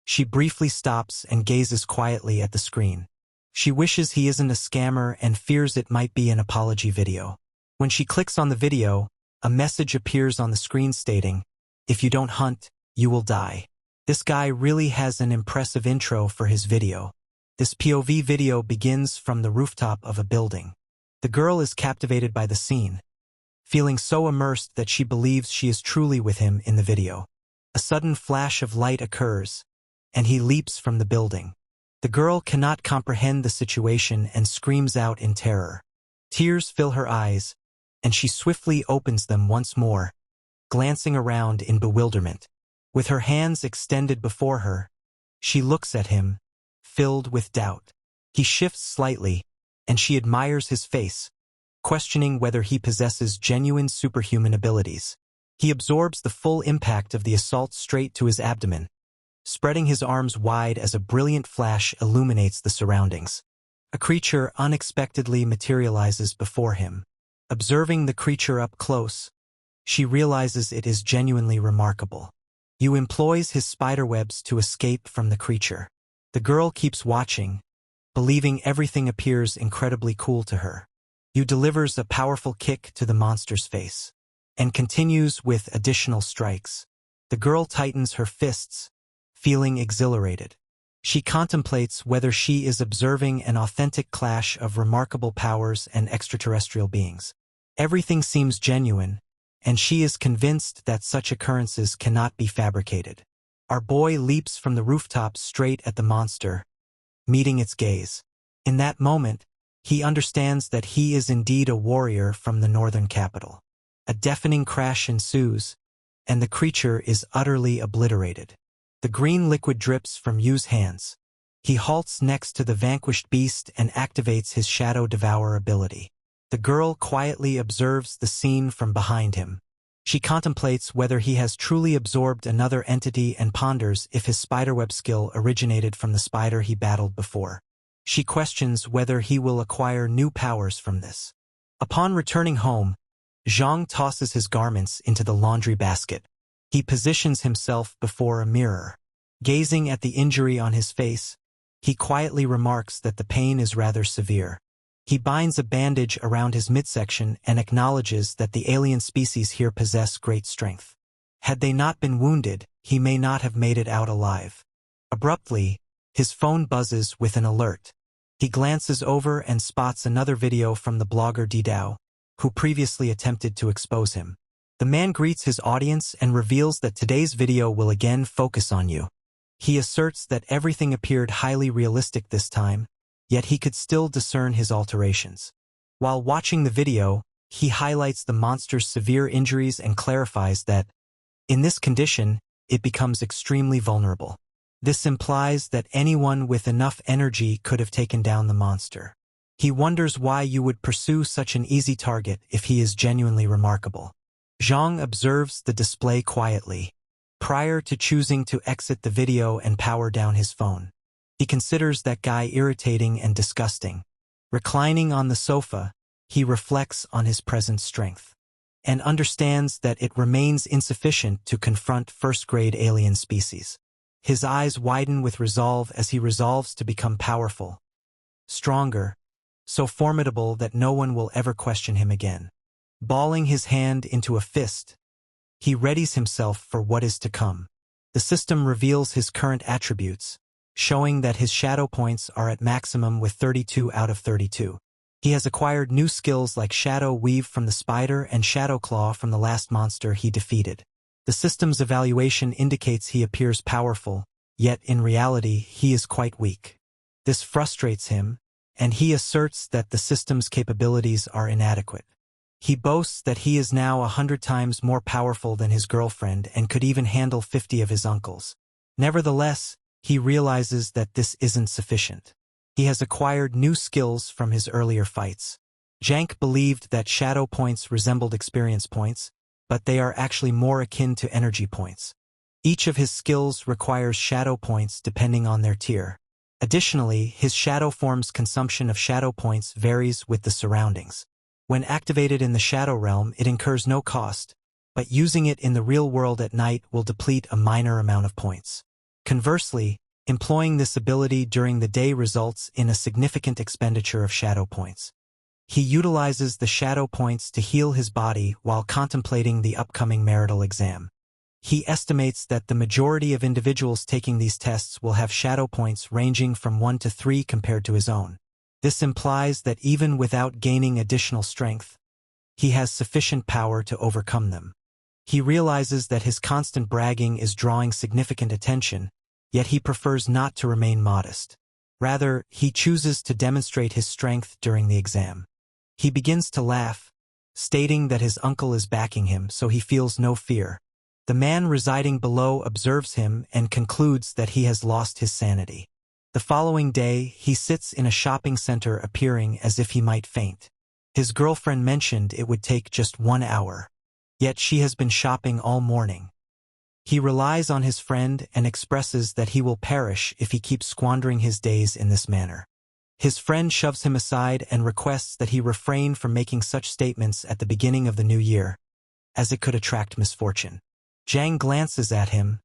she briefly stops and gazes quietly at the screen. She wishes he isn't a scammer and fears it might be an apology video. When she clicks on the video, a message appears on the screen stating, "If you don't hunt, you will die." This guy really has an impressive intro for his video. This POV video begins from the rooftop of a building. The girl is captivated by the scene, feeling so immersed that she believes she is truly with him in the video. A sudden flash of light occurs, and he leaps from the building. The girl cannot comprehend the situation and screams out in terror. Tears fill her eyes, and she swiftly opens them once more, glancing around in bewilderment. With her hands extended before her, she looks at him, filled with doubt. He shifts slightly, and she admires his face, questioning whether he possesses genuine superhuman abilities. He absorbs the full impact of the assault straight to his abdomen, spreading his arms wide as a brilliant flash illuminates the surroundings. A creature unexpectedly materializes before him. Observing the creature up close, she realizes it is genuinely remarkable. Yu employs his spiderwebs to escape from the creature. The girl keeps watching, believing everything appears incredibly cool to her. Yu delivers a powerful kick to the monster's face, and continues with additional strikes. The girl tightens her fists, feeling exhilarated. She contemplates whether she is observing an authentic clash of remarkable powers and extraterrestrial beings. Everything seems genuine, and she is convinced that such occurrences cannot be fabricated. Our boy leaps from the rooftop straight at the monster, meeting its gaze. In that moment, he understands that he is indeed a warrior from the northern capital. A deafening crash ensues, and the creature is utterly obliterated. The green liquid drips from Yu's hands. He halts next to the vanquished beast and activates his Shadow Devour ability. The girl quietly observes the scene from behind him. She contemplates whether he has truly absorbed another entity and ponders if his spiderweb skill originated from the spider he battled before. She questions whether he will acquire new powers from this. Upon returning home, Jang tosses his garments into the laundry basket. He positions himself before a mirror. Gazing at the injury on his face, he quietly remarks that the pain is rather severe. He binds a bandage around his midsection and acknowledges that the alien species here possess great strength. Had they not been wounded, he may not have made it out alive. Abruptly, his phone buzzes with an alert. He glances over and spots another video from the blogger Didao, who previously attempted to expose him. The man greets his audience and reveals that today's video will again focus on you. He asserts that everything appeared highly realistic this time, yet he could still discern his alterations. While watching the video, he highlights the monster's severe injuries and clarifies that, in this condition, it becomes extremely vulnerable. This implies that anyone with enough energy could have taken down the monster. He wonders why you would pursue such an easy target if he is genuinely remarkable. Jang observes the display quietly, prior to choosing to exit the video and power down his phone. He considers that guy irritating and disgusting. Reclining on the sofa, he reflects on his present strength, and understands that it remains insufficient to confront first-grade alien species. His eyes widen with resolve as he resolves to become powerful, stronger, so formidable that no one will ever question him again. Balling his hand into a fist, he readies himself for what is to come. The system reveals his current attributes, showing that his shadow points are at maximum with 32 out of 32. He has acquired new skills like Shadow Weave from the spider and Shadow Claw from the last monster he defeated. The system's evaluation indicates he appears powerful, yet in reality he is quite weak. This frustrates him, and he asserts that the system's capabilities are inadequate. He boasts that he is now 100 times more powerful than his girlfriend and could even handle 50 of his uncles. Nevertheless, he realizes that this isn't sufficient. He has acquired new skills from his earlier fights. Jang believed that shadow points resembled experience points, but they are actually more akin to energy points. Each of his skills requires shadow points depending on their tier. Additionally, his shadow form's consumption of shadow points varies with the surroundings. When activated in the shadow realm, it incurs no cost, but using it in the real world at night will deplete a minor amount of points. Conversely, employing this ability during the day results in a significant expenditure of shadow points. He utilizes the shadow points to heal his body while contemplating the upcoming marital exam. He estimates that the majority of individuals taking these tests will have shadow points ranging from 1 to 3 compared to his own. This implies that even without gaining additional strength, he has sufficient power to overcome them. He realizes that his constant bragging is drawing significant attention, yet he prefers not to remain modest. Rather, he chooses to demonstrate his strength during the exam. He begins to laugh, stating that his uncle is backing him, so he feels no fear. The man residing below observes him and concludes that he has lost his sanity. The following day, he sits in a shopping center appearing as if he might faint. His girlfriend mentioned it would take just 1 hour. Yet she has been shopping all morning. He relies on his friend and expresses that he will perish if he keeps squandering his days in this manner. His friend shoves him aside and requests that he refrain from making such statements at the beginning of the new year, as it could attract misfortune. Jang glances at him,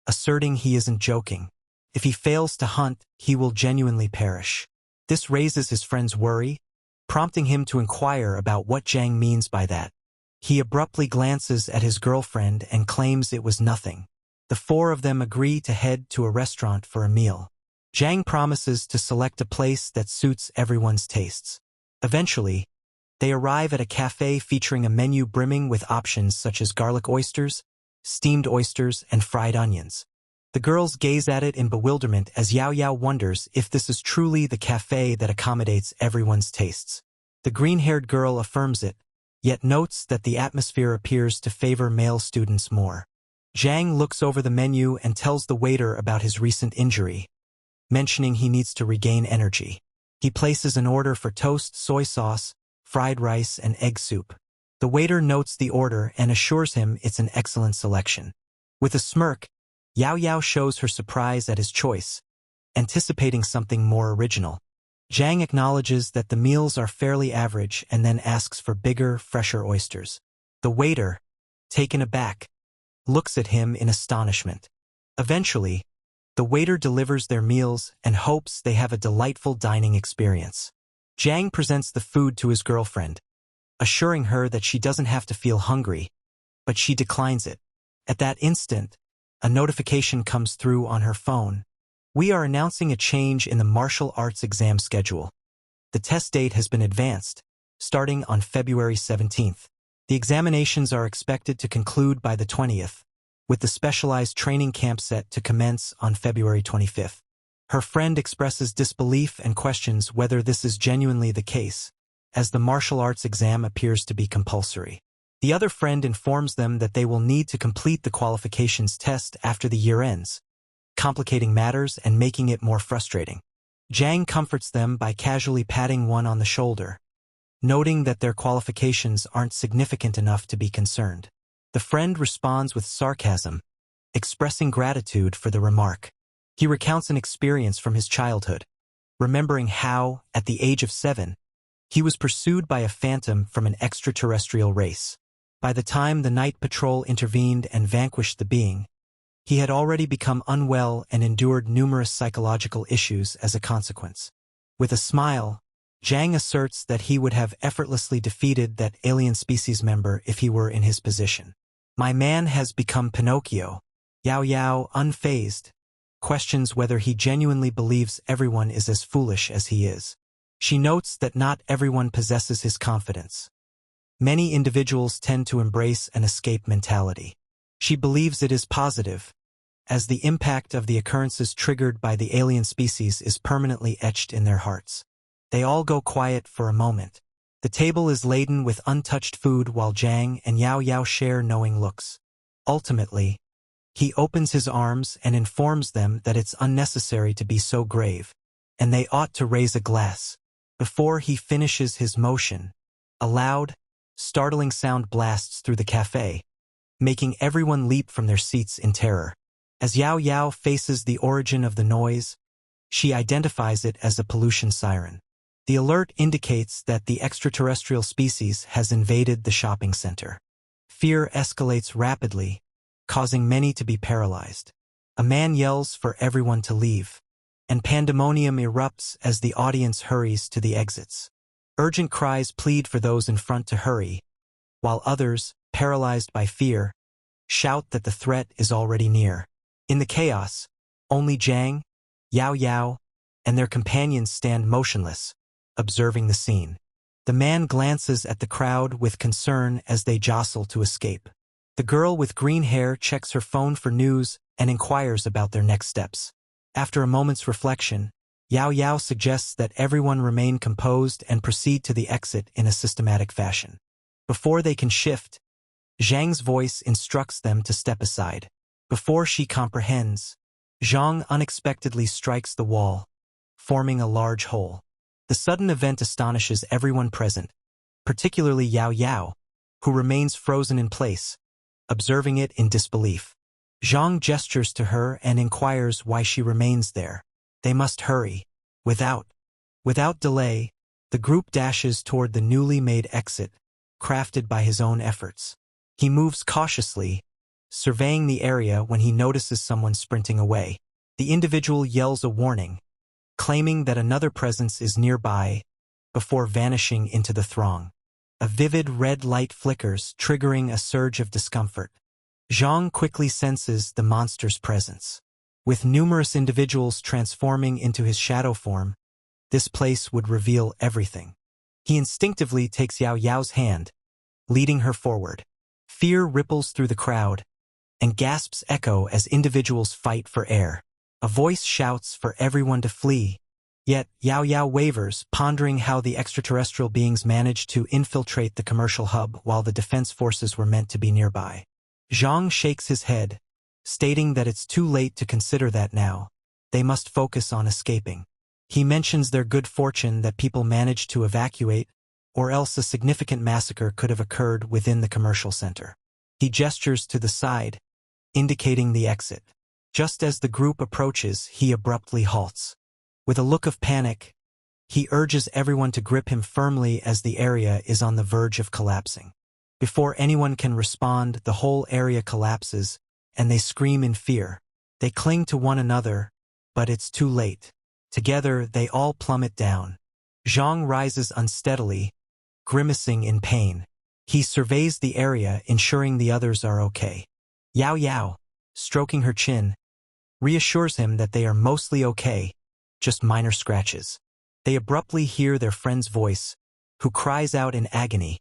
asserting he isn't joking. If he fails to hunt, he will genuinely perish. This raises his friend's worry, prompting him to inquire about what Jang means by that. He abruptly glances at his girlfriend and claims it was nothing. The four of them agree to head to a restaurant for a meal. Jang promises to select a place that suits everyone's tastes. Eventually, they arrive at a cafe featuring a menu brimming with options such as garlic oysters, steamed oysters, and fried onions. The girls gaze at it in bewilderment as Yaoya wonders if this is truly the cafe that accommodates everyone's tastes. The green-haired girl affirms it, yet notes that the atmosphere appears to favor male students more. Jang looks over the menu and tells the waiter about his recent injury, mentioning he needs to regain energy. He places an order for toast, soy sauce, fried rice, and egg soup. The waiter notes the order and assures him it's an excellent selection. With a smirk, Yaoya shows her surprise at his choice, anticipating something more original. Jang acknowledges that the meals are fairly average and then asks for bigger, fresher oysters. The waiter, taken aback, looks at him in astonishment. Eventually, the waiter delivers their meals and hopes they have a delightful dining experience. Jang presents the food to his girlfriend, assuring her that she doesn't have to feel hungry, but she declines it. At that instant, a notification comes through on her phone. We are announcing a change in the martial arts exam schedule. The test date has been advanced, starting on February 17th. The examinations are expected to conclude by the 20th, with the specialized training camp set to commence on February 25th. Her friend expresses disbelief and questions whether this is genuinely the case, as the martial arts exam appears to be compulsory. The other friend informs them that they will need to complete the qualifications test after the year ends, complicating matters and making it more frustrating. Jang comforts them by casually patting one on the shoulder, noting that their qualifications aren't significant enough to be concerned. The friend responds with sarcasm, expressing gratitude for the remark. He recounts an experience from his childhood, remembering how, at the age of 7, he was pursued by a phantom from an extraterrestrial race. By the time the night patrol intervened and vanquished the being, he had already become unwell and endured numerous psychological issues as a consequence. With a smile, Jang asserts that he would have effortlessly defeated that alien species member if he were in his position. My man has become Pinocchio. Yaoya, unfazed, questions whether he genuinely believes everyone is as foolish as he is. She notes that not everyone possesses his confidence. Many individuals tend to embrace an escape mentality. She believes it is positive, as the impact of the occurrences triggered by the alien species is permanently etched in their hearts. They all go quiet for a moment. The table is laden with untouched food while Jang and Yaoya share knowing looks. Ultimately, he opens his arms and informs them that it's unnecessary to be so grave, and they ought to raise a glass. Before he finishes his motion, a loud, startling sound blasts through the cafe, making everyone leap from their seats in terror. As Yaoya faces the origin of the noise, she identifies it as a pollution siren. The alert indicates that the extraterrestrial species has invaded the shopping center. Fear escalates rapidly, causing many to be paralyzed. A man yells for everyone to leave, and pandemonium erupts as the audience hurries to the exits. Urgent cries plead for those in front to hurry, while others, paralyzed by fear, shout that the threat is already near. In the chaos, only Jang, Yaoya, and their companions stand motionless, observing the scene. The man glances at the crowd with concern as they jostle to escape. The girl with green hair checks her phone for news and inquires about their next steps. After a moment's reflection, Yaoya suggests that everyone remain composed and proceed to the exit in a systematic fashion. Before they can shift, Jang's voice instructs them to step aside. Before she comprehends, Jang unexpectedly strikes the wall, forming a large hole. The sudden event astonishes everyone present, particularly Yaoya, who remains frozen in place, observing it in disbelief. Jang gestures to her and inquires why she remains there. They must hurry. Without delay, the group dashes toward the newly made exit, crafted by his own efforts. He moves cautiously, surveying the area when he notices someone sprinting away. The individual yells a warning, claiming that another presence is nearby, before vanishing into the throng. A vivid red light flickers, triggering a surge of discomfort. Jang quickly senses the monster's presence. With numerous individuals transforming into his shadow form, this place would reveal everything. He instinctively takes Yaoya's hand, leading her forward. Fear ripples through the crowd, and gasps echo as individuals fight for air. A voice shouts for everyone to flee. Yet Yaoya wavers, pondering how the extraterrestrial beings managed to infiltrate the commercial hub while the defense forces were meant to be nearby. Jang shakes his head, stating that it's too late to consider that now. They must focus on escaping. He mentions their good fortune that people managed to evacuate, or else a significant massacre could have occurred within the commercial center. He gestures to the side, indicating the exit. Just as the group approaches, he abruptly halts. With a look of panic, he urges everyone to grip him firmly as the area is on the verge of collapsing. Before anyone can respond, the whole area collapses, and they scream in fear. They cling to one another, but it's too late. Together, they all plummet down. Jang rises unsteadily, grimacing in pain. He surveys the area, ensuring the others are okay. Yaoya, stroking her chin, reassures him that they are mostly okay, just minor scratches. They abruptly hear their friend's voice, who cries out in agony,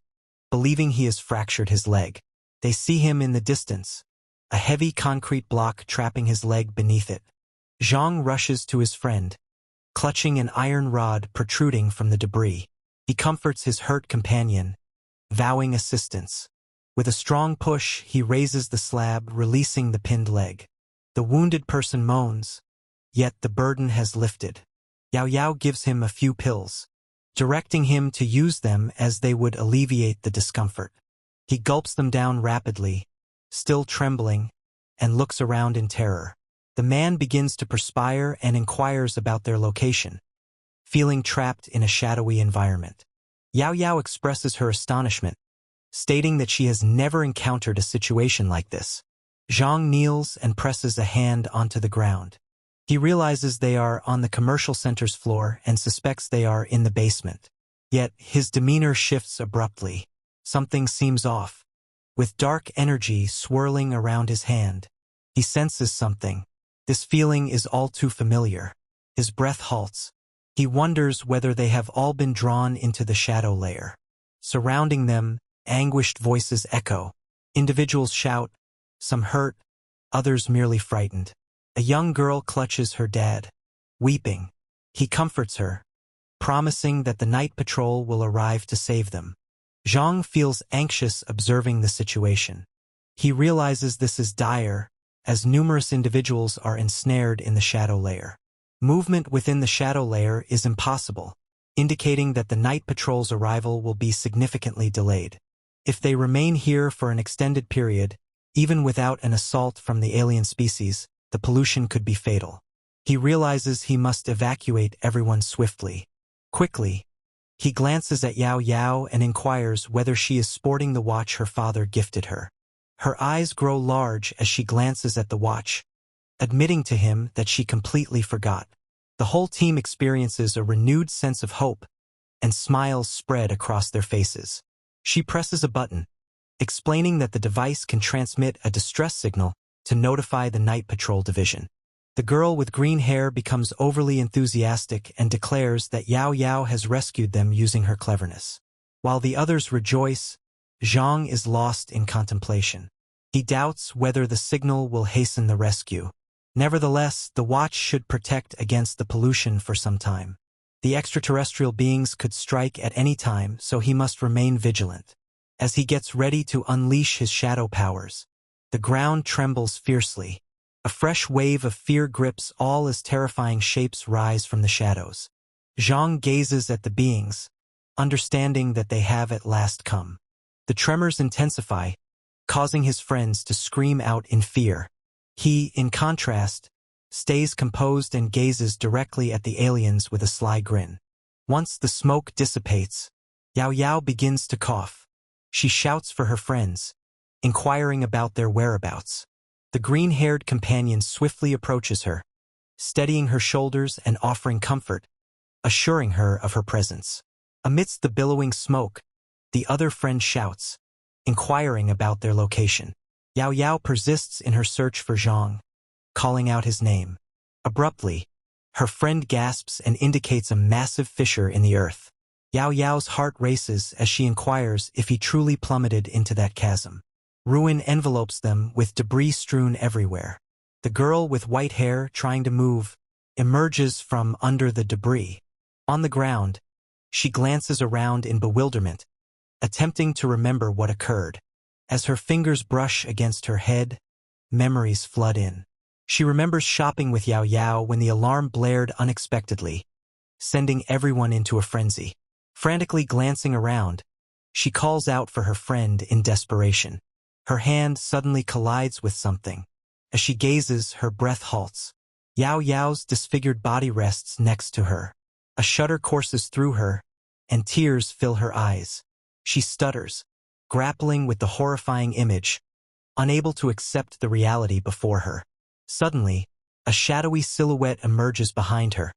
believing he has fractured his leg. They see him in the distance, a heavy concrete block trapping his leg beneath it. Jang rushes to his friend, clutching an iron rod protruding from the debris. He comforts his hurt companion, vowing assistance. With a strong push, he raises the slab, releasing the pinned leg. The wounded person moans, yet the burden has lifted. Yaoya gives him a few pills, directing him to use them as they would alleviate the discomfort. He gulps them down rapidly, still trembling, and looks around in terror. The man begins to perspire and inquires about their location, feeling trapped in a shadowy environment. Yaoya expresses her astonishment, stating that she has never encountered a situation like this. Jang kneels and presses a hand onto the ground. He realizes they are on the commercial center's floor and suspects they are in the basement. Yet his demeanor shifts abruptly. Something seems off. With dark energy swirling around his hand, he senses something. This feeling is all too familiar. His breath halts. He wonders whether they have all been drawn into the shadow layer. Surrounding them, anguished voices echo. Individuals shout, some hurt, others merely frightened. A young girl clutches her dad, weeping. He comforts her, promising that the night patrol will arrive to save them. Jang feels anxious observing the situation. He realizes this is dire, as numerous individuals are ensnared in the shadow layer. Movement within the shadow layer is impossible, indicating that the night patrol's arrival will be significantly delayed. If they remain here for an extended period, even without an assault from the alien species, the pollution could be fatal. He realizes he must evacuate everyone swiftly. Quickly, he glances at Yaoya and inquires whether she is sporting the watch her father gifted her. Her eyes grow large as she glances at the watch, admitting to him that she completely forgot. The whole team experiences a renewed sense of hope, and smiles spread across their faces. She presses a button, explaining that the device can transmit a distress signal to notify the Night Patrol Division. The girl with green hair becomes overly enthusiastic and declares that Yaoya has rescued them using her cleverness. While the others rejoice, Jang is lost in contemplation. He doubts whether the signal will hasten the rescue. Nevertheless, the watch should protect against the pollution for some time. The extraterrestrial beings could strike at any time, so he must remain vigilant. As he gets ready to unleash his shadow powers, the ground trembles fiercely. A fresh wave of fear grips all as terrifying shapes rise from the shadows. Jang gazes at the beings, understanding that they have at last come. The tremors intensify, causing his friends to scream out in fear. He, in contrast, stays composed and gazes directly at the aliens with a sly grin. Once the smoke dissipates, Yaoya begins to cough. She shouts for her friends, inquiring about their whereabouts. The green-haired companion swiftly approaches her, steadying her shoulders and offering comfort, assuring her of her presence. Amidst the billowing smoke, the other friend shouts, inquiring about their location. Yaoya persists in her search for Jang, calling out his name. Abruptly, her friend gasps and indicates a massive fissure in the earth. Yaoya's heart races as she inquires if he truly plummeted into that chasm. Ruin envelopes them with debris strewn everywhere. The girl with white hair, trying to move, emerges from under the debris. On the ground, she glances around in bewilderment, attempting to remember what occurred. As her fingers brush against her head, memories flood in. She remembers shopping with Yaoya when the alarm blared unexpectedly, sending everyone into a frenzy. Frantically glancing around, she calls out for her friend in desperation. Her hand suddenly collides with something. As she gazes, her breath halts. Yaoya's disfigured body rests next to her. A shudder courses through her, and tears fill her eyes. She stutters, grappling with the horrifying image, unable to accept the reality before her. Suddenly, a shadowy silhouette emerges behind her,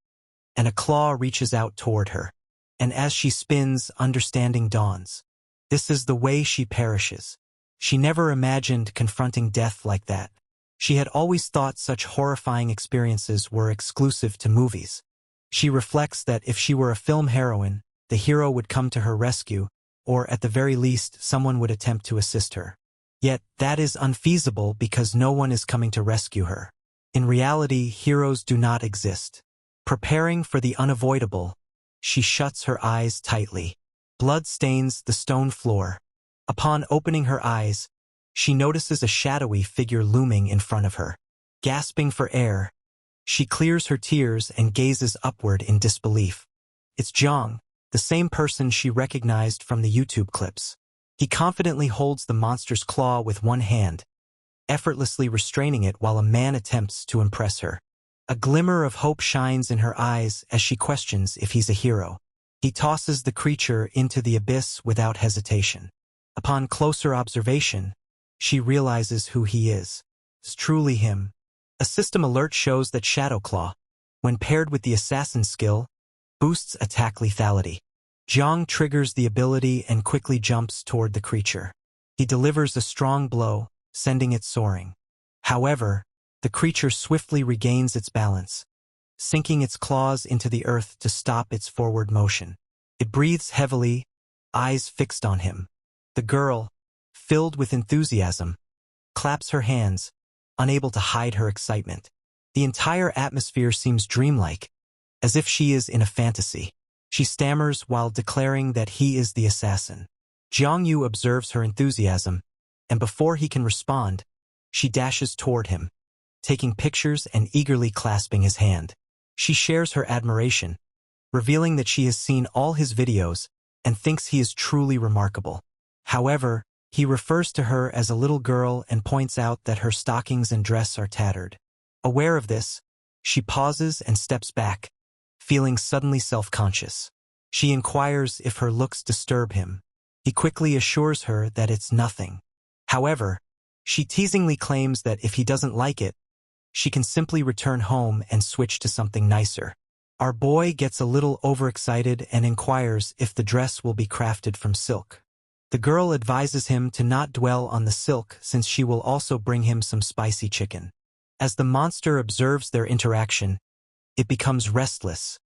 and a claw reaches out toward her. And as she spins, understanding dawns. This is the way she perishes. She never imagined confronting death like that. She had always thought such horrifying experiences were exclusive to movies. She reflects that if she were a film heroine, the hero would come to her rescue, or at the very least, someone would attempt to assist her. Yet, that is unfeasible because no one is coming to rescue her. In reality, heroes do not exist. Preparing for the unavoidable, she shuts her eyes tightly. Blood stains the stone floor. Upon opening her eyes, she notices a shadowy figure looming in front of her. Gasping for air, she clears her tears and gazes upward in disbelief. It's Jang, the same person she recognized from the YouTube clips. He confidently holds the monster's claw with one hand, effortlessly restraining it while a man attempts to impress her. A glimmer of hope shines in her eyes as she questions if he's a hero. He tosses the creature into the abyss without hesitation. Upon closer observation, she realizes who he is. It's truly him. A system alert shows that Shadow Claw, when paired with the assassin skill, boosts attack lethality. Jang triggers the ability and quickly jumps toward the creature. He delivers a strong blow, sending it soaring. However, the creature swiftly regains its balance, sinking its claws into the earth to stop its forward motion. It breathes heavily, eyes fixed on him. The girl, filled with enthusiasm, claps her hands, unable to hide her excitement. The entire atmosphere seems dreamlike, as if she is in a fantasy. She stammers while declaring that he is the assassin. Jiangyu observes her enthusiasm, and before he can respond, she dashes toward him, taking pictures and eagerly clasping his hand. She shares her admiration, revealing that she has seen all his videos and thinks he is truly remarkable. However, he refers to her as a little girl and points out that her stockings and dress are tattered. Aware of this, she pauses and steps back, feeling suddenly self-conscious. She inquires if her looks disturb him. He quickly assures her that it's nothing. However, she teasingly claims that if he doesn't like it, she can simply return home and switch to something nicer. Our boy gets a little overexcited and inquires if the dress will be crafted from silk. The girl advises him to not dwell on the silk since she will also bring him some spicy chicken. As the monster observes their interaction, it becomes restless,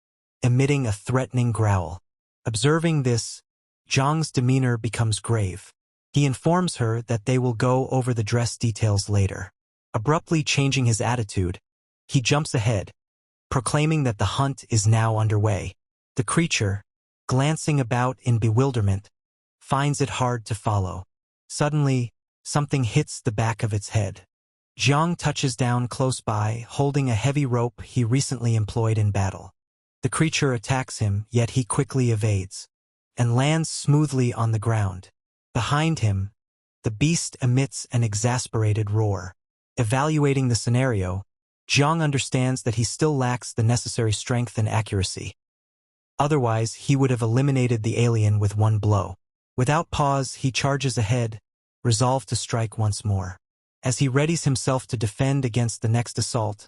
emitting a threatening growl. Observing this, Zhang's demeanor becomes grave. He informs her that they will go over the dress details later. Abruptly changing his attitude, He jumps ahead, proclaiming that the hunt is now underway. The creature, glancing about in bewilderment, finds it hard to follow. Suddenly, something hits the back of its head. Jang touches down close by, holding a heavy rope he recently employed in battle. The creature attacks him, yet he quickly evades, and lands smoothly on the ground. Behind him, the beast emits an exasperated roar. Evaluating the scenario, Jang understands that he still lacks the necessary strength and accuracy. Otherwise, he would have eliminated the alien with one blow. Without pause, he charges ahead, resolved to strike once more. As he readies himself to defend against the next assault,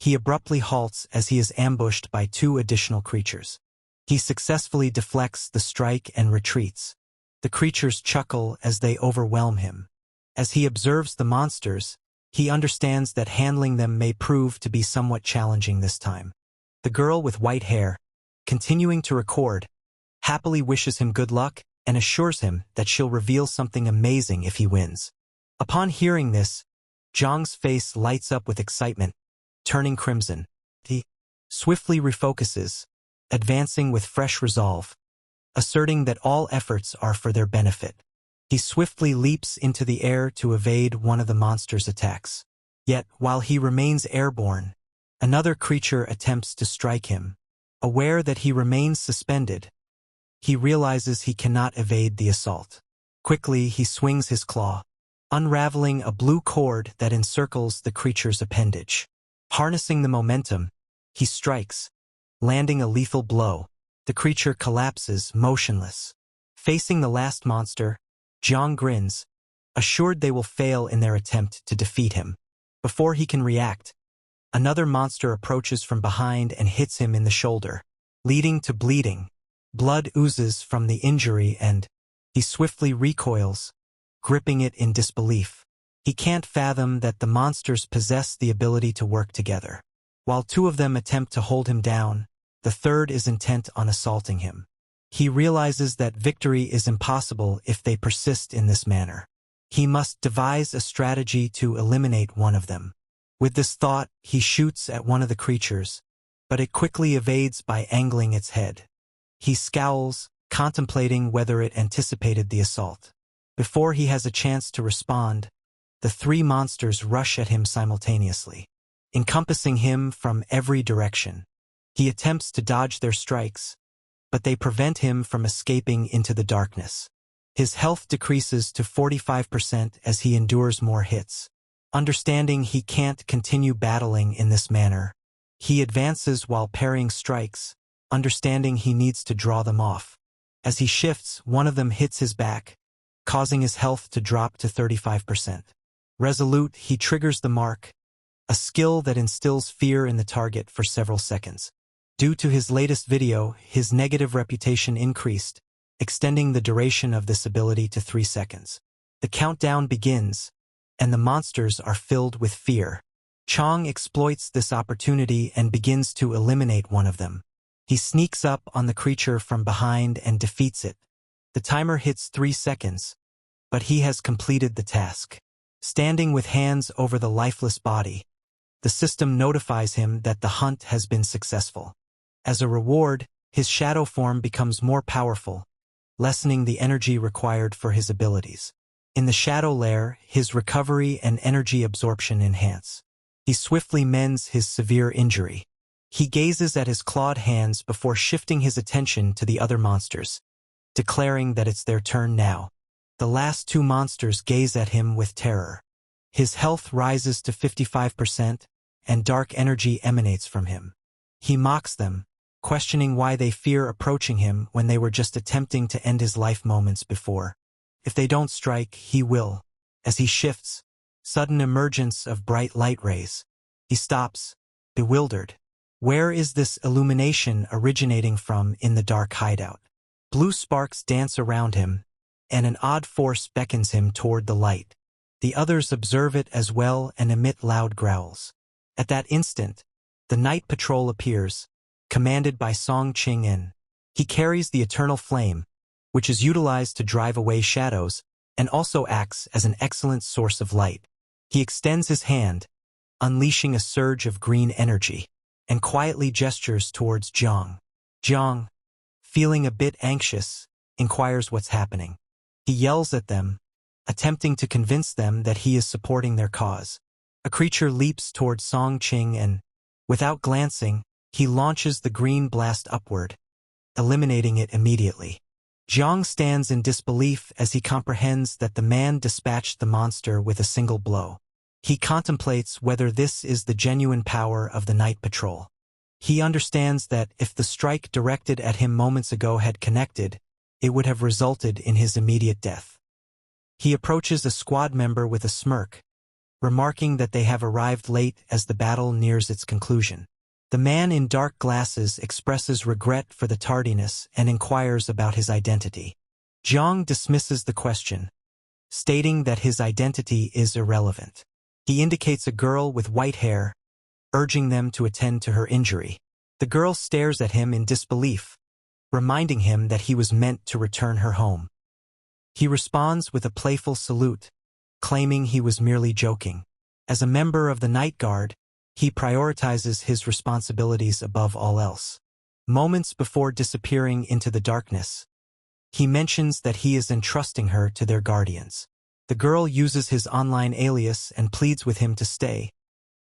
he abruptly halts as he is ambushed by two additional creatures. He successfully deflects the strike and retreats. The creatures chuckle as they overwhelm him. As he observes the monsters, he understands that handling them may prove to be somewhat challenging this time. The girl with white hair, continuing to record, happily wishes him good luck and assures him that she'll reveal something amazing if he wins. Upon hearing this, Jang's face lights up with excitement, turning crimson. He swiftly refocuses, advancing with fresh resolve, asserting that all efforts are for their benefit. He swiftly leaps into the air to evade one of the monster's attacks. Yet, while he remains airborne, another creature attempts to strike him. Aware that he remains suspended, he realizes he cannot evade the assault. Quickly, he swings his claw, unraveling a blue cord that encircles the creature's appendage. Harnessing the momentum, he strikes, landing a lethal blow. The creature collapses, motionless. Facing the last monster, Jang grins, assured they will fail in their attempt to defeat him. Before he can react, another monster approaches from behind and hits him in the shoulder, leading to bleeding. Blood oozes from the injury and he swiftly recoils, gripping it in disbelief. He can't fathom that the monsters possess the ability to work together. While two of them attempt to hold him down, the third is intent on assaulting him. He realizes that victory is impossible if they persist in this manner. He must devise a strategy to eliminate one of them. With this thought, he shoots at one of the creatures, but it quickly evades by angling its head. He scowls, contemplating whether it anticipated the assault. Before he has a chance to respond, the three monsters rush at him simultaneously, encompassing him from every direction. He attempts to dodge their strikes, but they prevent him from escaping into the darkness. His health decreases to 45% as he endures more hits. Understanding he can't continue battling in this manner, he advances while parrying strikes, understanding he needs to draw them off. As he shifts, one of them hits his back, causing his health to drop to 35%. Resolute, he triggers the mark, a skill that instills fear in the target for several seconds. Due to his latest video, his negative reputation increased, extending the duration of this ability to 3 seconds. The countdown begins, and the monsters are filled with fear. Chang exploits this opportunity and begins to eliminate one of them. He sneaks up on the creature from behind and defeats it. The timer hits 3 seconds, but he has completed the task. Standing with hands over the lifeless body, the system notifies him that the hunt has been successful. As a reward, his shadow form becomes more powerful, lessening the energy required for his abilities. In the shadow layer, his recovery and energy absorption enhance. He swiftly mends his severe injury. He gazes at his clawed hands before shifting his attention to the other monsters, declaring that it's their turn now. The last two monsters gaze at him with terror. His health rises to 55%, and dark energy emanates from him. He mocks them, questioning why they fear approaching him when they were just attempting to end his life moments before. If they don't strike, he will. As he shifts, sudden emergence of bright light rays. He stops, bewildered. Where is this illumination originating from in the dark hideout? Blue sparks dance around him, and an odd force beckons him toward the light. The others observe it as well and emit loud growls. At that instant, the night patrol appears, commanded by Song Ching-in. He carries the eternal flame, which is utilized to drive away shadows, and also acts as an excellent source of light. He extends his hand, unleashing a surge of green energy, and quietly gestures towards Jang. Jang, feeling a bit anxious, inquires what's happening. He yells at them, attempting to convince them that he is supporting their cause. A creature leaps towards Song Qing and, without glancing, he launches the green blast upward, eliminating it immediately. Jang stands in disbelief as he comprehends that the man dispatched the monster with a single blow. He contemplates whether this is the genuine power of the night patrol. He understands that if the strike directed at him moments ago had connected, it would have resulted in his immediate death. He approaches a squad member with a smirk, remarking that they have arrived late as the battle nears its conclusion. The man in dark glasses expresses regret for the tardiness and inquires about his identity. Jang dismisses the question, stating that his identity is irrelevant. He indicates a girl with white hair, urging them to attend to her injury. The girl stares at him in disbelief, reminding him that he was meant to return her home. He responds with a playful salute, claiming he was merely joking. As a member of the Night Guard, he prioritizes his responsibilities above all else. Moments before disappearing into the darkness, he mentions that he is entrusting her to their guardians. The girl uses his online alias and pleads with him to stay,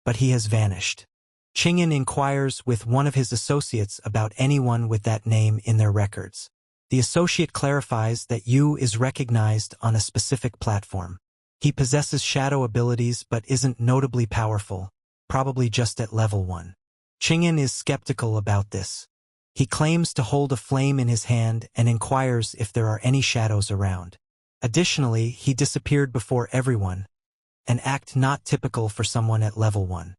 but he has vanished. Qingyan inquires with one of his associates about anyone with that name in their records. The associate clarifies that Yu is recognized on a specific platform. He possesses shadow abilities but isn't notably powerful, probably just at level 1. Qingyan is skeptical about this. He claims to hold a flame in his hand and inquires if there are any shadows around. Additionally, he disappeared before everyone, an act not typical for someone at level 1.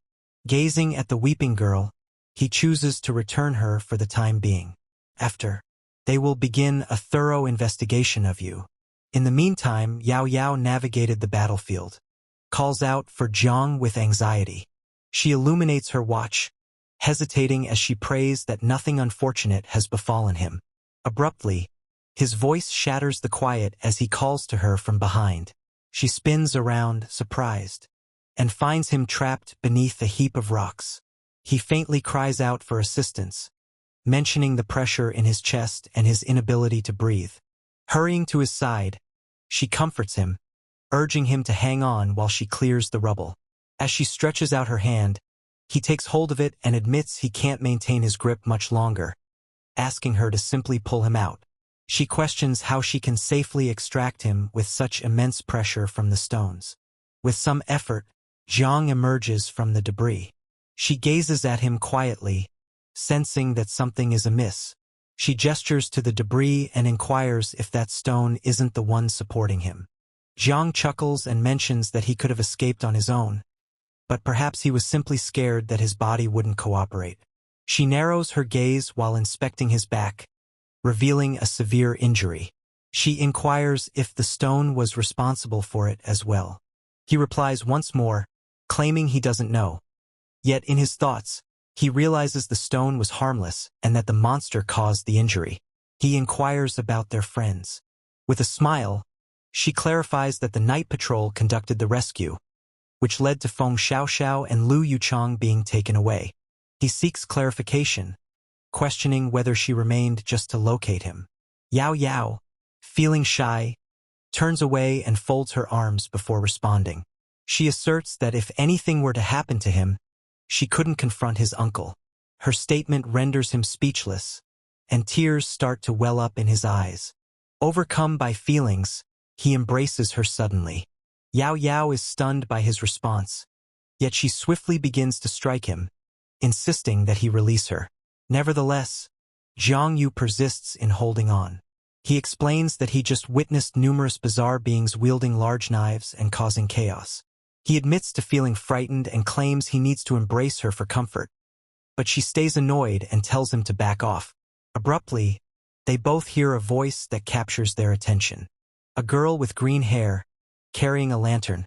Gazing at the weeping girl, he chooses to return her for the time being. After, they will begin a thorough investigation of you. In the meantime, Yaoya navigated the battlefield, calls out for Jang with anxiety. She illuminates her watch, hesitating as she prays that nothing unfortunate has befallen him. Abruptly, his voice shatters the quiet as he calls to her from behind. She spins around, surprised, and finds him trapped beneath a heap of rocks. He faintly cries out for assistance, mentioning the pressure in his chest and his inability to breathe. Hurrying to his side, she comforts him, urging him to hang on while she clears the rubble. As she stretches out her hand, he takes hold of it and admits he can't maintain his grip much longer, asking her to simply pull him out. She questions how she can safely extract him with such immense pressure from the stones. With some effort, Jang emerges from the debris. She gazes at him quietly, sensing that something is amiss. She gestures to the debris and inquires if that stone isn't the one supporting him. Jang chuckles and mentions that he could have escaped on his own, but perhaps he was simply scared that his body wouldn't cooperate. She narrows her gaze while inspecting his back, revealing a severe injury. She inquires if the stone was responsible for it as well. He replies once more, claiming he doesn't know. Yet in his thoughts, he realizes the stone was harmless and that the monster caused the injury. He inquires about their friends. With a smile, she clarifies that the night patrol conducted the rescue, which led to Feng Xiaoxiao and Lu Yuchang being taken away. He seeks clarification, questioning whether she remained just to locate him. Yao Yao, feeling shy, turns away and folds her arms before responding. She asserts that if anything were to happen to him, she couldn't confront his uncle. Her statement renders him speechless, and tears start to well up in his eyes. Overcome by feelings, he embraces her suddenly. Yao Yao is stunned by his response, yet she swiftly begins to strike him, insisting that he release her. Nevertheless, Zhang Yu persists in holding on. He explains that he just witnessed numerous bizarre beings wielding large knives and causing chaos. He admits to feeling frightened and claims he needs to embrace her for comfort, but she stays annoyed and tells him to back off. Abruptly, they both hear a voice that captures their attention. A girl with green hair, carrying a lantern,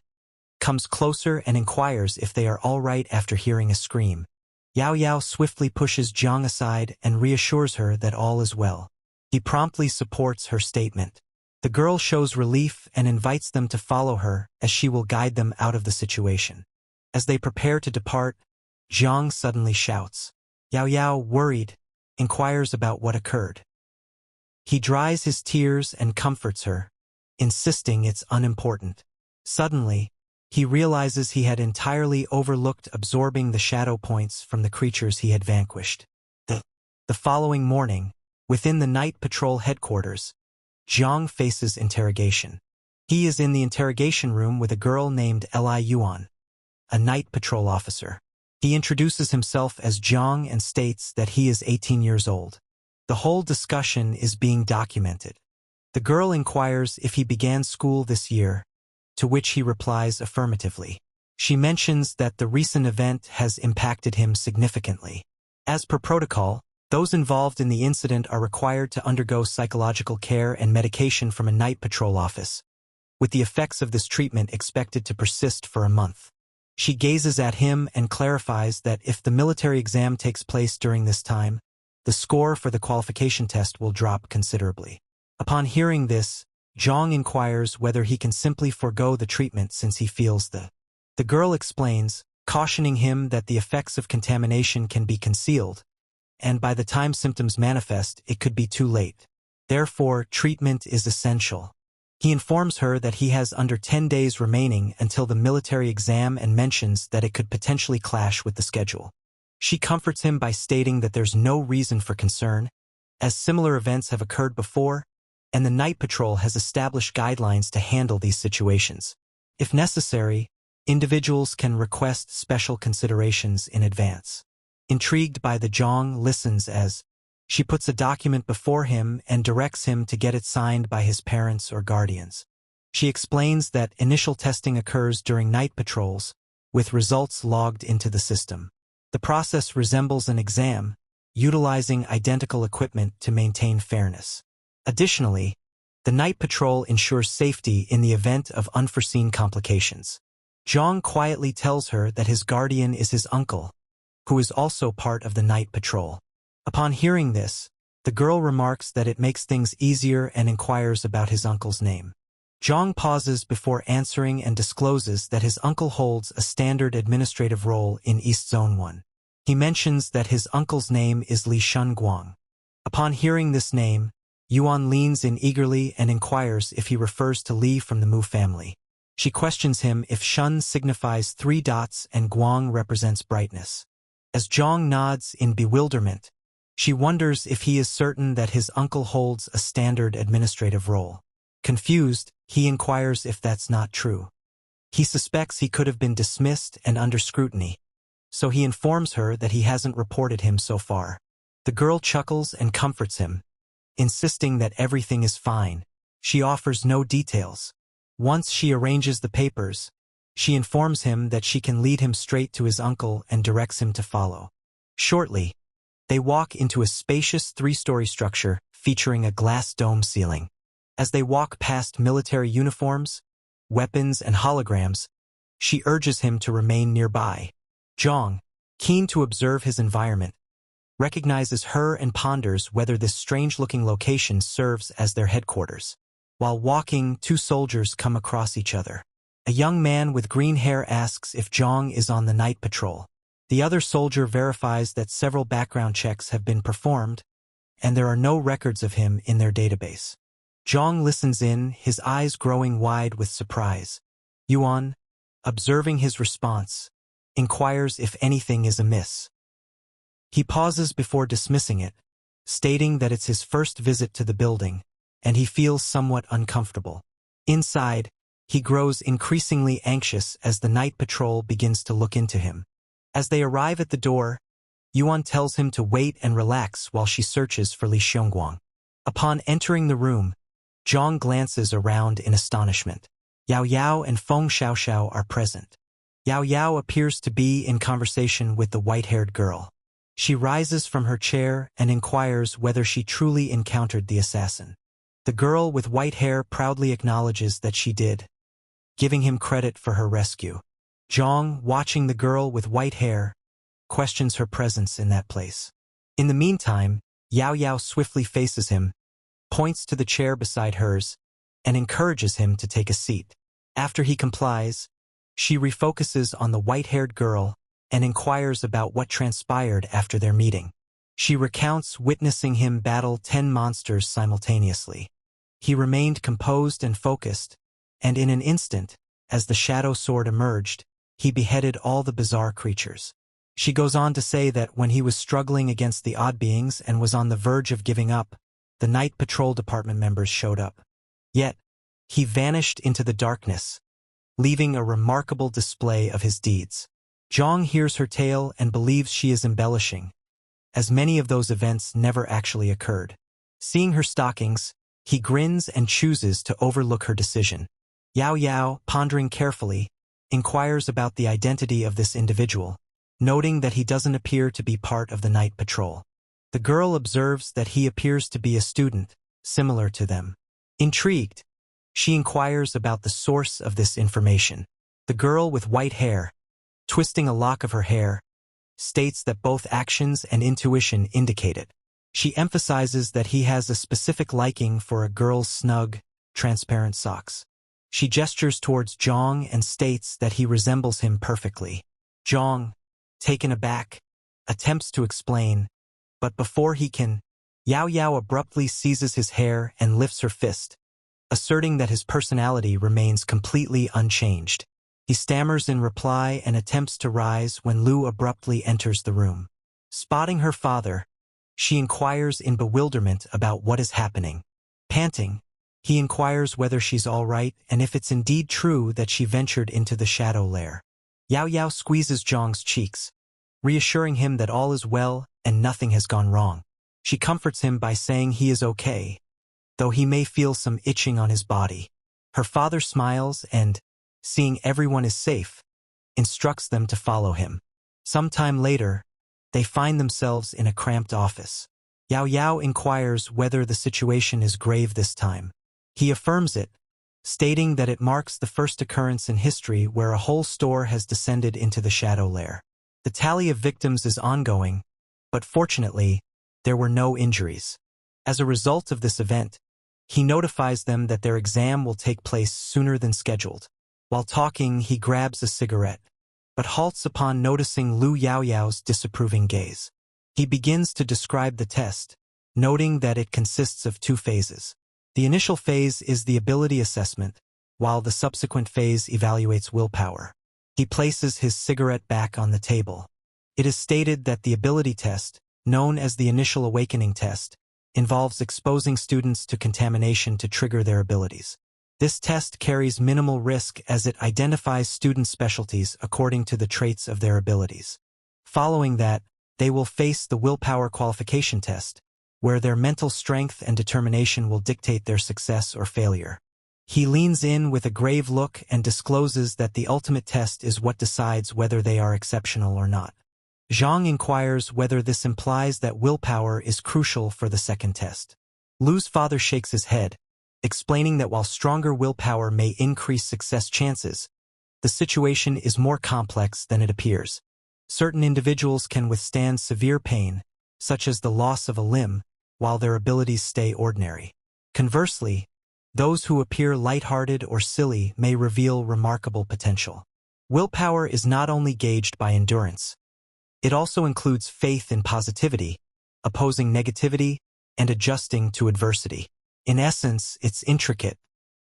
comes closer and inquires if they are all right after hearing a scream. Yao Yao swiftly pushes Zhang aside and reassures her that all is well. He promptly supports her statement. The girl shows relief and invites them to follow her as she will guide them out of the situation. As they prepare to depart, Jang suddenly shouts. Yaoya, worried, inquires about what occurred. He dries his tears and comforts her, insisting it's unimportant. Suddenly, he realizes he had entirely overlooked absorbing the shadow points from the creatures he had vanquished. The following morning, within the night patrol headquarters, Jang faces interrogation. He is in the interrogation room with a girl named Li Yuan, a night patrol officer. He introduces himself as Jang and states that he is 18 years old. The whole discussion is being documented. The girl inquires if he began school this year, to which he replies affirmatively. She mentions that the recent event has impacted him significantly. As per protocol, those involved in the incident are required to undergo psychological care and medication from a night patrol office, with the effects of this treatment expected to persist for a month. She gazes at him and clarifies that if the military exam takes place during this time, the score for the qualification test will drop considerably. Upon hearing this, Jang inquires whether he can simply forego the treatment since he feels The girl explains, cautioning him that the effects of contamination can be concealed, and by the time symptoms manifest, it could be too late. Therefore, treatment is essential. He informs her that he has under 10 days remaining until the military exam and mentions that it could potentially clash with the schedule. She comforts him by stating that there's no reason for concern, as similar events have occurred before, and the night patrol has established guidelines to handle these situations. If necessary, individuals can request special considerations in advance. Intrigued by the Jang listens as she puts a document before him and directs him to get it signed by his parents or guardians. She explains that initial testing occurs during night patrols, with results logged into the system. The process resembles an exam, utilizing identical equipment to maintain fairness. Additionally, the night patrol ensures safety in the event of unforeseen complications. Jang quietly tells her that his guardian is his uncle, who is also part of the night patrol. Upon hearing this, the girl remarks that it makes things easier and inquires about his uncle's name. Jang pauses before answering and discloses that his uncle holds a standard administrative role in East Zone 1. He mentions that his uncle's name is Li Shunguang. Upon hearing this name, Yuan leans in eagerly and inquires if he refers to Li from the Mu family. She questions him if Shun signifies 3 dots and Guang represents brightness. As Jang nods in bewilderment, she wonders if he is certain that his uncle holds a standard administrative role. Confused, he inquires if that's not true. He suspects he could have been dismissed and under scrutiny, so he informs her that he hasn't reported him so far. The girl chuckles and comforts him, insisting that everything is fine. She offers no details. Once she arranges the papers, she informs him that she can lead him straight to his uncle and directs him to follow. Shortly, they walk into a spacious 3-story structure featuring a glass dome ceiling. As they walk past military uniforms, weapons, and holograms, she urges him to remain nearby. Jang, keen to observe his environment, recognizes her and ponders whether this strange-looking location serves as their headquarters. While walking, 2 soldiers come across each other. A young man with green hair asks if Jang is on the night patrol. The other soldier verifies that several background checks have been performed, and there are no records of him in their database. Jang listens in, his eyes growing wide with surprise. Yuan, observing his response, inquires if anything is amiss. He pauses before dismissing it, stating that it's his first visit to the building, and he feels somewhat uncomfortable. Inside, he grows increasingly anxious as the night patrol begins to look into him. As they arrive at the door, Yuan tells him to wait and relax while she searches for Li Xiongguang. Upon entering the room, Jang glances around in astonishment. Yao Yao and Feng Xiaoxiao are present. Yao Yao appears to be in conversation with the white-haired girl. She rises from her chair and inquires whether she truly encountered the assassin. The girl with white hair proudly acknowledges that she did, giving him credit for her rescue. Jang, watching the girl with white hair, questions her presence in that place. In the meantime, Yao Yao swiftly faces him, points to the chair beside hers, and encourages him to take a seat. After he complies, She refocuses on the white-haired girl and inquires about what transpired after their meeting. She recounts witnessing him battle 10 monsters simultaneously. He remained composed and focused, and in an instant, as the shadow sword emerged, he beheaded all the bizarre creatures. She goes on to say that when he was struggling against the odd beings and was on the verge of giving up, the night patrol department members showed up. Yet, he vanished into the darkness, leaving a remarkable display of his deeds. Jang hears her tale and believes she is embellishing, as many of those events never actually occurred. Seeing her stockings, he grins and chooses to overlook her decision. Yaoya, pondering carefully, inquires about the identity of this individual, noting that he doesn't appear to be part of the night patrol. The girl observes that he appears to be a student, similar to them. Intrigued, she inquires about the source of this information. The girl with white hair, twisting a lock of her hair, states that both actions and intuition indicate it. She emphasizes that he has a specific liking for a girl's snug, transparent socks. She gestures towards Jang and states that he resembles him perfectly. Jang, taken aback, attempts to explain, but before he can, Yaoya abruptly seizes his hair and lifts her fist, asserting that his personality remains completely unchanged. He stammers in reply and attempts to rise when Lu abruptly enters the room. Spotting her father, she inquires in bewilderment about what is happening. Panting, he inquires whether she's all right and if it's indeed true that she ventured into the shadow lair. Yaoya squeezes Zhang's cheeks, reassuring him that all is well and nothing has gone wrong. She comforts him by saying he is okay, though he may feel some itching on his body. Her father smiles and, seeing everyone is safe, instructs them to follow him. Sometime later, they find themselves in a cramped office. Yaoya inquires whether the situation is grave this time. He affirms it, stating that it marks the first occurrence in history where a whole store has descended into the shadow lair. The tally of victims is ongoing, but fortunately, there were no injuries. As a result of this event, he notifies them that their exam will take place sooner than scheduled. While talking, he grabs a cigarette, but halts upon noticing Lu Yaoya's disapproving gaze. He begins to describe the test, noting that it consists of 2 phases. The initial phase is the ability assessment, while the subsequent phase evaluates willpower. He places his cigarette back on the table. It is stated that the ability test, known as the initial awakening test, involves exposing students to contamination to trigger their abilities. This test carries minimal risk as it identifies student specialties according to the traits of their abilities. Following that, they will face the willpower qualification test, where their mental strength and determination will dictate their success or failure. He leans in with a grave look and discloses that the ultimate test is what decides whether they are exceptional or not. Jang inquires whether this implies that willpower is crucial for the second test. Lu's father shakes his head, explaining that while stronger willpower may increase success chances, the situation is more complex than it appears. Certain individuals can withstand severe pain, such as the loss of a limb, while their abilities stay ordinary. Conversely, those who appear lighthearted or silly may reveal remarkable potential. Willpower is not only gauged by endurance. It also includes faith in positivity, opposing negativity, and adjusting to adversity. In essence, it's intricate.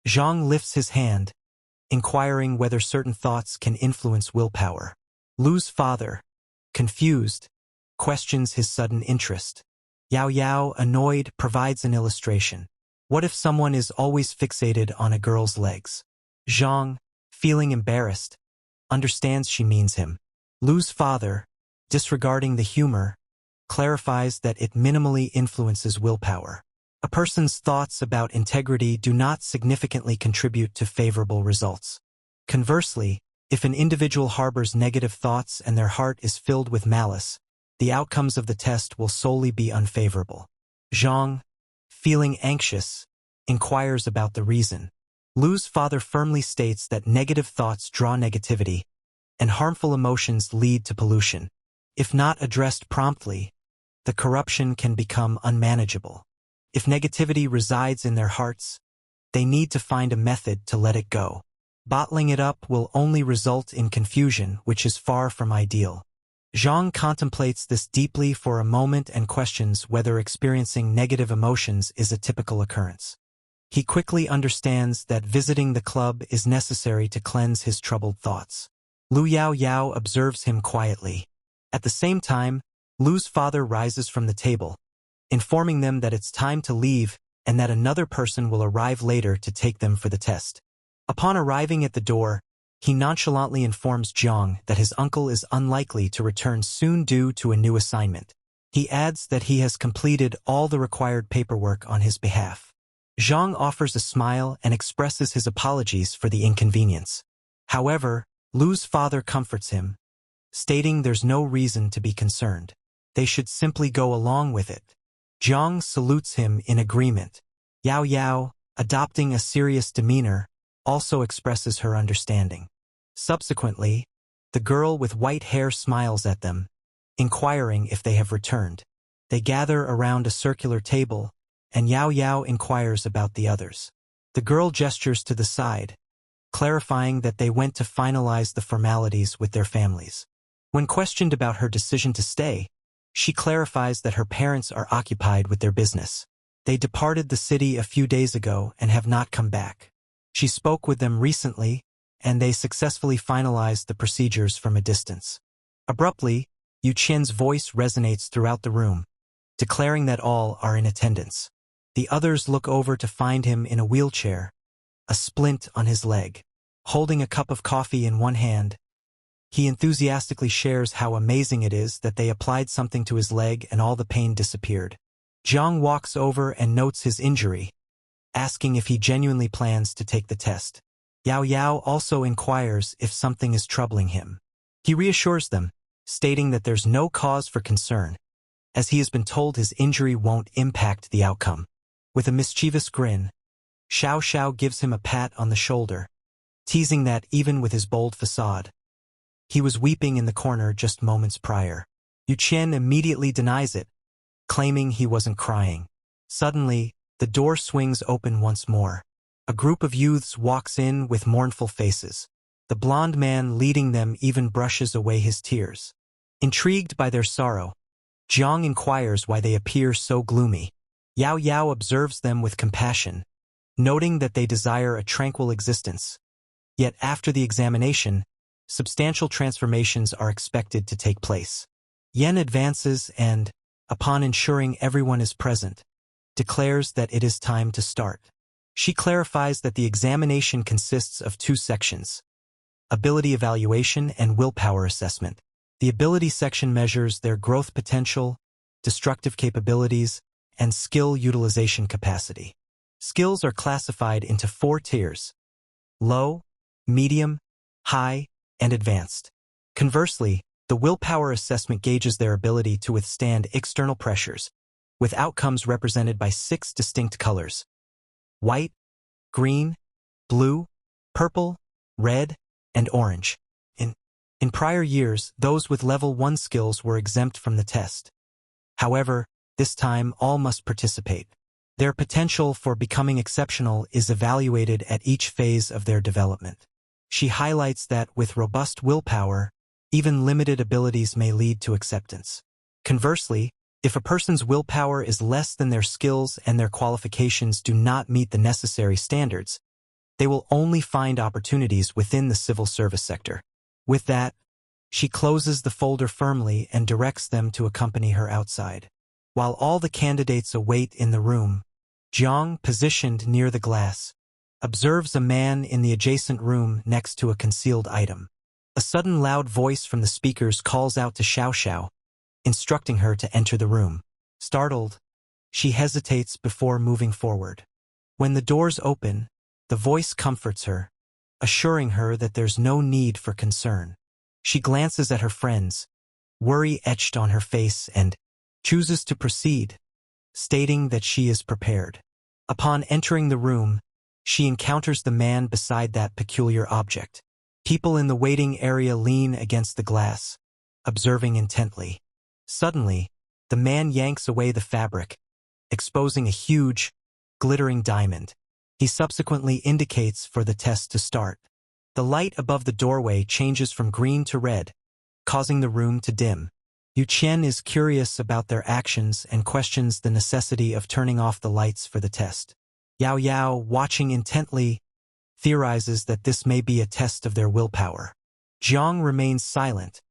Jang lifts his hand, inquiring whether certain thoughts can influence willpower. Lu's father, confused, questions his sudden interest. Yaoya, annoyed, provides an illustration. What if someone is always fixated on a girl's legs? Jang, feeling embarrassed, understands she means him. Lu's father, disregarding the humor, clarifies that it minimally influences willpower. A person's thoughts about integrity do not significantly contribute to favorable results. Conversely, if an individual harbors negative thoughts and their heart is filled with malice, the outcomes of the test will solely be unfavorable. Jang, feeling anxious, inquires about the reason. Lu's father firmly states that negative thoughts draw negativity, and harmful emotions lead to pollution. If not addressed promptly, the corruption can become unmanageable. If negativity resides in their hearts, they need to find a method to let it go. Bottling it up will only result in confusion, which is far from ideal. Jang contemplates this deeply for a moment and questions whether experiencing negative emotions is a typical occurrence. He quickly understands that visiting the club is necessary to cleanse his troubled thoughts. Lu Yaoya observes him quietly. At the same time, Lu's father rises from the table, informing them that it's time to leave and that another person will arrive later to take them for the test. Upon arriving at the door, he nonchalantly informs Jang that his uncle is unlikely to return soon due to a new assignment. He adds that he has completed all the required paperwork on his behalf. Jang offers a smile and expresses his apologies for the inconvenience. However, Lu's father comforts him, stating there's no reason to be concerned. They should simply go along with it. Jang salutes him in agreement. Yaoya, adopting a serious demeanor, also expresses her understanding. Subsequently, the girl with white hair smiles at them, inquiring if they have returned. They gather around a circular table, and Yaoya inquires about the others. The girl gestures to the side, clarifying that they went to finalize the formalities with their families. When questioned about her decision to stay, she clarifies that her parents are occupied with their business. They departed the city a few days ago and have not come back. She spoke with them recently, and they successfully finalized the procedures from a distance. Abruptly, Yu Qian's voice resonates throughout the room, declaring that all are in attendance. The others look over to find him in a wheelchair, a splint on his leg. Holding a cup of coffee in one hand, he enthusiastically shares how amazing it is that they applied something to his leg and all the pain disappeared. Jang walks over and notes his injury, asking if he genuinely plans to take the test. Yaoya also inquires if something is troubling him. He reassures them, stating that there's no cause for concern, as he has been told his injury won't impact the outcome. With a mischievous grin, Xiao Xiao gives him a pat on the shoulder, teasing that even with his bold facade, he was weeping in the corner just moments prior. Yu Qian immediately denies it, claiming he wasn't crying. Suddenly, the door swings open once more. A group of youths walks in with mournful faces. The blond man leading them even brushes away his tears. Intrigued by their sorrow, Jang inquires why they appear so gloomy. Yaoya observes them with compassion, noting that they desire a tranquil existence. Yet after the examination, substantial transformations are expected to take place. Yen advances and, upon ensuring everyone is present, declares that it is time to start. She clarifies that the examination consists of two sections: ability evaluation and willpower assessment. The ability section measures their growth potential, destructive capabilities, and skill utilization capacity. Skills are classified into 4 tiers: low, medium, high, and advanced. Conversely, the willpower assessment gauges their ability to withstand external pressures, with outcomes represented by 6 distinct colors: white, green, blue, purple, red, and orange. In prior years, those with level 1 skills were exempt from the test. However, this time all must participate. Their potential for becoming exceptional is evaluated at each phase of their development. She highlights that with robust willpower, even limited abilities may lead to acceptance. Conversely, if a person's willpower is less than their skills and their qualifications do not meet the necessary standards, they will only find opportunities within the civil service sector. With that, she closes the folder firmly and directs them to accompany her outside. While all the candidates await in the room, Jang, positioned near the glass, observes a man in the adjacent room next to a concealed item. A sudden loud voice from the speakers calls out to Xiao Xiao, instructing her to enter the room. Startled, she hesitates before moving forward. When the doors open, the voice comforts her, assuring her that there's no need for concern. She glances at her friends, worry etched on her face, and chooses to proceed, stating that she is prepared. Upon entering the room, she encounters the man beside that peculiar object. People in the waiting area lean against the glass, observing intently. Suddenly, the man yanks away the fabric, exposing a huge, glittering diamond. He subsequently indicates for the test to start. The light above the doorway changes from green to red, causing the room to dim. Yu Qian is curious about their actions and questions the necessity of turning off the lights for the test. Yao Yao, watching intently, theorizes that this may be a test of their willpower. Jang remains silent,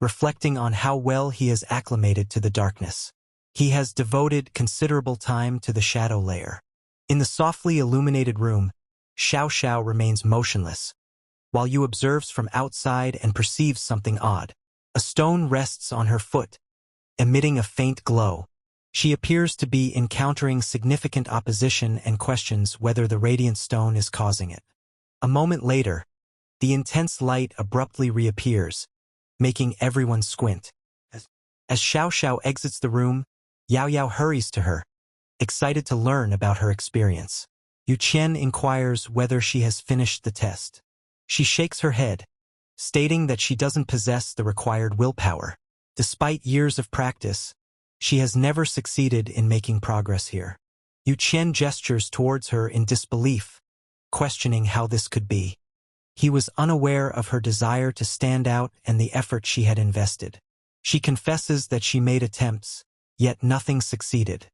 reflecting on how well he has acclimated to the darkness. He has devoted considerable time to the shadow layer. In the softly illuminated room, Xiao Xiao remains motionless, while Yu observes from outside and perceives something odd. A stone rests on her foot, emitting a faint glow. She appears to be encountering significant opposition and questions whether the radiant stone is causing it. A moment later, the intense light abruptly reappears, making everyone squint. As Xiao Xiao exits the room, Yao Yao hurries to her, excited to learn about her experience. Yu Qian inquires whether she has finished the test. She shakes her head, stating that she doesn't possess the required willpower. Despite years of practice, she has never succeeded in making progress here. Yu Qian gestures towards her in disbelief, questioning how this could be. He was unaware of her desire to stand out and the effort she had invested. She confesses that she made attempts, yet nothing succeeded.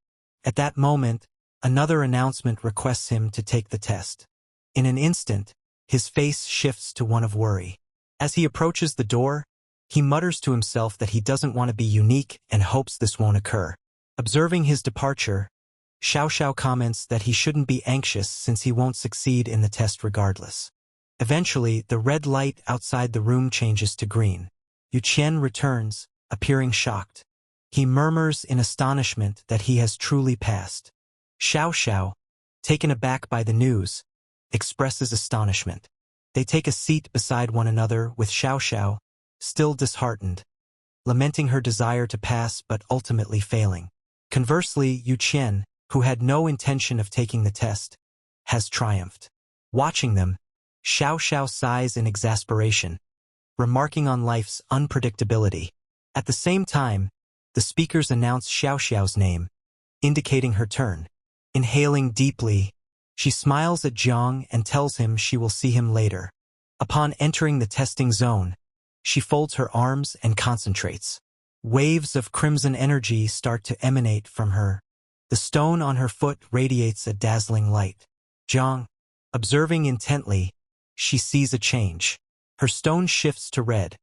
At that moment, another announcement requests him to take the test. In an instant, his face shifts to one of worry. As he approaches the door, he mutters to himself that he doesn't want to be unique and hopes this won't occur. Observing his departure, Xiao Xiao comments that he shouldn't be anxious since he won't succeed in the test regardless. Eventually, the red light outside the room changes to green. Yu Qian returns, appearing shocked. He murmurs in astonishment that he has truly passed. Xiao Xiao, taken aback by the news, expresses astonishment. They take a seat beside one another with Xiao Xiao, still disheartened, lamenting her desire to pass but ultimately failing. Conversely, Yu Qian, who had no intention of taking the test, has triumphed. Watching them, Xiao Xiao sighs in exasperation, remarking on life's unpredictability. At the same time, the speakers announce Xiao Xiao's name, indicating her turn. Inhaling deeply, she smiles at Jang and tells him she will see him later. Upon entering the testing zone, she folds her arms and concentrates. Waves of crimson energy start to emanate from her. The stone on her foot radiates a dazzling light. Jang, observing intently, she sees a change. Her stone shifts to red,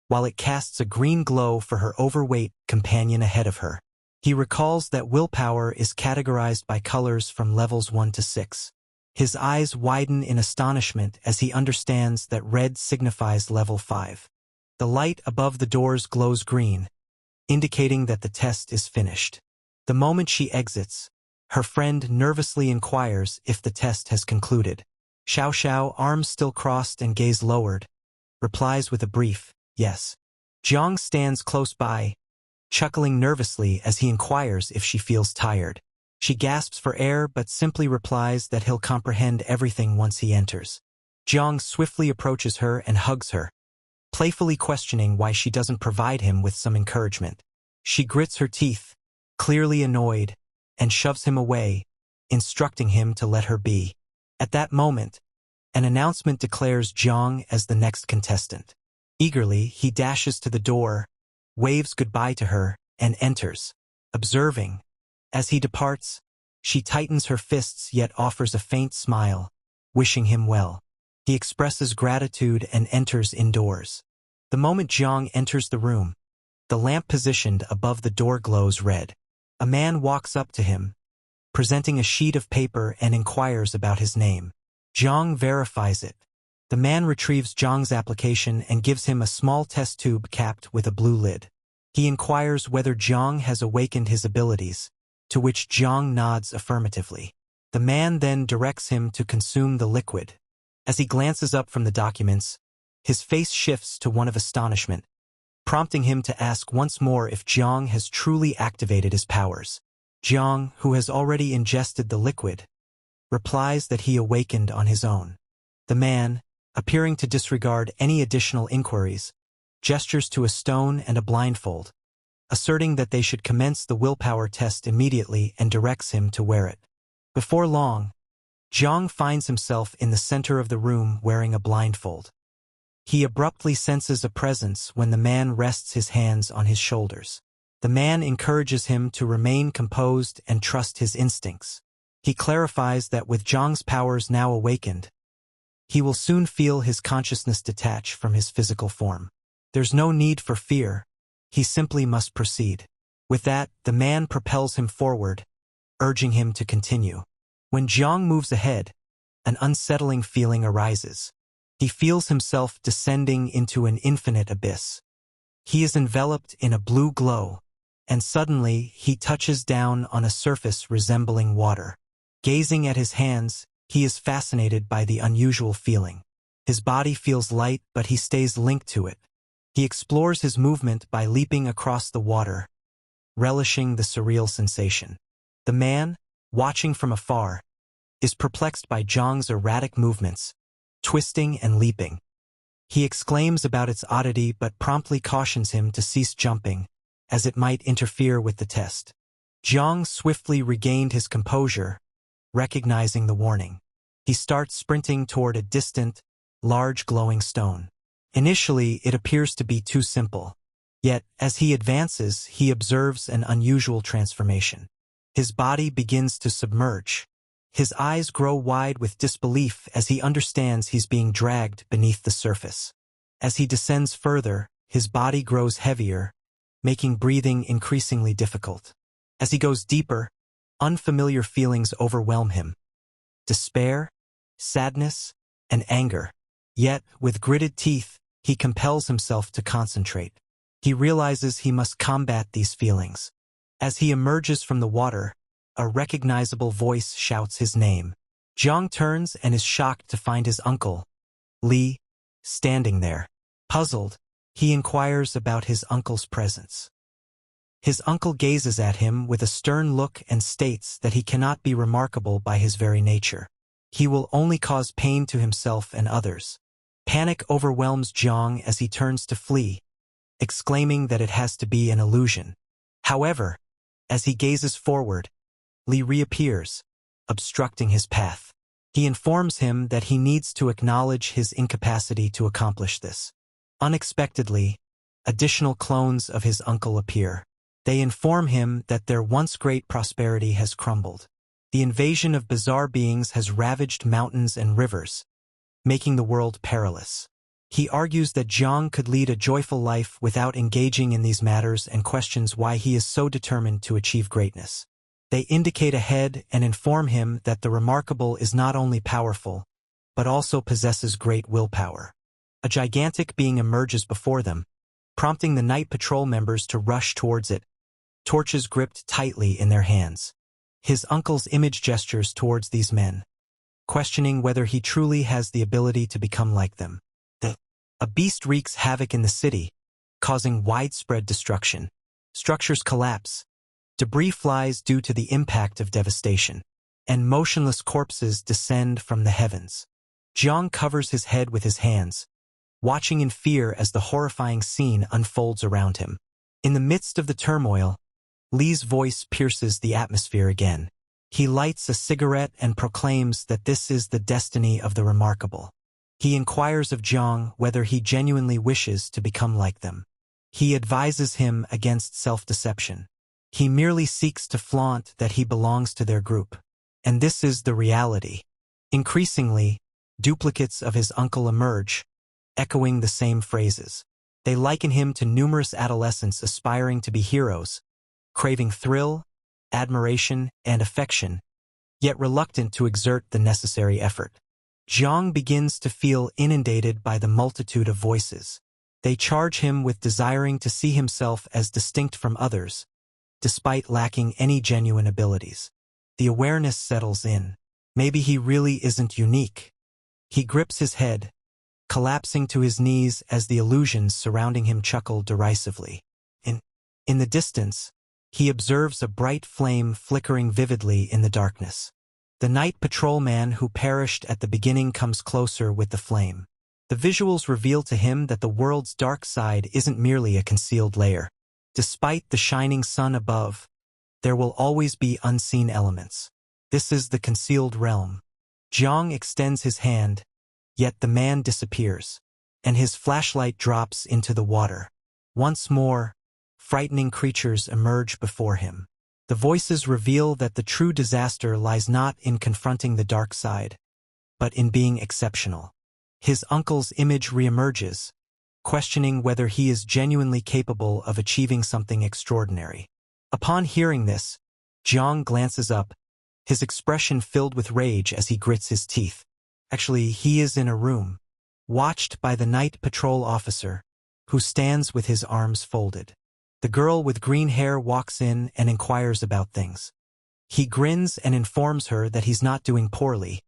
while it casts a green glow for her overweight companion ahead of her. He recalls that willpower is categorized by colors from levels 1 to 6. His eyes widen in astonishment as he understands that red signifies level 5. The light above the doors glows green, indicating that the test is finished. The moment she exits, her friend nervously inquires if the test has concluded. Xiao Xiao, arms still crossed and gaze lowered, replies with a brief, yes. Jiang stands close by, chuckling nervously as he inquires if she feels tired. She gasps for air but simply replies that he'll comprehend everything once he enters. Jiang swiftly approaches her and hugs her, playfully questioning why she doesn't provide him with some encouragement. She grits her teeth, clearly annoyed, and shoves him away, instructing him to let her be. At that moment, an announcement declares Jiang as the next contestant. Eagerly, he dashes to the door, waves goodbye to her, and enters. Observing, as he departs, she tightens her fists yet offers a faint smile, wishing him well. He expresses gratitude and enters indoors. The moment Jiang enters the room, the lamp positioned above the door glows red. A man walks up to him, presenting a sheet of paper and inquires about his name. Jiang verifies it. The man retrieves Jiang's application and gives him a small test tube capped with a blue lid. He inquires whether Jiang has awakened his abilities, to which Jiang nods affirmatively. The man then directs him to consume the liquid. As he glances up from the documents, his face shifts to one of astonishment, prompting him to ask once more if Jiang has truly activated his powers. Jiang, who has already ingested the liquid, replies that he awakened on his own. The man, appearing to disregard any additional inquiries, gestures to a stone and a blindfold, asserting that they should commence the willpower test immediately and directs him to wear it. Before long, Jang finds himself in the center of the room wearing a blindfold. He abruptly senses a presence when the man rests his hands on his shoulders. The man encourages him to remain composed and trust his instincts. He clarifies that with Jang's powers now awakened, he will soon feel his consciousness detach from his physical form. There's no need for fear. He simply must proceed. With that, the man propels him forward, urging him to continue. When Jang moves ahead, an unsettling feeling arises. He feels himself descending into an infinite abyss. He is enveloped in a blue glow, and suddenly he touches down on a surface resembling water. Gazing at his hands, he is fascinated by the unusual feeling. His body feels light, but he stays linked to it. He explores his movement by leaping across the water, relishing the surreal sensation. The man, watching from afar, is perplexed by Jang's erratic movements, twisting and leaping. He exclaims about its oddity but promptly cautions him to cease jumping, as it might interfere with the test. Jang swiftly regained his composure, recognizing the warning. He starts sprinting toward a distant, large glowing stone. Initially, it appears to be too simple. Yet, as he advances, he observes an unusual transformation. His body begins to submerge. His eyes grow wide with disbelief as he understands he's being dragged beneath the surface. As he descends further, his body grows heavier, making breathing increasingly difficult. As he goes deeper, unfamiliar feelings overwhelm him. Despair, sadness, and anger. Yet, with gritted teeth, he compels himself to concentrate. He realizes he must combat these feelings. As he emerges from the water, a recognizable voice shouts his name. Jang turns and is shocked to find his uncle, Lee, standing there. Puzzled, he inquires about his uncle's presence. His uncle gazes at him with a stern look and states that he cannot be remarkable by his very nature. He will only cause pain to himself and others. Panic overwhelms Jang as he turns to flee, exclaiming that it has to be an illusion. However, as he gazes forward, Lee reappears, obstructing his path. He informs him that he needs to acknowledge his incapacity to accomplish this. Unexpectedly, additional clones of his uncle appear. They inform him that their once great prosperity has crumbled. The invasion of bizarre beings has ravaged mountains and rivers, making the world perilous. He argues that Jang could lead a joyful life without engaging in these matters and questions why he is so determined to achieve greatness. They indicate ahead and inform him that the remarkable is not only powerful, but also possesses great willpower. A gigantic being emerges before them, prompting the night patrol members to rush towards it, torches gripped tightly in their hands. His uncle's image gestures towards these men, questioning whether he truly has the ability to become like them. A beast wreaks havoc in the city, causing widespread destruction. Structures collapse, debris flies due to the impact of devastation, and motionless corpses descend from the heavens. Jang covers his head with his hands, watching in fear as the horrifying scene unfolds around him. In the midst of the turmoil, Lee's voice pierces the atmosphere again. He lights a cigarette and proclaims that this is the destiny of the remarkable. He inquires of Jang whether he genuinely wishes to become like them. He advises him against self-deception. He merely seeks to flaunt that he belongs to their group. And this is the reality. Increasingly, duplicates of his uncle emerge, echoing the same phrases. They liken him to numerous adolescents aspiring to be heroes, craving thrill, admiration, and affection, yet reluctant to exert the necessary effort. Jang begins to feel inundated by the multitude of voices. They charge him with desiring to see himself as distinct from others, despite lacking any genuine abilities. The awareness settles in. Maybe he really isn't unique. He grips his head, collapsing to his knees as the illusions surrounding him chuckle derisively. In the distance, he observes a bright flame flickering vividly in the darkness. The night patrolman who perished at the beginning comes closer with the flame. The visuals reveal to him that the world's dark side isn't merely a concealed layer. Despite the shining sun above, there will always be unseen elements. This is the concealed realm, Jang extends his hand, yet the man disappears, and his flashlight drops into the water. Once more, frightening creatures emerge before him. The voices reveal that the true disaster lies not in confronting the dark side, but in being exceptional. His uncle's image reemerges, questioning whether he is genuinely capable of achieving something extraordinary. Upon hearing this, Jang glances up, his expression filled with rage as he grits his teeth. Actually, he is in a room, watched by the night patrol officer, who stands with his arms folded. The girl with green hair walks in and inquires about things. He grins and informs her that he's not doing poorly,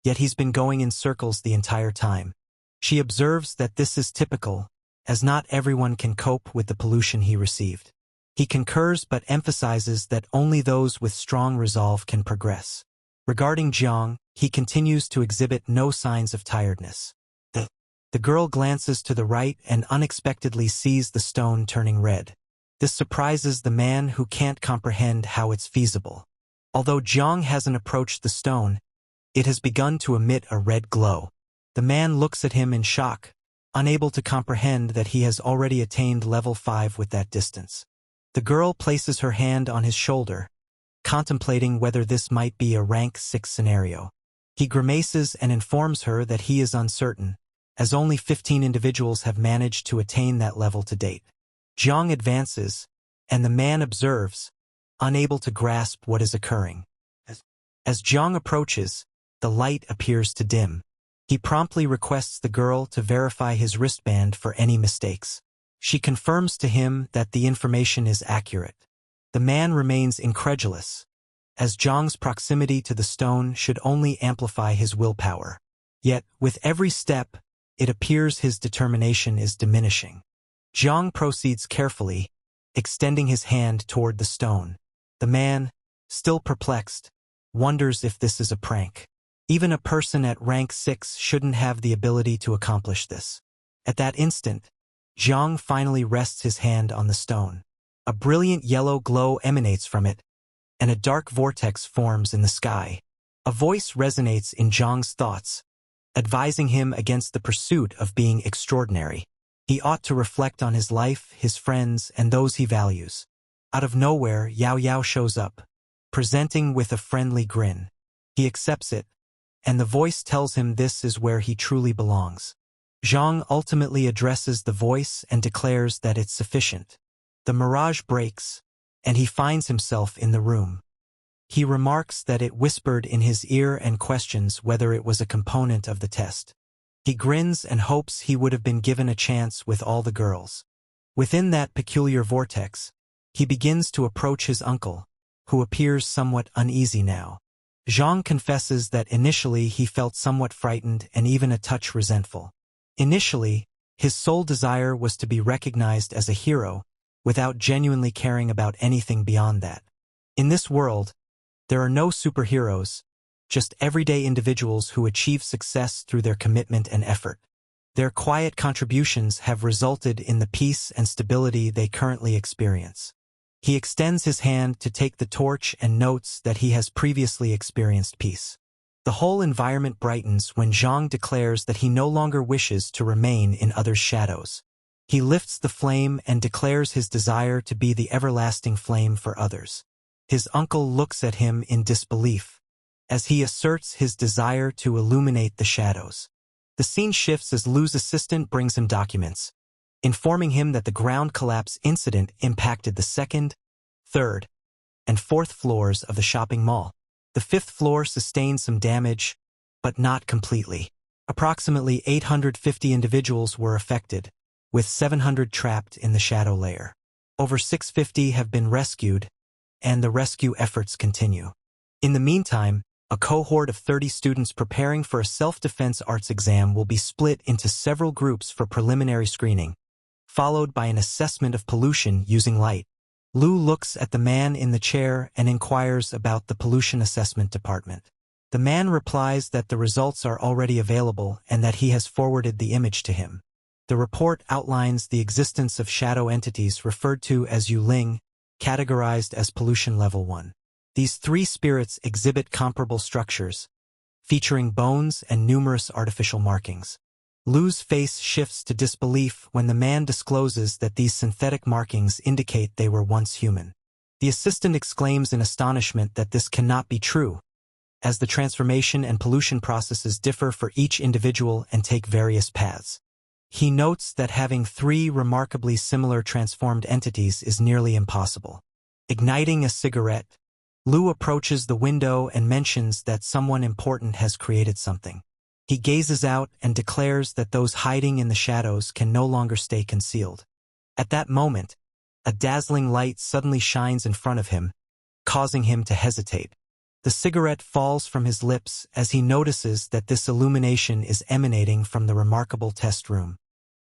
yet he's been going in circles the entire time. She observes that this is typical, as not everyone can cope with the pollution he received. He concurs but emphasizes that only those with strong resolve can progress. Regarding Jang, he continues to exhibit no signs of tiredness. The girl glances to the right and unexpectedly sees the stone turning red. This surprises the man, who can't comprehend how it's feasible. Although Jang hasn't approached the stone, it has begun to emit a red glow. The man looks at him in shock, unable to comprehend that he has already attained level 5 with that distance. The girl places her hand on his shoulder, contemplating whether this might be a rank 6 scenario. He grimaces and informs her that he is uncertain, as only 15 individuals have managed to attain that level to date. Jang advances, and the man observes, unable to grasp what is occurring. As Jang approaches, the light appears to dim. He promptly requests the girl to verify his wristband for any mistakes. She confirms to him that the information is accurate. The man remains incredulous, as Jang's proximity to the stone should only amplify his willpower. Yet, with every step, it appears his determination is diminishing. Jang proceeds carefully, extending his hand toward the stone. The man, still perplexed, wonders if this is a prank. Even a person at rank 6 shouldn't have the ability to accomplish this. At that instant, Jang finally rests his hand on the stone. A brilliant yellow glow emanates from it, and a dark vortex forms in the sky. A voice resonates in Jang's thoughts, advising him against the pursuit of being extraordinary. He ought to reflect on his life, his friends, and those he values. Out of nowhere, Yaoya shows up, presenting with a friendly grin. He accepts it, and the voice tells him this is where he truly belongs. Jang ultimately addresses the voice and declares that it's sufficient. The mirage breaks, and he finds himself in the room. He remarks that it whispered in his ear and questions whether it was a component of the test. He grins and hopes he would have been given a chance with all the girls. Within that peculiar vortex, he begins to approach his uncle, who appears somewhat uneasy now. Jang confesses that initially he felt somewhat frightened and even a touch resentful. Initially, his sole desire was to be recognized as a hero, without genuinely caring about anything beyond that. In this world, there are no superheroes, just everyday individuals who achieve success through their commitment and effort. Their quiet contributions have resulted in the peace and stability they currently experience. He extends his hand to take the torch and notes that he has previously experienced peace. The whole environment brightens when Jang declares that he no longer wishes to remain in others' shadows. He lifts the flame and declares his desire to be the everlasting flame for others. His uncle looks at him in disbelief, as he asserts his desire to illuminate the shadows. The scene shifts as Lu's assistant brings him documents, informing him that the ground collapse incident impacted the 2nd, 3rd, and 4th floors of the shopping mall. The 5th floor sustained some damage, but not completely. Approximately 850 individuals were affected, with 700 trapped in the shadow layer. Over 650 have been rescued, and the rescue efforts continue. In the meantime, a cohort of 30 students preparing for a self-defense arts exam will be split into several groups for preliminary screening, followed by an assessment of pollution using light. Lu looks at the man in the chair and inquires about the pollution assessment department. The man replies that the results are already available and that he has forwarded the image to him. The report outlines the existence of shadow entities referred to as Yuling, categorized as pollution level 1. These 3 spirits exhibit comparable structures, featuring bones and numerous artificial markings. Lu's face shifts to disbelief when the man discloses that these synthetic markings indicate they were once human. The assistant exclaims in astonishment that this cannot be true, as the transformation and pollution processes differ for each individual and take various paths. He notes that having three remarkably similar transformed entities is nearly impossible. Igniting a cigarette, Lu approaches the window and mentions that someone important has created something. He gazes out and declares that those hiding in the shadows can no longer stay concealed. At that moment, a dazzling light suddenly shines in front of him, causing him to hesitate. The cigarette falls from his lips as he notices that this illumination is emanating from the remarkable test room.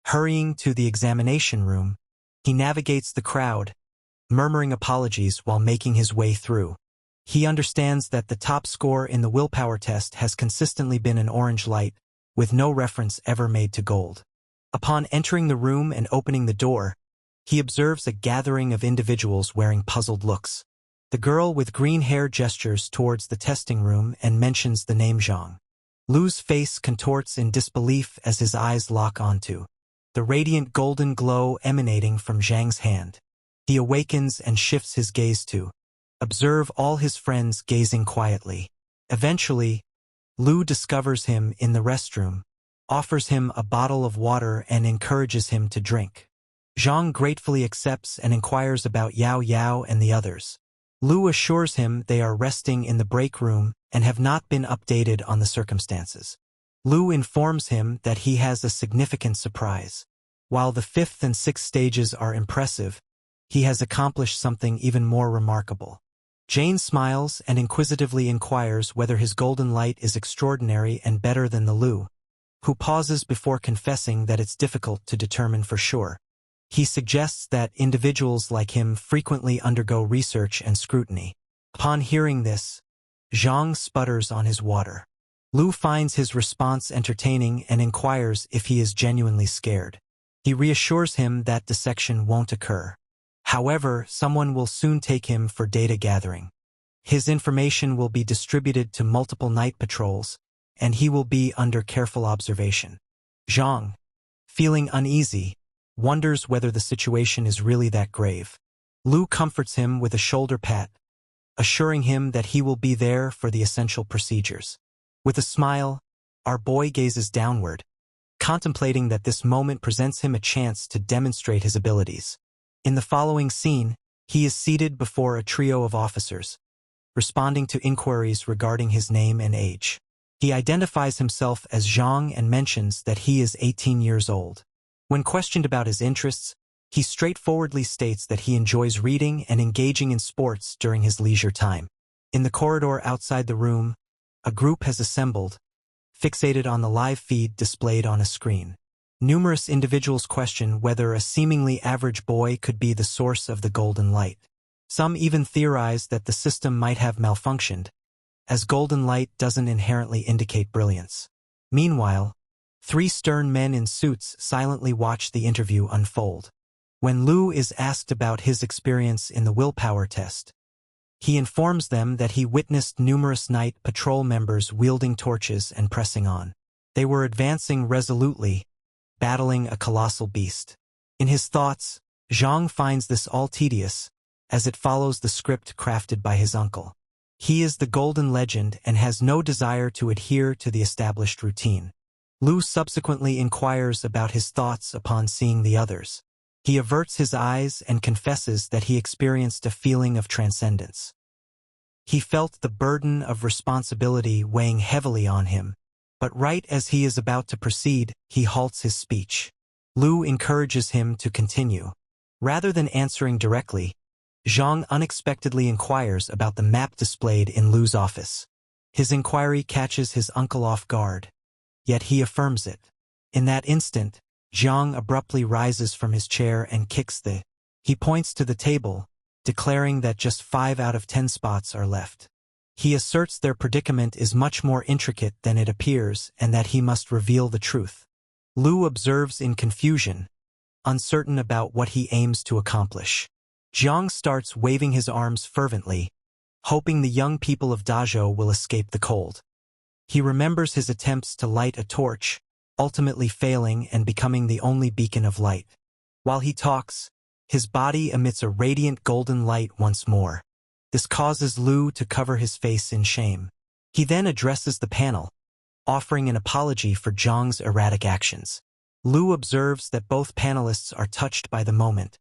Hurrying to the examination room, he navigates the crowd, murmuring apologies while making his way through. He understands that the top score in the willpower test has consistently been an orange light, with no reference ever made to gold. Upon entering the room and opening the door, he observes a gathering of individuals wearing puzzled looks. The girl with green hair gestures towards the testing room and mentions the name Jang. Lu's face contorts in disbelief as his eyes lock onto the radiant golden glow emanating from Jang's hand. He awakens and shifts his gaze to observe all his friends gazing quietly. Eventually, Lu discovers him in the restroom, offers him a bottle of water and encourages him to drink. Jang gratefully accepts and inquires about Yaoya and the others. Lu assures him they are resting in the break room and have not been updated on the circumstances. Lu informs him that he has a significant surprise. While the 5th and 6th stages are impressive, he has accomplished something even more remarkable. Jane smiles and inquisitively inquires whether his golden light is extraordinary and better than the Lu, who pauses before confessing that it's difficult to determine for sure. He suggests that individuals like him frequently undergo research and scrutiny. Upon hearing this, Jang sputters on his water. Lu finds his response entertaining and inquires if he is genuinely scared. He reassures him that dissection won't occur. However, someone will soon take him for data gathering. His information will be distributed to multiple night patrols, and he will be under careful observation. Jang, feeling uneasy, wonders whether the situation is really that grave. Lu comforts him with a shoulder pat, assuring him that he will be there for the essential procedures. With a smile, our boy gazes downward, contemplating that this moment presents him a chance to demonstrate his abilities. In the following scene, he is seated before a trio of officers, responding to inquiries regarding his name and age. He identifies himself as Jang and mentions that he is 18 years old. When questioned about his interests, he straightforwardly states that he enjoys reading and engaging in sports during his leisure time. In the corridor outside the room, a group has assembled, fixated on the live feed displayed on a screen. Numerous individuals question whether a seemingly average boy could be the source of the golden light. Some even theorize that the system might have malfunctioned, as golden light doesn't inherently indicate brilliance. Meanwhile, 3 stern men in suits silently watch the interview unfold. When Lu is asked about his experience in the willpower test, he informs them that he witnessed numerous night patrol members wielding torches and pressing on. They were advancing resolutely, battling a colossal beast. In his thoughts, Jang finds this all tedious, as it follows the script crafted by his uncle. He is the golden legend and has no desire to adhere to the established routine. Lu subsequently inquires about his thoughts upon seeing the others. He averts his eyes and confesses that he experienced a feeling of transcendence. He felt the burden of responsibility weighing heavily on him, but right as he is about to proceed, he halts his speech. Lu encourages him to continue. Rather than answering directly, Jang unexpectedly inquires about the map displayed in Lu's office. His inquiry catches his uncle off guard, yet he affirms it. In that instant, Jang abruptly rises from his chair and kicks the. He points to the table, declaring that just 5 out of 10 spots are left. He asserts their predicament is much more intricate than it appears and that he must reveal the truth. Lu observes in confusion, uncertain about what he aims to accomplish. Jang starts waving his arms fervently, hoping the young people of Dajo will escape the cold. He remembers his attempts to light a torch, ultimately failing and becoming the only beacon of light. While he talks, his body emits a radiant golden light once more. This causes Lu to cover his face in shame. He then addresses the panel, offering an apology for Jang's erratic actions. Lu observes that both panelists are touched by the moment,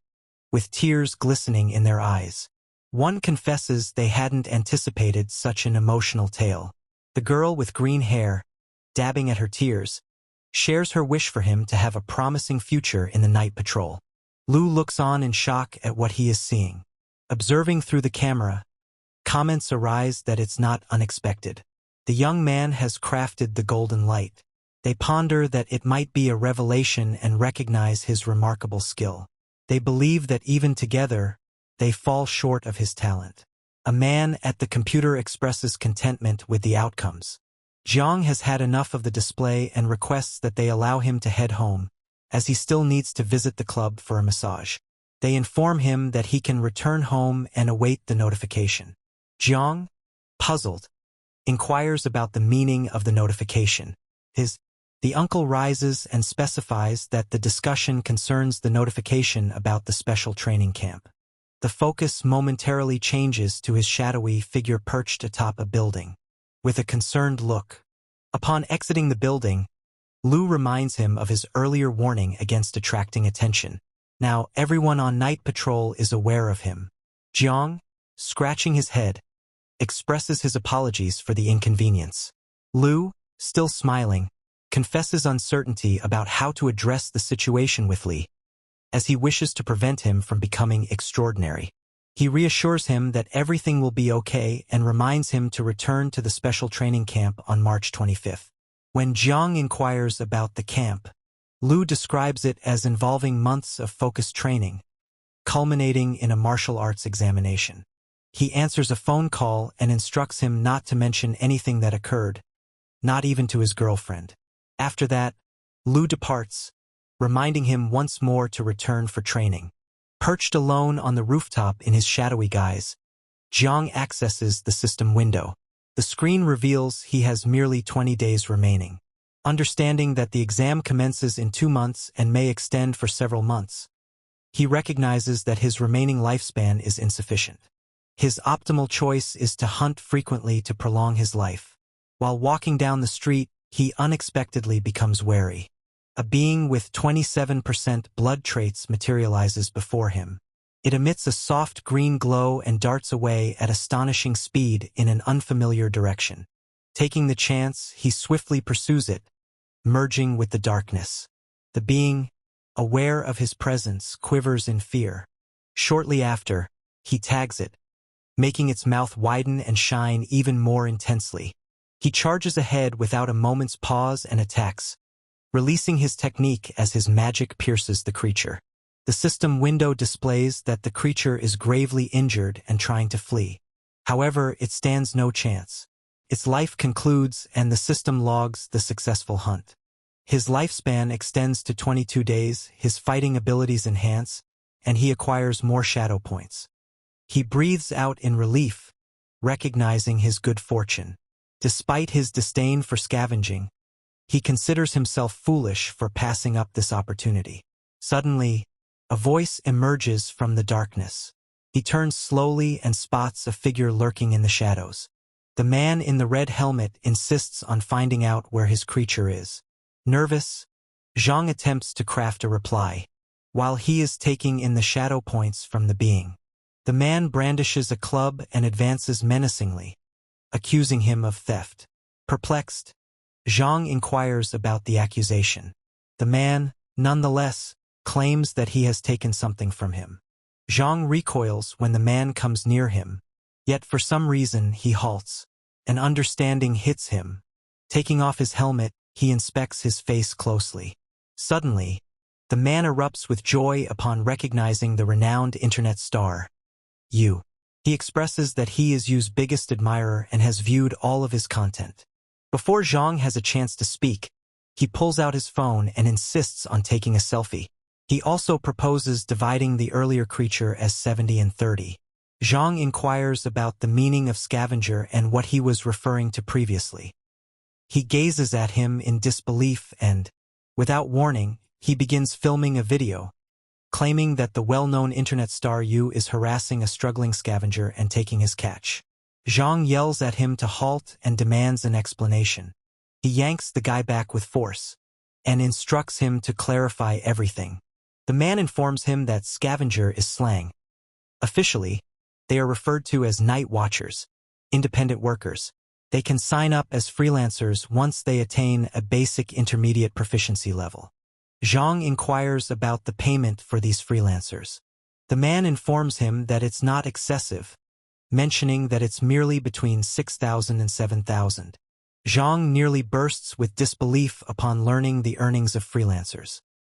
with tears glistening in their eyes. One confesses they hadn't anticipated such an emotional tale. The girl with green hair, dabbing at her tears, shares her wish for him to have a promising future in the night patrol. Lu looks on in shock at what he is seeing. Observing through the camera, comments arise that it's not unexpected. The young man has crafted the golden light. They ponder that it might be a revelation and recognize his remarkable skill. They believe that even together, they fall short of his talent. A man at the computer expresses contentment with the outcomes. Jang has had enough of the display and requests that they allow him to head home, as he still needs to visit the club for a massage. They inform him that he can return home and await the notification. Jang, puzzled, inquires about the meaning of the notification. The uncle rises and specifies that the discussion concerns the notification about the special training camp. The focus momentarily changes to his shadowy figure perched atop a building, with a concerned look. Upon exiting the building, Lu reminds him of his earlier warning against attracting attention. Now everyone on night patrol is aware of him. Jang, scratching his head, expresses his apologies for the inconvenience. Lu, still smiling, confesses uncertainty about how to address the situation with Li, as he wishes to prevent him from becoming extraordinary. He reassures him that everything will be okay and reminds him to return to the special training camp on March 25th. When Jang inquires about the camp, Lu describes it as involving months of focused training, culminating in a martial arts examination. He answers a phone call and instructs him not to mention anything that occurred, not even to his girlfriend. After that, Lu departs, reminding him once more to return for training. Perched alone on the rooftop in his shadowy guise, Jang accesses the system window. The screen reveals he has merely 20 days remaining. Understanding that the exam commences in 2 months and may extend for several months, he recognizes that his remaining lifespan is insufficient. His optimal choice is to hunt frequently to prolong his life. While walking down the street, he unexpectedly becomes wary. A being with 27% blood traits materializes before him. It emits a soft green glow and darts away at astonishing speed in an unfamiliar direction. Taking the chance, he swiftly pursues it, merging with the darkness. The being, aware of his presence, quivers in fear. Shortly after, he tags it, making its mouth widen and shine even more intensely. He charges ahead without a moment's pause and attacks, releasing his technique as his magic pierces the creature. The system window displays that the creature is gravely injured and trying to flee. However, it stands no chance. Its life concludes and the system logs the successful hunt. His lifespan extends to 22 days, his fighting abilities enhance, and he acquires more shadow points. He breathes out in relief, recognizing his good fortune. Despite his disdain for scavenging, he considers himself foolish for passing up this opportunity. Suddenly, a voice emerges from the darkness. He turns slowly and spots a figure lurking in the shadows. The man in the red helmet insists on finding out where his creature is. Nervous, Jang attempts to craft a reply, while he is taking in the shadow points from the being. The man brandishes a club and advances menacingly, accusing him of theft. Perplexed, Jang inquires about the accusation. The man, nonetheless, claims that he has taken something from him. Jang recoils when the man comes near him, yet for some reason he halts. An understanding hits him. Taking off his helmet, he inspects his face closely. Suddenly, the man erupts with joy upon recognizing the renowned internet star, Yu. He expresses that he is Yu's biggest admirer and has viewed all of his content. Before Jang has a chance to speak, he pulls out his phone and insists on taking a selfie. He also proposes dividing the earlier creature as 70 and 30. Jang inquires about the meaning of scavenger and what he was referring to previously. He gazes at him in disbelief and, without warning, he begins filming a video, claiming that the well-known internet star Yu is harassing a struggling scavenger and taking his catch. Jang yells at him to halt and demands an explanation. He yanks the guy back with force and instructs him to clarify everything. The man informs him that scavenger is slang. Officially, they are referred to as night watchers, independent workers. They can sign up as freelancers once they attain a basic intermediate proficiency level. Jang inquires about the payment for these freelancers. The man informs him that it's not excessive, mentioning that it's merely between 6,000 and 7,000. Jang nearly bursts with disbelief upon learning the earnings of freelancers.